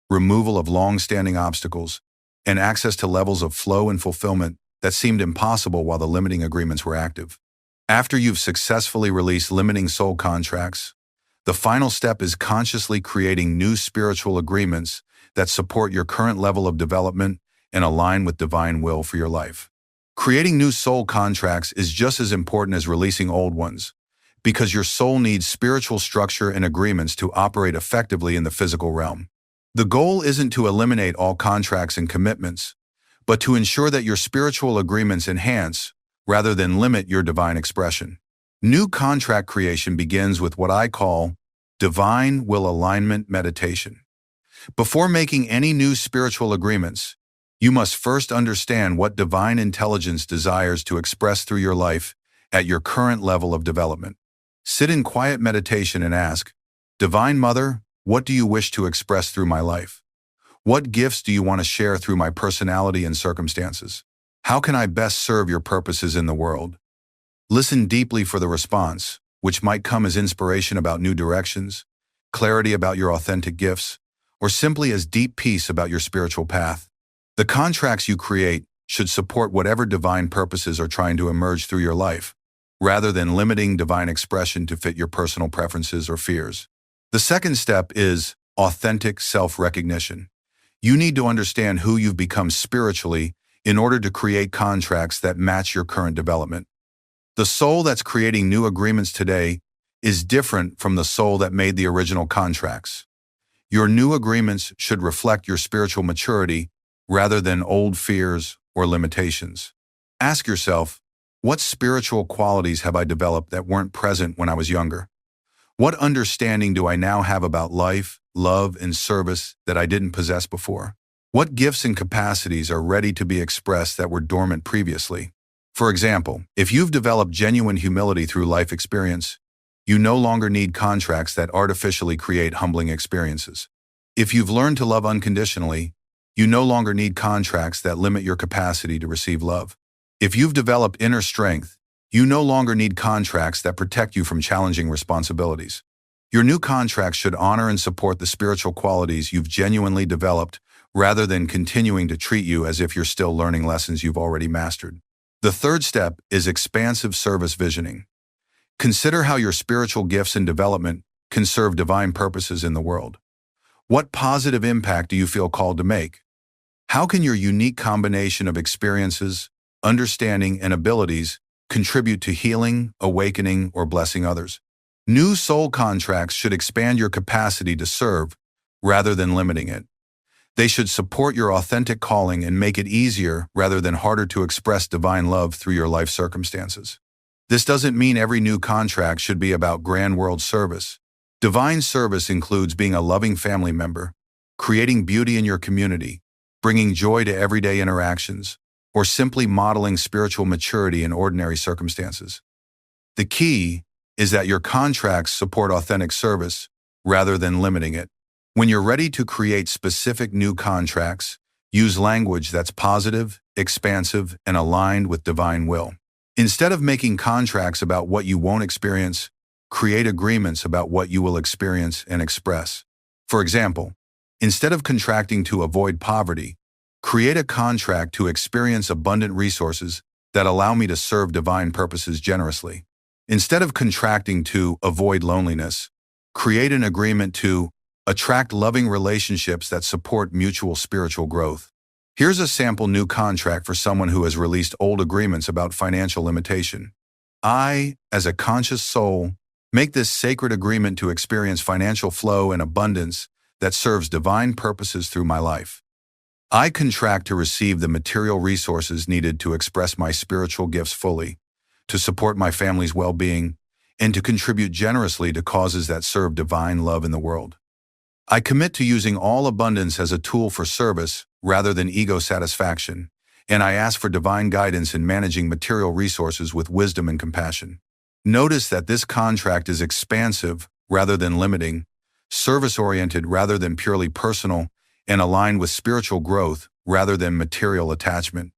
removal of long-standing obstacles, and access to levels of flow and fulfillment that seemed impossible while the limiting agreements were active. After you've successfully released limiting soul contracts, the final step is consciously creating new spiritual agreements that support your current level of development and align with divine will for your life. Creating new soul contracts is just as important as releasing old ones, because your soul needs spiritual structure and agreements to operate effectively in the physical realm. The goal isn't to eliminate all contracts and commitments, but to ensure that your spiritual agreements enhance rather than limit your divine expression. New contract creation begins with what I call divine will alignment meditation. Before making any new spiritual agreements, you must first understand what divine intelligence desires to express through your life at your current level of development. Sit in quiet meditation and ask, Divine Mother, what do you wish to express through my life? What gifts do you want to share through my personality and circumstances? How can I best serve your purposes in the world? Listen deeply for the response, which might come as inspiration about new directions, clarity about your authentic gifts, or simply as deep peace about your spiritual path. The contracts you create should support whatever divine purposes are trying to emerge through your life, rather than limiting divine expression to fit your personal preferences or fears. The second step is authentic self-recognition. You need to understand who you've become spiritually in order to create contracts that match your current development. The soul that's creating new agreements today is different from the soul that made the original contracts. Your new agreements should reflect your spiritual maturity rather than old fears or limitations. Ask yourself, What spiritual qualities have I developed that weren't present when I was younger? What understanding do I now have about life, love, and service that I didn't possess before? What gifts and capacities are ready to be expressed that were dormant previously? For example, if you've developed genuine humility through life experience, you no longer need contracts that artificially create humbling experiences. If you've learned to love unconditionally, you no longer need contracts that limit your capacity to receive love. If you've developed inner strength, you no longer need contracts that protect you from challenging responsibilities. Your new contracts should honor and support the spiritual qualities you've genuinely developed rather than continuing to treat you as if you're still learning lessons you've already mastered. The third step is expansive service visioning. Consider how your spiritual gifts and development can serve divine purposes in the world. What positive impact do you feel called to make? How can your unique combination of experiences, understanding, and abilities contribute to healing, awakening, or blessing others? New soul contracts should expand your capacity to serve rather than limiting it. They should support your authentic calling and make it easier rather than harder to express divine love through your life circumstances. This doesn't mean every new contract should be about grand world service. Divine service includes being a loving family member, creating beauty in your community, bringing joy to everyday interactions, or simply modeling spiritual maturity in ordinary circumstances. The key is that your contracts support authentic service rather than limiting it. When you're ready to create specific new contracts, use language that's positive, expansive, and aligned with divine will. Instead of making contracts about what you won't experience, create agreements about what you will experience and express. For example, instead of contracting to avoid poverty, create a contract to experience abundant resources that allow me to serve divine purposes generously. Instead of contracting to avoid loneliness, create an agreement to attract loving relationships that support mutual spiritual growth. Here's a sample new contract for someone who has released old agreements about financial limitation. I, as a conscious soul, make this sacred agreement to experience financial flow and abundance that serves divine purposes through my life. I contract to receive the material resources needed to express my spiritual gifts fully, to support my family's well-being, and to contribute generously to causes that serve divine love in the world. I commit to using all abundance as a tool for service rather than ego satisfaction, and I ask for divine guidance in managing material resources with wisdom and compassion. Notice that this contract is expansive rather than limiting, service-oriented rather than purely personal, and aligned with spiritual growth rather than material attachment.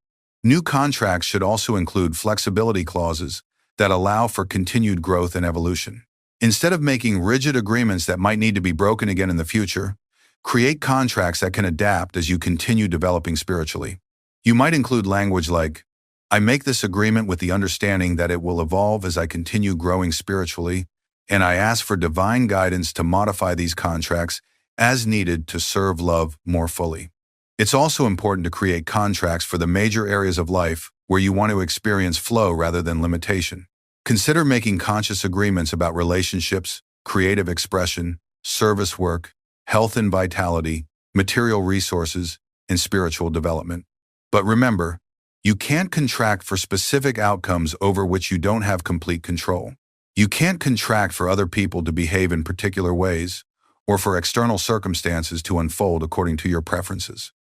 New contracts should also include flexibility clauses that allow for continued growth and evolution. Instead of making rigid agreements that might need to be broken again in the future, create contracts that can adapt as you continue developing spiritually. You might include language like, I make this agreement with the understanding that it will evolve as I continue growing spiritually, and I ask for divine guidance to modify these contracts as needed to serve love more fully. It's also important to create contracts for the major areas of life where you want to experience flow rather than limitation. Consider making conscious agreements about relationships, creative expression, service work, health and vitality, material resources, and spiritual development. But remember, you can't contract for specific outcomes over which you don't have complete control. You can't contract for other people to behave in particular ways, or for external circumstances to unfold according to your preferences.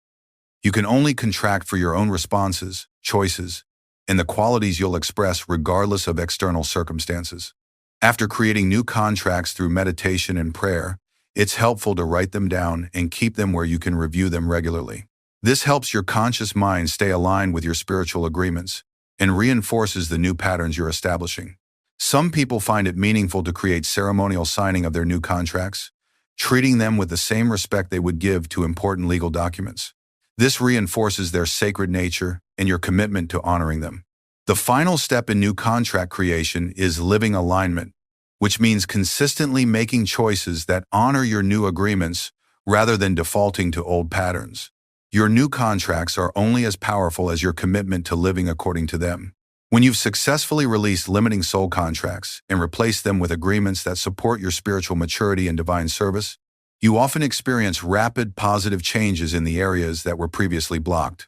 You can only contract for your own responses, choices, and the qualities you'll express regardless of external circumstances. After creating new contracts through meditation and prayer, it's helpful to write them down and keep them where you can review them regularly. This helps your conscious mind stay aligned with your spiritual agreements and reinforces the new patterns you're establishing. Some people find it meaningful to create ceremonial signing of their new contracts, treating them with the same respect they would give to important legal documents. This reinforces their sacred nature and your commitment to honoring them. The final step in new contract creation is living alignment, which means consistently making choices that honor your new agreements rather than defaulting to old patterns. Your new contracts are only as powerful as your commitment to living according to them. When you've successfully released limiting soul contracts and replaced them with agreements that support your spiritual maturity and divine service, you often experience rapid positive changes in the areas that were previously blocked.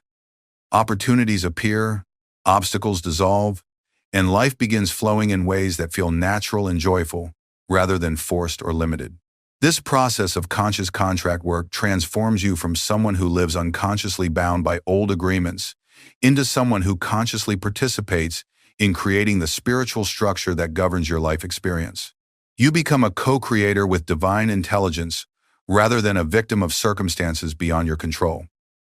Opportunities appear, obstacles dissolve, and life begins flowing in ways that feel natural and joyful, rather than forced or limited. This process of conscious contract work transforms you from someone who lives unconsciously bound by old agreements into someone who consciously participates in creating the spiritual structure that governs your life experience. You become a co-creator with divine intelligence rather than a victim of circumstances beyond your control.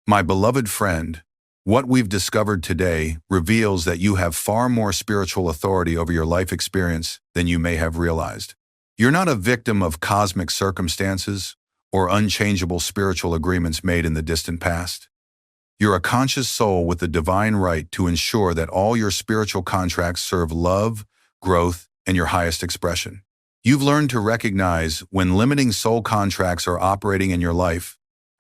My beloved friend, what we've discovered today reveals that you have far more spiritual authority over your life experience than you may have realized. You're not a victim of cosmic circumstances or unchangeable spiritual agreements made in the distant past. You're a conscious soul with the divine right to ensure that all your spiritual contracts serve love, growth, and your highest expression. You've learned to recognize when limiting soul contracts are operating in your life,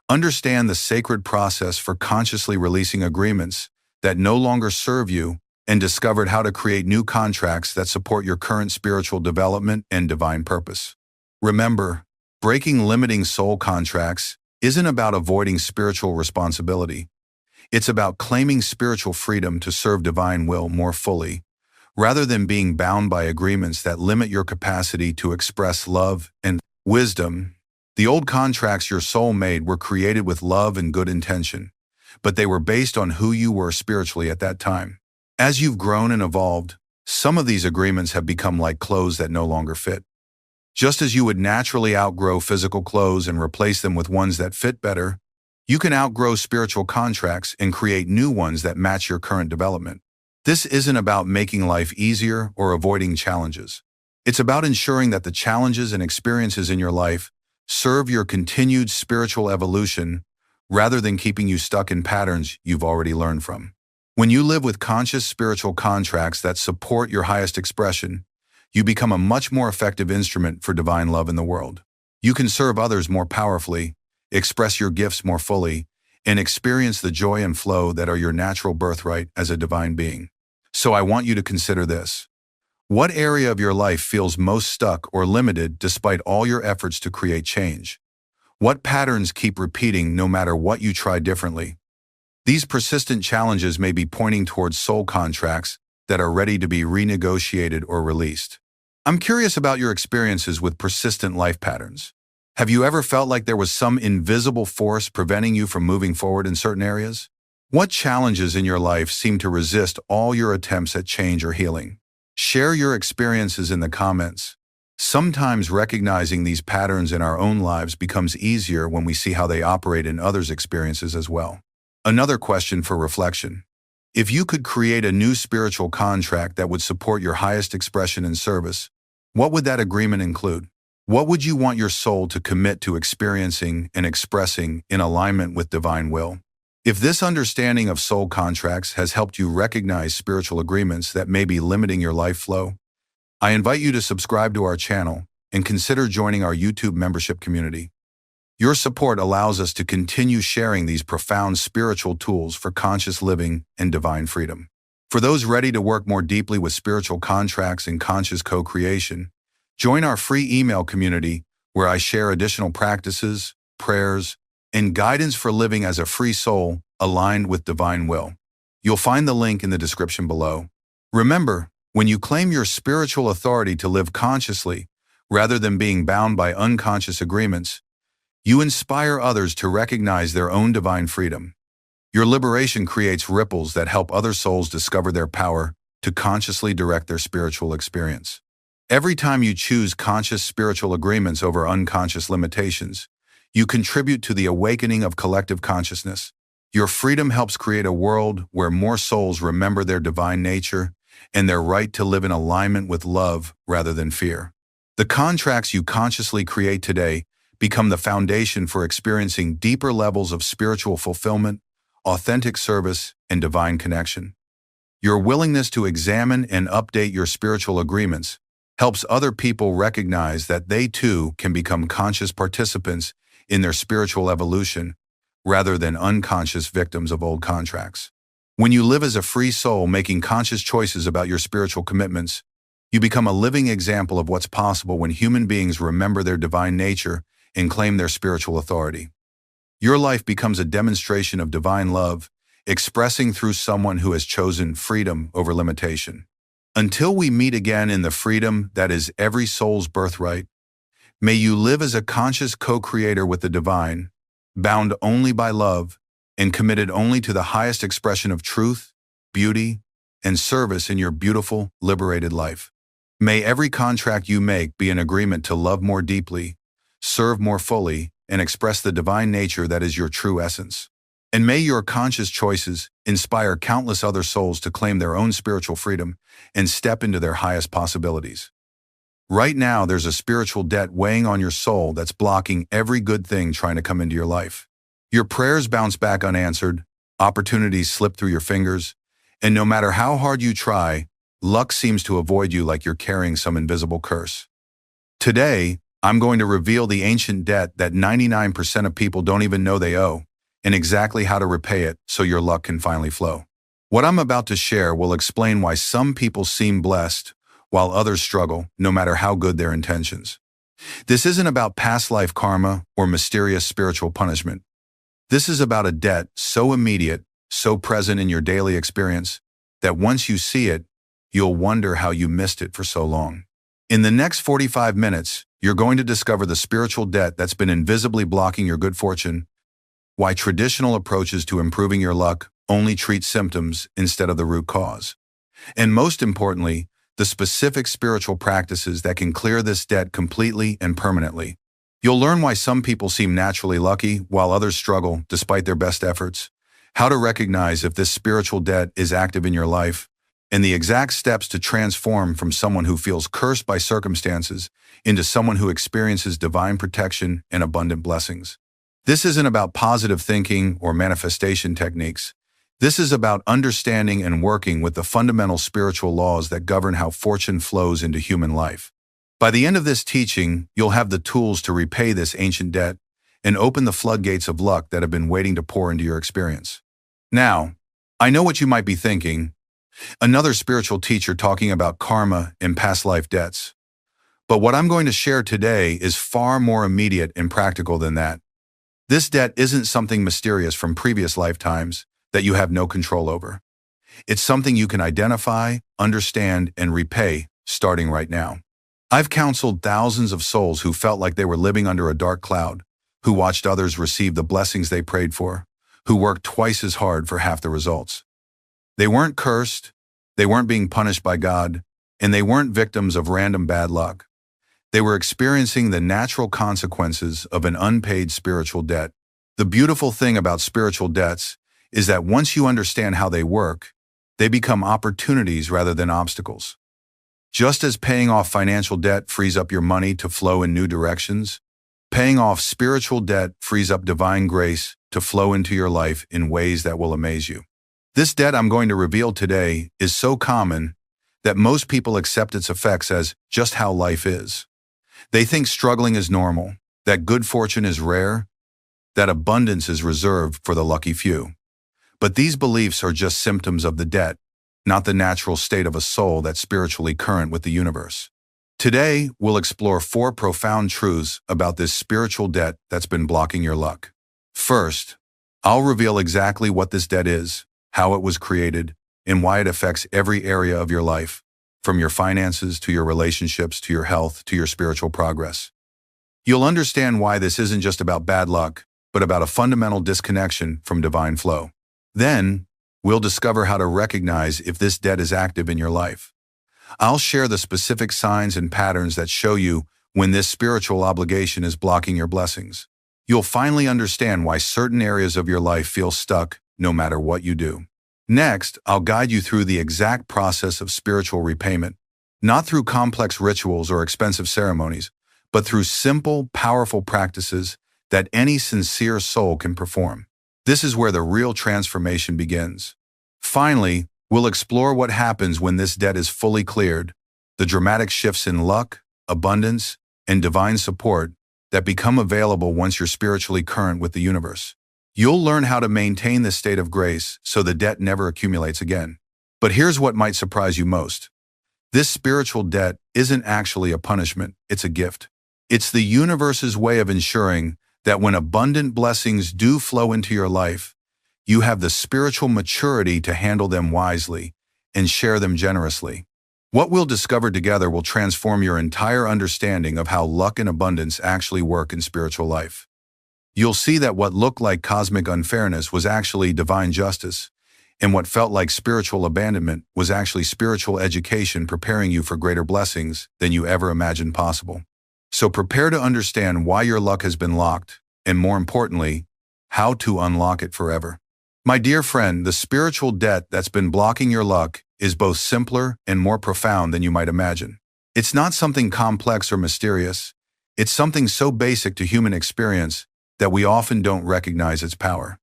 understand the sacred process for consciously releasing agreements that no longer serve you, and discovered how to create new contracts that support your current spiritual development and divine purpose. Remember, breaking limiting soul contracts isn't about avoiding spiritual responsibility. It's about claiming spiritual freedom to serve divine will more fully, rather than being bound by agreements that limit your capacity to express love and wisdom. The old contracts your soul made were created with love and good intention, but they were based on who you were spiritually at that time. As you've grown and evolved, some of these agreements have become like clothes that no longer fit. Just as you would naturally outgrow physical clothes and replace them with ones that fit better, you can outgrow spiritual contracts and create new ones that match your current development. This isn't about making life easier or avoiding challenges. It's about ensuring that the challenges and experiences in your life serve your continued spiritual evolution rather than keeping you stuck in patterns you've already learned from. When you live with conscious spiritual contracts that support your highest expression, you become a much more effective instrument for divine love in the world. You can serve others more powerfully, express your gifts more fully, and experience the joy and flow that are your natural birthright as a divine being. So I want you to consider this. What area of your life feels most stuck or limited despite all your efforts to create change? What patterns keep repeating no matter what you try differently? These persistent challenges may be pointing towards soul contracts that are ready to be renegotiated or released. I'm curious about your experiences with persistent life patterns. Have you ever felt like there was some invisible force preventing you from moving forward in certain areas? What challenges in your life seem to resist all your attempts at change or healing? Share your experiences in the comments. Sometimes recognizing these patterns in our own lives becomes easier when we see how they operate in others' experiences as well. Another question for reflection. If you could create a new spiritual contract that would support your highest expression and service, what would that agreement include? What would you want your soul to commit to experiencing and expressing in alignment with divine will? If this understanding of soul contracts has helped you recognize spiritual agreements that may be limiting your life flow, I invite you to subscribe to our channel and consider joining our YouTube membership community. Your support allows us to continue sharing these profound spiritual tools for conscious living and divine freedom. For those ready to work more deeply with spiritual contracts and conscious co-creation, join our free email community where I share additional practices, prayers, and guidance for living as a free soul aligned with divine will. You'll find the link in the description below. Remember, when you claim your spiritual authority to live consciously, rather than being bound by unconscious agreements, you inspire others to recognize their own divine freedom. Your liberation creates ripples that help other souls discover their power to consciously direct their spiritual experience. Every time you choose conscious spiritual agreements over unconscious limitations, you contribute to the awakening of collective consciousness. Your freedom helps create a world where more souls remember their divine nature and their right to live in alignment with love rather than fear. The contracts you consciously create today become the foundation for experiencing deeper levels of spiritual fulfillment, authentic service, and divine connection. Your willingness to examine and update your spiritual agreements helps other people recognize that they too can become conscious participants in their spiritual evolution rather than unconscious victims of old contracts. When you live as a free soul making conscious choices about your spiritual commitments, you become a living example of what's possible when human beings remember their divine nature and claim their spiritual authority. Your life becomes a demonstration of divine love, expressing through someone who has chosen freedom over limitation. Until we meet again in the freedom that is every soul's birthright, may you live as a conscious co-creator with the divine, bound only by love and committed only to the highest expression of truth, beauty, and service in your beautiful, liberated life. May every contract you make be an agreement to love more deeply, serve more fully, and express the divine nature that is your true essence. And may your conscious choices inspire countless other souls to claim their own spiritual freedom and step into their highest possibilities. Right now, there's a spiritual debt weighing on your soul that's blocking every good thing trying to come into your life. Your prayers bounce back unanswered, opportunities slip through your fingers, and no matter how hard you try, luck seems to avoid you like you're carrying some invisible curse. Today, I'm going to reveal the ancient debt that 99% of people don't even know they owe, and exactly how to repay it so your luck can finally flow. What I'm about to share will explain why some people seem blessed while others struggle, no matter how good their intentions. This isn't about past life karma or mysterious spiritual punishment. This is about a debt so immediate, so present in your daily experience, that once you see it, you'll wonder how you missed it for so long. In the next 45 minutes, you're going to discover the spiritual debt that's been invisibly blocking your good fortune, why traditional approaches to improving your luck only treat symptoms instead of the root cause, and most importantly, the specific spiritual practices that can clear this debt completely and permanently. You'll learn why some people seem naturally lucky while others struggle despite their best efforts, how to recognize if this spiritual debt is active in your life, and the exact steps to transform from someone who feels cursed by circumstances into someone who experiences divine protection and abundant blessings. This isn't about positive thinking or manifestation techniques. This is about understanding and working with the fundamental spiritual laws that govern how fortune flows into human life. By the end of this teaching, you'll have the tools to repay this ancient debt and open the floodgates of luck that have been waiting to pour into your experience. Now, I know what you might be thinking. Another spiritual teacher talking about karma and past life debts. But what I'm going to share today is far more immediate and practical than that. This debt isn't something mysterious from previous lifetimes that you have no control over. It's something you can identify, understand, and repay starting right now. I've counseled thousands of souls who felt like they were living under a dark cloud, who watched others receive the blessings they prayed for, who worked twice as hard for half the results. They weren't cursed, they weren't being punished by God, and they weren't victims of random bad luck. They were experiencing the natural consequences of an unpaid spiritual debt. The beautiful thing about spiritual debts is that once you understand how they work, they become opportunities rather than obstacles. Just as paying off financial debt frees up your money to flow in new directions, paying off spiritual debt frees up divine grace to flow into your life in ways that will amaze you. This debt I'm going to reveal today is so common that most people accept its effects as just how life is. They think struggling is normal, that good fortune is rare, that abundance is reserved for the lucky few. But these beliefs are just symptoms of the debt, not the natural state of a soul that's spiritually current with the universe. Today, we'll explore 4 profound truths about this spiritual debt that's been blocking your luck. First, I'll reveal exactly what this debt is, how it was created, and why it affects every area of your life, from your finances to your relationships to your health to your spiritual progress. You'll understand why this isn't just about bad luck, but about a fundamental disconnection from divine flow. Then, we'll discover how to recognize if this debt is active in your life. I'll share the specific signs and patterns that show you when this spiritual obligation is blocking your blessings. You'll finally understand why certain areas of your life feel stuck no matter what you do. Next, I'll guide you through the exact process of spiritual repayment, not through complex rituals or expensive ceremonies, but through simple, powerful practices that any sincere soul can perform. This is where the real transformation begins. Finally, we'll explore what happens when this debt is fully cleared, the dramatic shifts in luck, abundance, and divine support that become available once you're spiritually current with the universe. You'll learn how to maintain this state of grace so the debt never accumulates again. But here's what might surprise you most. This spiritual debt isn't actually a punishment, it's a gift. It's the universe's way of ensuring that when abundant blessings do flow into your life, you have the spiritual maturity to handle them wisely and share them generously. What we'll discover together will transform your entire understanding of how luck and abundance actually work in spiritual life. You'll see that what looked like cosmic unfairness was actually divine justice, and what felt like spiritual abandonment was actually spiritual education preparing you for greater blessings than you ever imagined possible. So prepare to understand why your luck has been locked, and more importantly, how to unlock it forever. My dear friend, the spiritual debt that's been blocking your luck is both simpler and more profound than you might imagine. It's not something complex or mysterious. It's something so basic to human experience that we often don't recognize its power.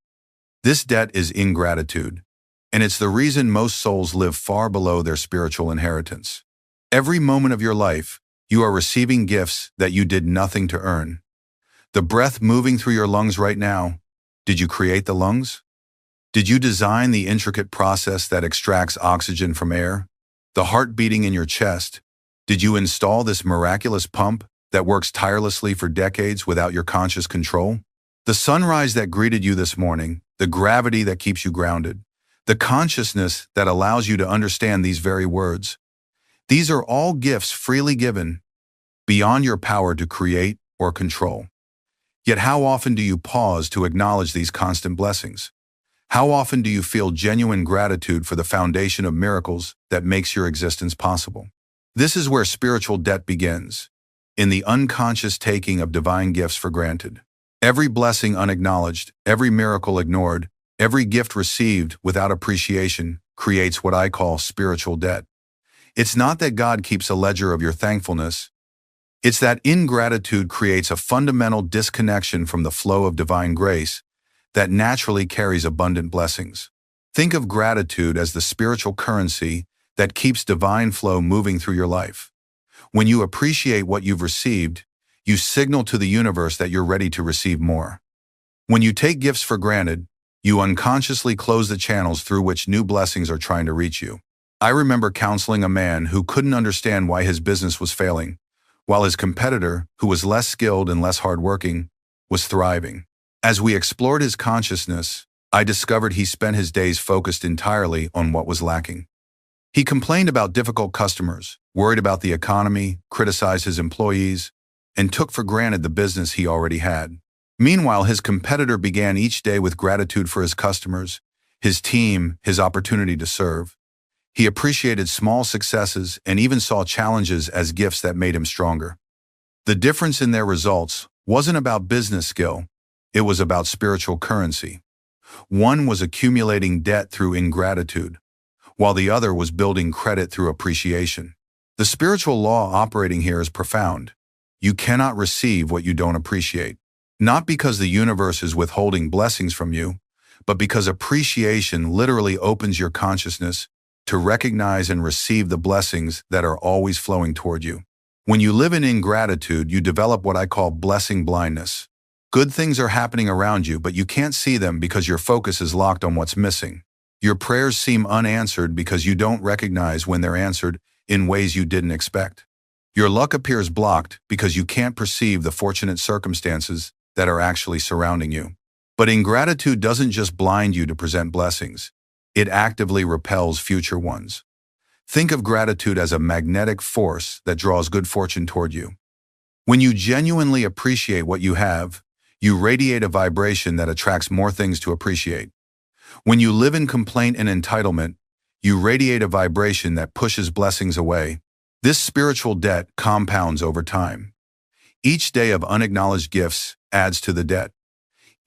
This debt is ingratitude, and it's the reason most souls live far below their spiritual inheritance. Every moment of your life, you are receiving gifts that you did nothing to earn. The breath moving through your lungs right now, did you create the lungs? Did you design the intricate process that extracts oxygen from air? The heart beating in your chest, did you install this miraculous pump that works tirelessly for decades without your conscious control? The sunrise that greeted you this morning, the gravity that keeps you grounded, the consciousness that allows you to understand these very words. These are all gifts freely given, beyond your power to create or control. Yet how often do you pause to acknowledge these constant blessings? How often do you feel genuine gratitude for the foundation of miracles that makes your existence possible? This is where spiritual debt begins, in the unconscious taking of divine gifts for granted. Every blessing unacknowledged, every miracle ignored, every gift received without appreciation creates what I call spiritual debt. It's not that God keeps a ledger of your thankfulness. It's that ingratitude creates a fundamental disconnection from the flow of divine grace that naturally carries abundant blessings. Think of gratitude as the spiritual currency that keeps divine flow moving through your life. When you appreciate what you've received, you signal to the universe that you're ready to receive more. When you take gifts for granted, you unconsciously close the channels through which new blessings are trying to reach you. I remember counseling a man who couldn't understand why his business was failing, while his competitor, who was less skilled and less hardworking, was thriving. As we explored his consciousness, I discovered he spent his days focused entirely on what was lacking. He complained about difficult customers, worried about the economy, criticized his employees, and took for granted the business he already had. Meanwhile, his competitor began each day with gratitude for his customers, his team, his opportunity to serve. He appreciated small successes and even saw challenges as gifts that made him stronger. The difference in their results wasn't about business skill. It was about spiritual currency. One was accumulating debt through ingratitude, while the other was building credit through appreciation. The spiritual law operating here is profound. You cannot receive what you don't appreciate. Not because the universe is withholding blessings from you, but because appreciation literally opens your consciousness to recognize and receive the blessings that are always flowing toward you. When you live in ingratitude, you develop what I call blessing blindness. Good things are happening around you, but you can't see them because your focus is locked on what's missing. Your prayers seem unanswered because you don't recognize when they're answered in ways you didn't expect. Your luck appears blocked because you can't perceive the fortunate circumstances that are actually surrounding you. But ingratitude doesn't just blind you to present blessings. It actively repels future ones. Think of gratitude as a magnetic force that draws good fortune toward you. When you genuinely appreciate what you have, you radiate a vibration that attracts more things to appreciate. When you live in complaint and entitlement, you radiate a vibration that pushes blessings away. This spiritual debt compounds over time. Each day of unacknowledged gifts adds to the debt.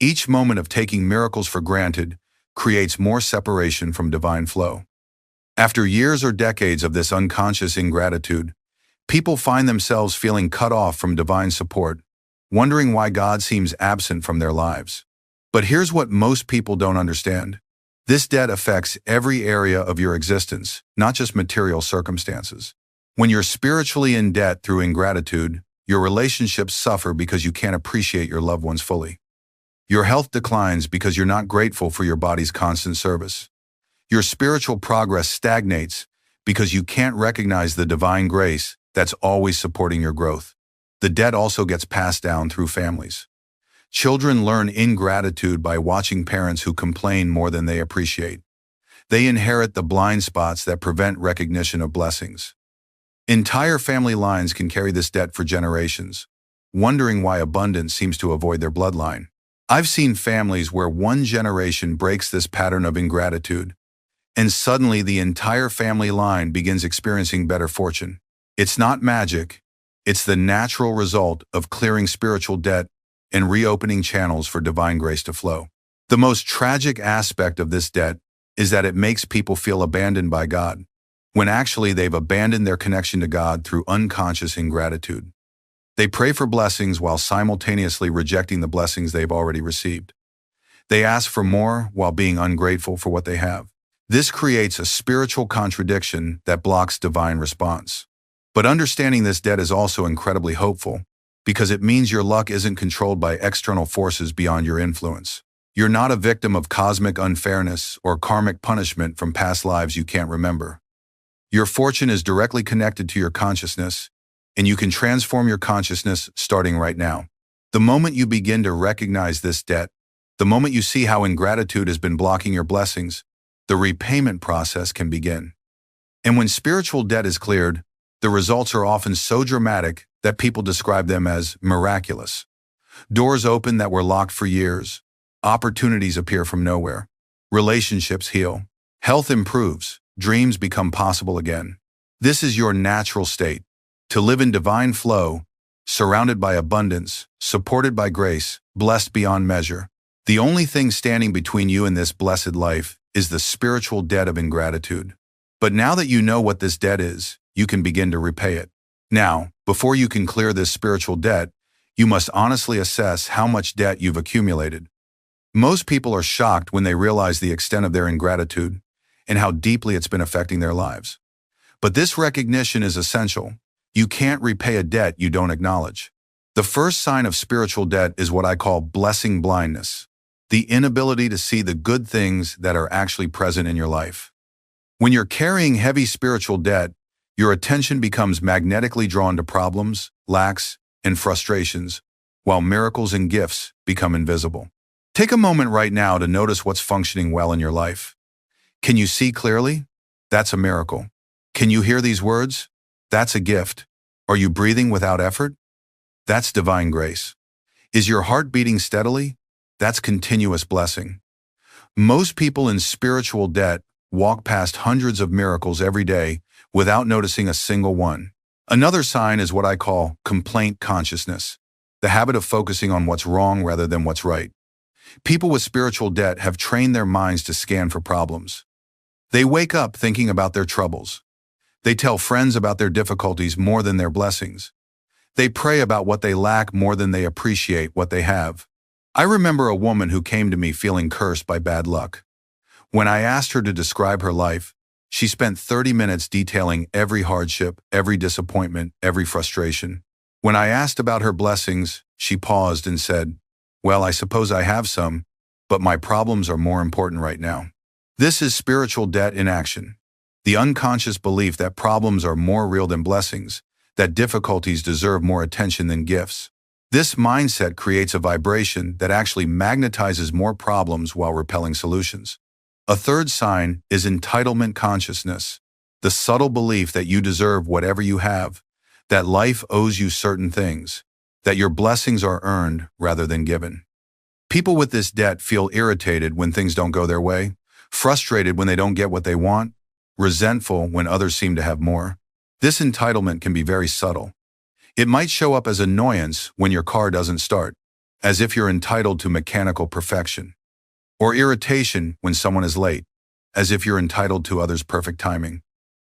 Each moment of taking miracles for granted creates more separation from divine flow. After years or decades of this unconscious ingratitude, people find themselves feeling cut off from divine support, wondering why God seems absent from their lives. But here's what most people don't understand. This debt affects every area of your existence, not just material circumstances. When you're spiritually in debt through ingratitude, your relationships suffer because you can't appreciate your loved ones fully. Your health declines because you're not grateful for your body's constant service. Your spiritual progress stagnates because you can't recognize the divine grace that's always supporting your growth. The debt also gets passed down through families. Children learn ingratitude by watching parents who complain more than they appreciate. They inherit the blind spots that prevent recognition of blessings. Entire family lines can carry this debt for generations, wondering why abundance seems to avoid their bloodline. I've seen families where one generation breaks this pattern of ingratitude, and suddenly the entire family line begins experiencing better fortune. It's not magic, it's the natural result of clearing spiritual debt and reopening channels for divine grace to flow. The most tragic aspect of this debt is that it makes people feel abandoned by God, when actually they've abandoned their connection to God through unconscious ingratitude. They pray for blessings while simultaneously rejecting the blessings they've already received. They ask for more while being ungrateful for what they have. This creates a spiritual contradiction that blocks divine response. But understanding this debt is also incredibly hopeful, because it means your luck isn't controlled by external forces beyond your influence. You're not a victim of cosmic unfairness or karmic punishment from past lives you can't remember. Your fortune is directly connected to your consciousness, and you can transform your consciousness starting right now. The moment you begin to recognize this debt, the moment you see how ingratitude has been blocking your blessings, the repayment process can begin. And when spiritual debt is cleared, the results are often so dramatic that people describe them as miraculous. Doors open that were locked for years. Opportunities appear from nowhere. Relationships heal. Health improves. Dreams become possible again. This is your natural state, to live in divine flow, surrounded by abundance, supported by grace, blessed beyond measure. The only thing standing between you and this blessed life is the spiritual debt of ingratitude. But now that you know what this debt is, you can begin to repay it. Now, before you can clear this spiritual debt, you must honestly assess how much debt you've accumulated. Most people are shocked when they realize the extent of their ingratitude and how deeply it's been affecting their lives. But this recognition is essential. You can't repay a debt you don't acknowledge. The first sign of spiritual debt is what I call blessing blindness, the inability to see the good things that are actually present in your life. When you're carrying heavy spiritual debt, your attention becomes magnetically drawn to problems, lacks, and frustrations, while miracles and gifts become invisible. Take a moment right now to notice what's functioning well in your life. Can you see clearly? That's a miracle. Can you hear these words? That's a gift. Are you breathing without effort? That's divine grace. Is your heart beating steadily? That's continuous blessing. Most people in spiritual debt walk past hundreds of miracles every day without noticing a single one. Another sign is what I call complaint consciousness, the habit of focusing on what's wrong rather than what's right. People with spiritual debt have trained their minds to scan for problems. They wake up thinking about their troubles. They tell friends about their difficulties more than their blessings. They pray about what they lack more than they appreciate what they have. I remember a woman who came to me feeling cursed by bad luck. When I asked her to describe her life, she spent 30 minutes detailing every hardship, every disappointment, every frustration. When I asked about her blessings, she paused and said, "Well, I suppose I have some, but my problems are more important right now." This is spiritual debt in action. The unconscious belief that problems are more real than blessings, that difficulties deserve more attention than gifts. This mindset creates a vibration that actually magnetizes more problems while repelling solutions. A third sign is entitlement consciousness, the subtle belief that you deserve whatever you have, that life owes you certain things, that your blessings are earned rather than given. People with this debt feel irritated when things don't go their way, frustrated when they don't get what they want, resentful when others seem to have more. This entitlement can be very subtle. It might show up as annoyance when your car doesn't start, as if you're entitled to mechanical perfection, or irritation when someone is late, as if you're entitled to others' perfect timing,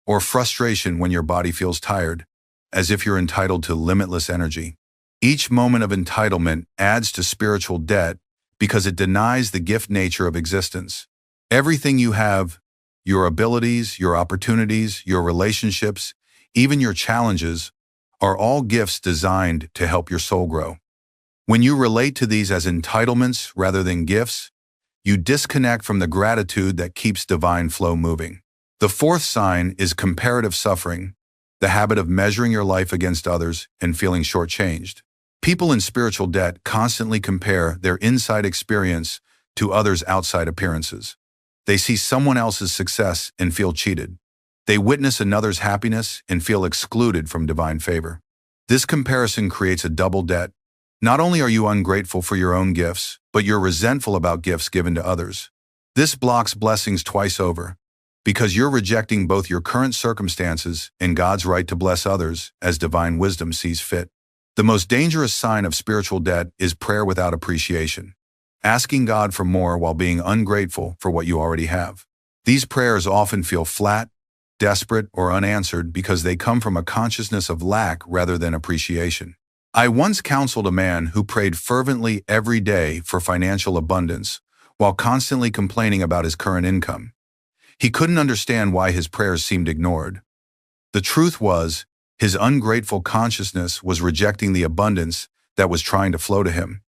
or frustration when your body feels tired, as if you're entitled to limitless energy. Each moment of entitlement adds to spiritual debt because it denies the gift nature of existence. Everything you have, your abilities, your opportunities, your relationships, even your challenges, are all gifts designed to help your soul grow. When you relate to these as entitlements rather than gifts, you disconnect from the gratitude that keeps divine flow moving. The fourth sign is comparative suffering, the habit of measuring your life against others and feeling shortchanged. People in spiritual debt constantly compare their inside experience to others' outside appearances. They see someone else's success and feel cheated. They witness another's happiness and feel excluded from divine favor. This comparison creates a double debt. Not only are you ungrateful for your own gifts, but you're resentful about gifts given to others. This blocks blessings twice over, because you're rejecting both your current circumstances and God's right to bless others as divine wisdom sees fit. The most dangerous sign of spiritual debt is prayer without appreciation, asking God for more while being ungrateful for what you already have. These prayers often feel flat, desperate, or unanswered because they come from a consciousness of lack rather than appreciation. I once counseled a man who prayed fervently every day for financial abundance while constantly complaining about his current income. He couldn't understand why his prayers seemed ignored. The truth was, his ungrateful consciousness was rejecting the abundance that was trying to flow to him.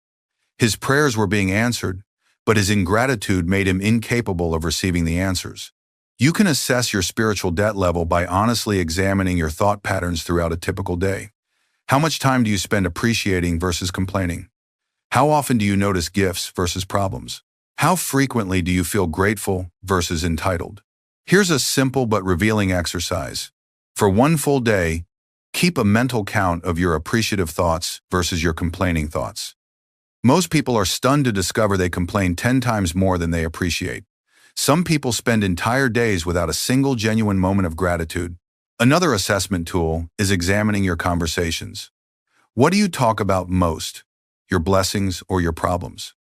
His prayers were being answered, but his ingratitude made him incapable of receiving the answers. You can assess your spiritual debt level by honestly examining your thought patterns throughout a typical day. How much time do you spend appreciating versus complaining? How often do you notice gifts versus problems? How frequently do you feel grateful versus entitled? Here's a simple but revealing exercise. For one full day, keep a mental count of your appreciative thoughts versus your complaining thoughts. Most people are stunned to discover they complain 10 times more than they appreciate. Some people spend entire days without a single genuine moment of gratitude. Another assessment tool is examining your conversations. What do you talk about most? Your blessings or your problems?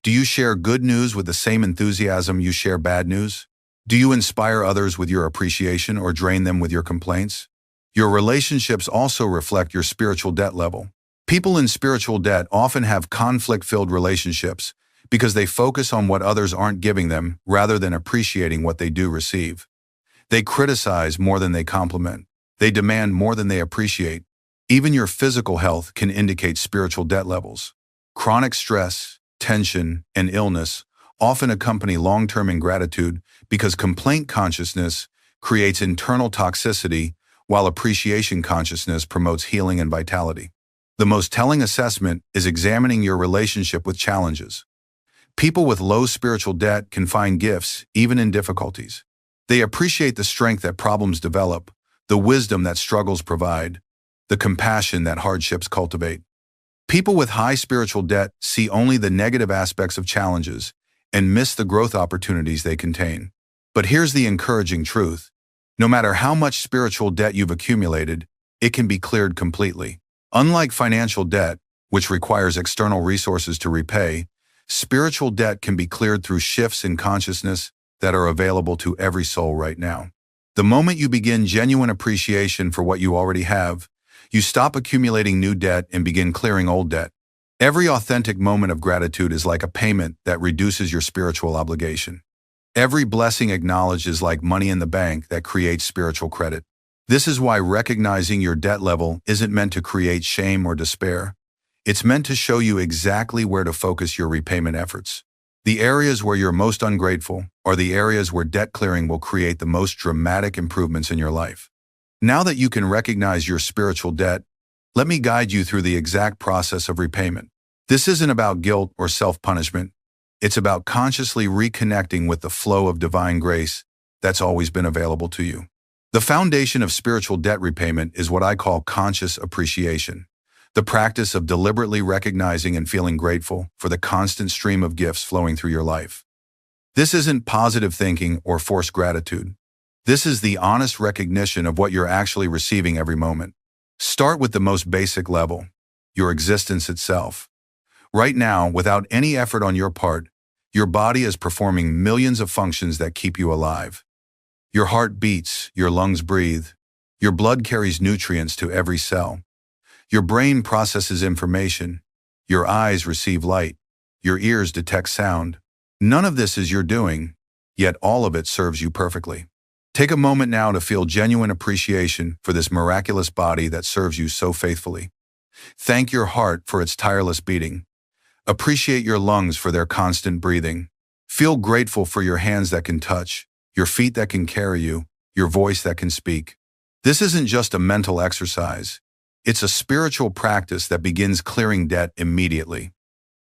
Do you share good news with the same enthusiasm you share bad news? Do you inspire others with your appreciation or drain them with your complaints? Your relationships also reflect your spiritual debt level. People in spiritual debt often have conflict-filled relationships because they focus on what others aren't giving them rather than appreciating what they do receive. They criticize more than they compliment. They demand more than they appreciate. Even your physical health can indicate spiritual debt levels. Chronic stress, tension, and illness often accompany long-term ingratitude because complaint consciousness creates internal toxicity while appreciation consciousness promotes healing and vitality. The most telling assessment is examining your relationship with challenges. People with low spiritual debt can find gifts even in difficulties. They appreciate the strength that problems develop, the wisdom that struggles provide, the compassion that hardships cultivate. People with high spiritual debt see only the negative aspects of challenges and miss the growth opportunities they contain. But here's the encouraging truth. No matter how much spiritual debt you've accumulated, it can be cleared completely. Unlike financial debt, which requires external resources to repay, spiritual debt can be cleared through shifts in consciousness that are available to every soul right now. The moment you begin genuine appreciation for what you already have, you stop accumulating new debt and begin clearing old debt. Every authentic moment of gratitude is like a payment that reduces your spiritual obligation. Every blessing acknowledged is like money in the bank that creates spiritual credit. This is why recognizing your debt level isn't meant to create shame or despair. It's meant to show you exactly where to focus your repayment efforts. The areas where you're most ungrateful are the areas where debt clearing will create the most dramatic improvements in your life. Now that you can recognize your spiritual debt, let me guide you through the exact process of repayment. This isn't about guilt or self-punishment. It's about consciously reconnecting with the flow of divine grace that's always been available to you. The foundation of spiritual debt repayment is what I call conscious appreciation, the practice of deliberately recognizing and feeling grateful for the constant stream of gifts flowing through your life. This isn't positive thinking or forced gratitude. This is the honest recognition of what you're actually receiving every moment. Start with the most basic level, your existence itself. Right now, without any effort on your part, your body is performing millions of functions that keep you alive. Your heart beats, your lungs breathe, your blood carries nutrients to every cell. Your brain processes information, your eyes receive light, your ears detect sound. None of this is your doing, yet all of it serves you perfectly. Take a moment now to feel genuine appreciation for this miraculous body that serves you so faithfully. Thank your heart for its tireless beating. Appreciate your lungs for their constant breathing. Feel grateful for your hands that can touch, your feet that can carry you, your voice that can speak. This isn't just a mental exercise. It's a spiritual practice that begins clearing debt immediately.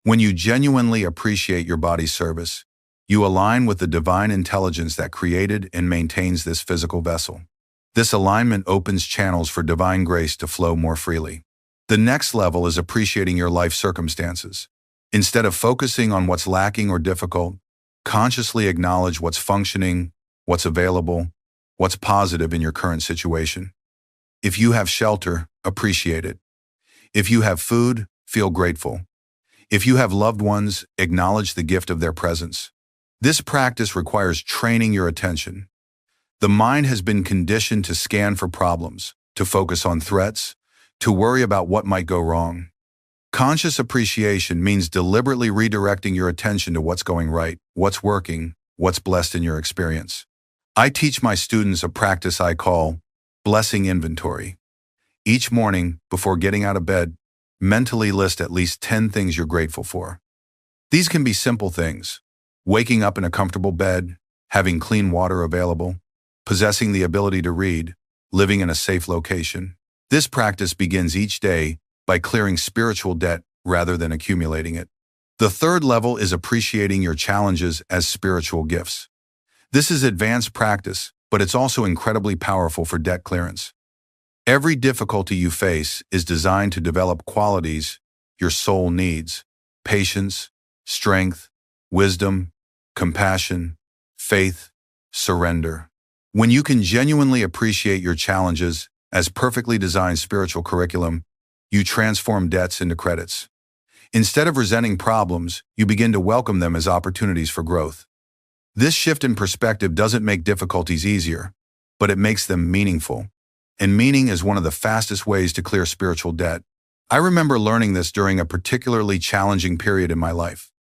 When you genuinely appreciate your body's service, You align with the divine intelligence that created and maintains this physical vessel. This alignment opens channels for divine grace to flow more freely. The next level is appreciating your life circumstances. Instead of focusing on what's lacking or difficult, consciously acknowledge what's functioning, what's available, what's positive in your current situation. If you have shelter, appreciate it. If you have food, feel grateful. If you have loved ones, acknowledge the gift of their presence. This practice requires training your attention. The mind has been conditioned to scan for problems, to focus on threats, to worry about what might go wrong. Conscious appreciation means deliberately redirecting your attention to what's going right, what's working, what's blessed in your experience. I teach my students a practice I call blessing inventory. Each morning, before getting out of bed, mentally list at least 10 things you're grateful for. These can be simple things: waking up in a comfortable bed, having clean water available, possessing the ability to read, living in a safe location. This practice begins each day by clearing spiritual debt rather than accumulating it. The third level is appreciating your challenges as spiritual gifts. This is advanced practice, but it's also incredibly powerful for debt clearance. Every difficulty you face is designed to develop qualities your soul needs: patience, strength, wisdom, compassion, faith, surrender. When you can genuinely appreciate your challenges as perfectly designed spiritual curriculum, you transform debts into credits. Instead of resenting problems, you begin to welcome them as opportunities for growth. This shift in perspective doesn't make difficulties easier, but it makes them meaningful. And meaning is one of the fastest ways to clear spiritual debt. I remember learning this during a particularly challenging period in my life.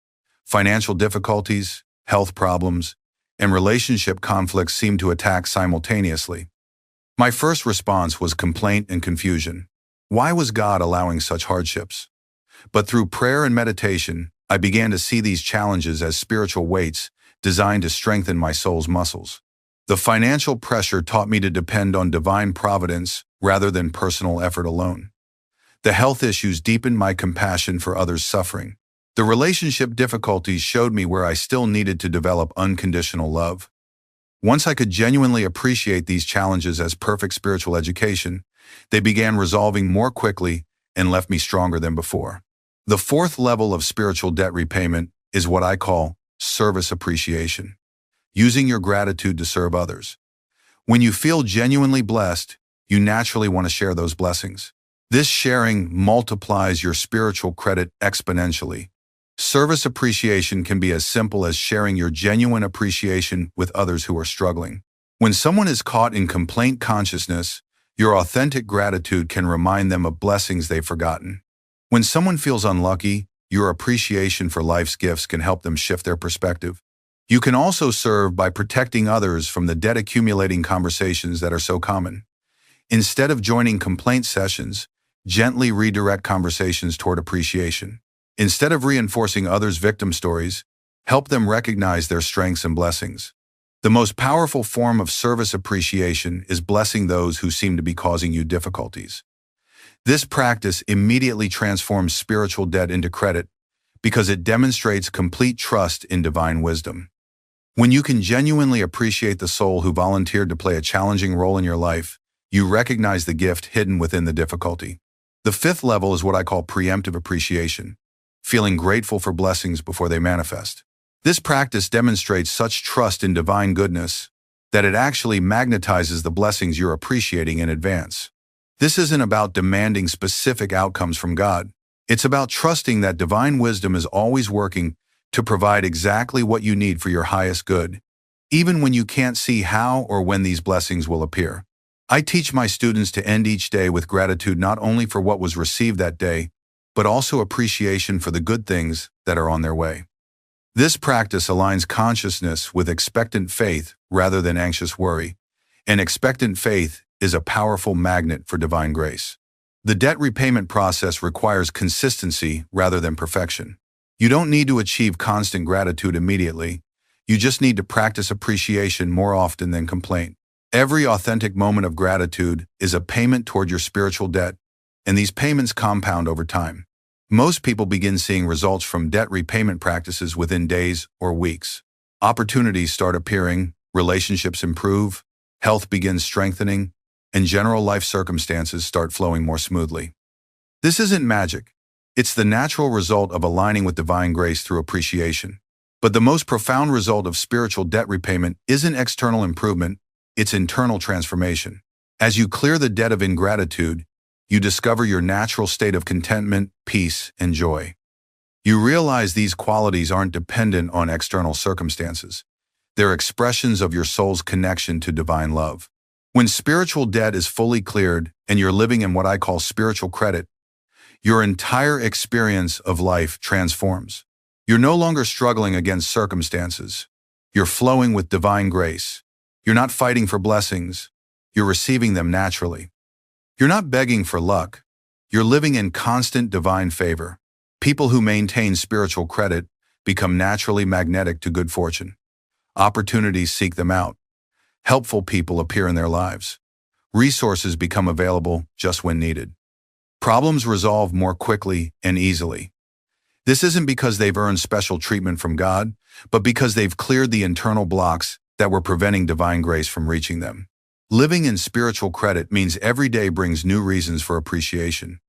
Financial difficulties, health problems, and relationship conflicts seemed to attack simultaneously. My first response was complaint and confusion. Why was God allowing such hardships? But through prayer and meditation, I began to see these challenges as spiritual weights designed to strengthen my soul's muscles. The financial pressure taught me to depend on divine providence rather than personal effort alone. The health issues deepened my compassion for others' suffering. The relationship difficulties showed me where I still needed to develop unconditional love. Once I could genuinely appreciate these challenges as perfect spiritual education, they began resolving more quickly and left me stronger than before. The fourth level of spiritual debt repayment is what I call service appreciation, using your gratitude to serve others. When you feel genuinely blessed, you naturally want to share those blessings. This sharing multiplies your spiritual credit exponentially. Service appreciation can be as simple as sharing your genuine appreciation with others who are struggling. When someone is caught in complaint consciousness, your authentic gratitude can remind them of blessings they've forgotten. When someone feels unlucky, your appreciation for life's gifts can help them shift their perspective. You can also serve by protecting others from the debt-accumulating conversations that are so common. Instead of joining complaint sessions, gently redirect conversations toward appreciation. Instead of reinforcing others' victim stories, help them recognize their strengths and blessings. The most powerful form of service appreciation is blessing those who seem to be causing you difficulties. This practice immediately transforms spiritual debt into credit because it demonstrates complete trust in divine wisdom. When you can genuinely appreciate the soul who volunteered to play a challenging role in your life, you recognize the gift hidden within the difficulty. The fifth level is what I call preemptive appreciation, feeling grateful for blessings before they manifest. This practice demonstrates such trust in divine goodness that it actually magnetizes the blessings you're appreciating in advance. This isn't about demanding specific outcomes from God. It's about trusting that divine wisdom is always working to provide exactly what you need for your highest good, even when you can't see how or when these blessings will appear. I teach my students to end each day with gratitude not only for what was received that day, but also appreciation for the good things that are on their way. This practice aligns consciousness with expectant faith rather than anxious worry, and expectant faith is a powerful magnet for divine grace. The debt repayment process requires consistency rather than perfection. You don't need to achieve constant gratitude immediately. You just need to practice appreciation more often than complaint. Every authentic moment of gratitude is a payment toward your spiritual debt, and these payments compound over time. Most people begin seeing results from debt repayment practices within days or weeks. Opportunities start appearing, relationships improve, health begins strengthening, and general life circumstances start flowing more smoothly. This isn't magic. It's the natural result of aligning with divine grace through appreciation. But the most profound result of spiritual debt repayment isn't external improvement, it's internal transformation. As you clear the debt of ingratitude, you discover your natural state of contentment, peace, and joy. You realize these qualities aren't dependent on external circumstances. They're expressions of your soul's connection to divine love. When spiritual debt is fully cleared and you're living in what I call spiritual credit, your entire experience of life transforms. You're no longer struggling against circumstances. You're flowing with divine grace. You're not fighting for blessings. You're receiving them naturally. You're not begging for luck. You're living in constant divine favor. People who maintain spiritual credit become naturally magnetic to good fortune. Opportunities seek them out. Helpful people appear in their lives. Resources become available just when needed. Problems resolve more quickly and easily. This isn't because they've earned special treatment from God, but because they've cleared the internal blocks that were preventing divine grace from reaching them. Living in spiritual credit means every day brings new reasons for appreciation.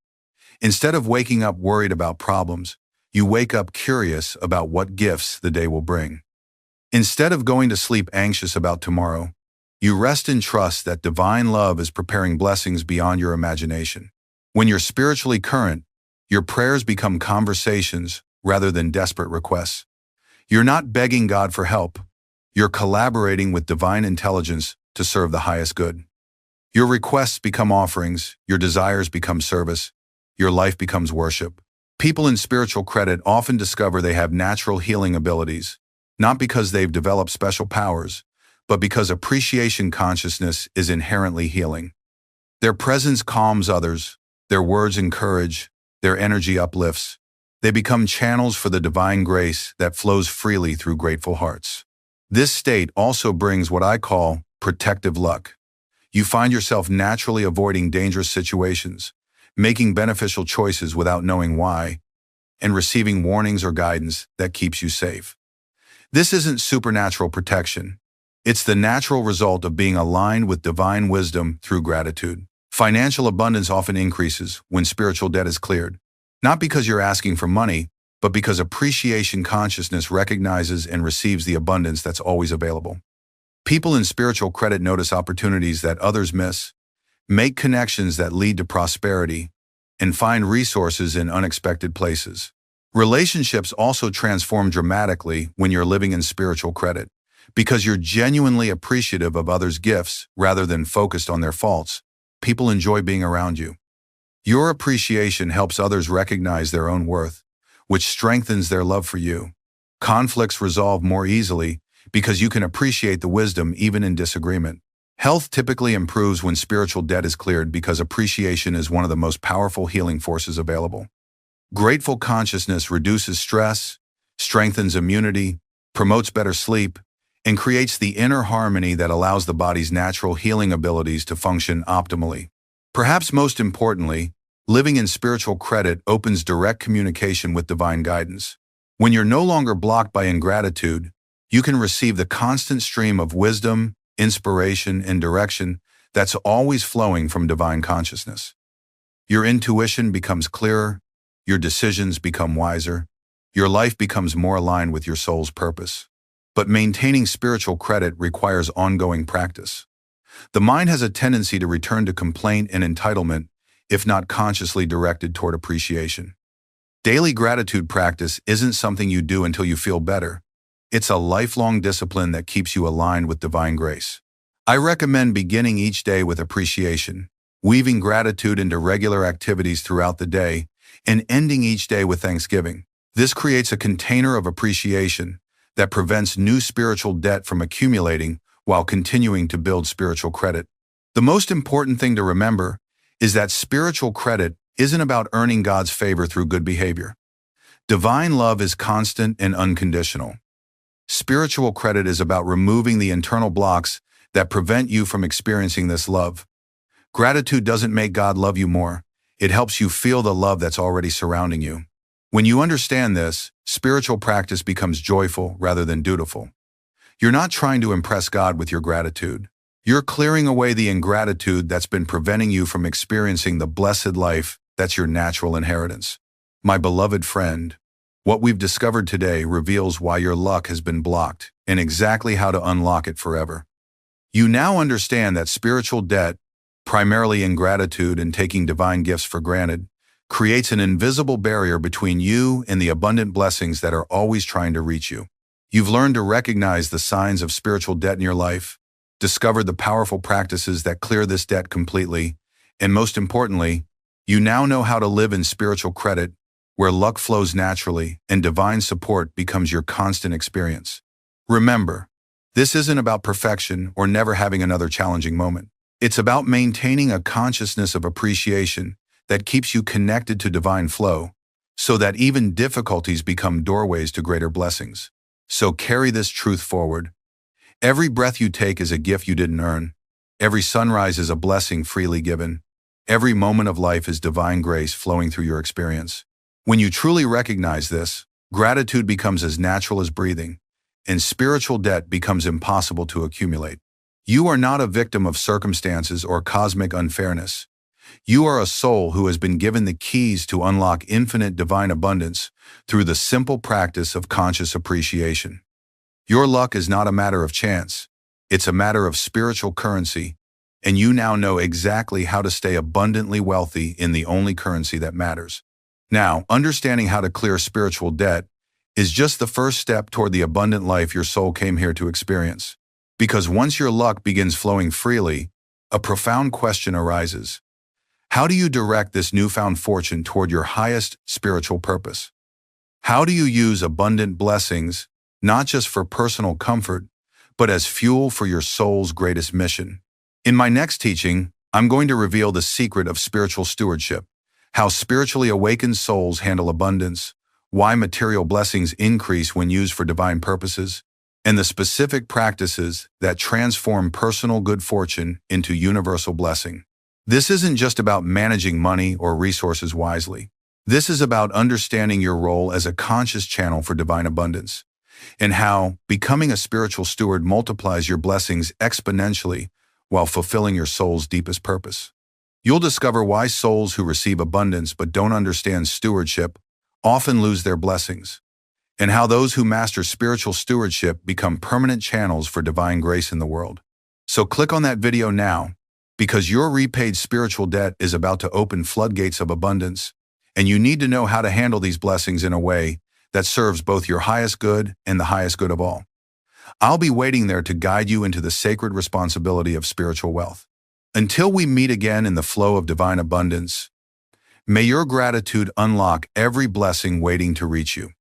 Instead of waking up worried about problems, you wake up curious about what gifts the day will bring. Instead of going to sleep anxious about tomorrow, you rest in trust that divine love is preparing blessings beyond your imagination. When you're spiritually current, your prayers become conversations rather than desperate requests. You're not begging God for help. You're collaborating with divine intelligence to serve the highest good. Your requests become offerings, your desires become service, your life becomes worship. People in spiritual credit often discover they have natural healing abilities, not because they've developed special powers, but because appreciation consciousness is inherently healing. Their presence calms others, their words encourage, their energy uplifts. They become channels for the divine grace that flows freely through grateful hearts. This state also brings what I call protective luck. You find yourself naturally avoiding dangerous situations, making beneficial choices without knowing why, and receiving warnings or guidance that keeps you safe. This isn't supernatural protection. It's the natural result of being aligned with divine wisdom through gratitude. Financial abundance often increases when spiritual debt is cleared, not because you're asking for money, but because appreciation consciousness recognizes and receives the abundance that's always available. People in spiritual credit notice opportunities that others miss, make connections that lead to prosperity, and find resources in unexpected places. Relationships also transform dramatically when you're living in spiritual credit, because you're genuinely appreciative of others' gifts rather than focused on their faults. People enjoy being around you. Your appreciation helps others recognize their own worth, which strengthens their love for you. Conflicts resolve more easily because you can appreciate the wisdom even in disagreement. Health typically improves when spiritual debt is cleared because appreciation is one of the most powerful healing forces available. Grateful consciousness reduces stress, strengthens immunity, promotes better sleep, and creates the inner harmony that allows the body's natural healing abilities to function optimally. Perhaps most importantly, living in spiritual credit opens direct communication with divine guidance. When you're no longer blocked by ingratitude, you can receive the constant stream of wisdom, inspiration, and direction that's always flowing from divine consciousness. Your intuition becomes clearer, your decisions become wiser, your life becomes more aligned with your soul's purpose. But maintaining spiritual credit requires ongoing practice. The mind has a tendency to return to complaint and entitlement if not consciously directed toward appreciation. Daily gratitude practice isn't something you do until you feel better. It's a lifelong discipline that keeps you aligned with divine grace. I recommend beginning each day with appreciation, weaving gratitude into regular activities throughout the day, and ending each day with thanksgiving. This creates a container of appreciation that prevents new spiritual debt from accumulating while continuing to build spiritual credit. The most important thing to remember is that spiritual credit isn't about earning God's favor through good behavior. Divine love is constant and unconditional. Spiritual credit is about removing the internal blocks that prevent you from experiencing this love. Gratitude doesn't make God love you more. It helps you feel the love that's already surrounding you. When you understand this, spiritual practice becomes joyful rather than dutiful. You're not trying to impress God with your gratitude. You're clearing away the ingratitude that's been preventing you from experiencing the blessed life that's your natural inheritance. My beloved friend, what we've discovered today reveals why your luck has been blocked and exactly how to unlock it forever. You now understand that spiritual debt, primarily ingratitude and taking divine gifts for granted, creates an invisible barrier between you and the abundant blessings that are always trying to reach you. You've learned to recognize the signs of spiritual debt in your life, discovered the powerful practices that clear this debt completely, and most importantly, you now know how to live in spiritual credit, where luck flows naturally and divine support becomes your constant experience. Remember, this isn't about perfection or never having another challenging moment. It's about maintaining a consciousness of appreciation that keeps you connected to divine flow, so that even difficulties become doorways to greater blessings. So carry this truth forward. Every breath you take is a gift you didn't earn. Every sunrise is a blessing freely given. Every moment of life is divine grace flowing through your experience. When you truly recognize this, gratitude becomes as natural as breathing, and spiritual debt becomes impossible to accumulate. You are not a victim of circumstances or cosmic unfairness. You are a soul who has been given the keys to unlock infinite divine abundance through the simple practice of conscious appreciation. Your luck is not a matter of chance. It's a matter of spiritual currency, and you now know exactly how to stay abundantly wealthy in the only currency that matters. Now, understanding how to clear spiritual debt is just the first step toward the abundant life your soul came here to experience. Because once your luck begins flowing freely, a profound question arises. How do you direct this newfound fortune toward your highest spiritual purpose? How do you use abundant blessings, not just for personal comfort, but as fuel for your soul's greatest mission? In my next teaching, I'm going to reveal the secret of spiritual stewardship, how spiritually awakened souls handle abundance, why material blessings increase when used for divine purposes, and the specific practices that transform personal good fortune into universal blessing. This isn't just about managing money or resources wisely. This is about understanding your role as a conscious channel for divine abundance, and how becoming a spiritual steward multiplies your blessings exponentially while fulfilling your soul's deepest purpose. You'll discover why souls who receive abundance but don't understand stewardship often lose their blessings, and how those who master spiritual stewardship become permanent channels for divine grace in the world. So click on that video now, because your repaid spiritual debt is about to open floodgates of abundance, and you need to know how to handle these blessings in a way that serves both your highest good and the highest good of all. I'll be waiting there to guide you into the sacred responsibility of spiritual wealth. Until we meet again in the flow of divine abundance, may your gratitude unlock every blessing waiting to reach you.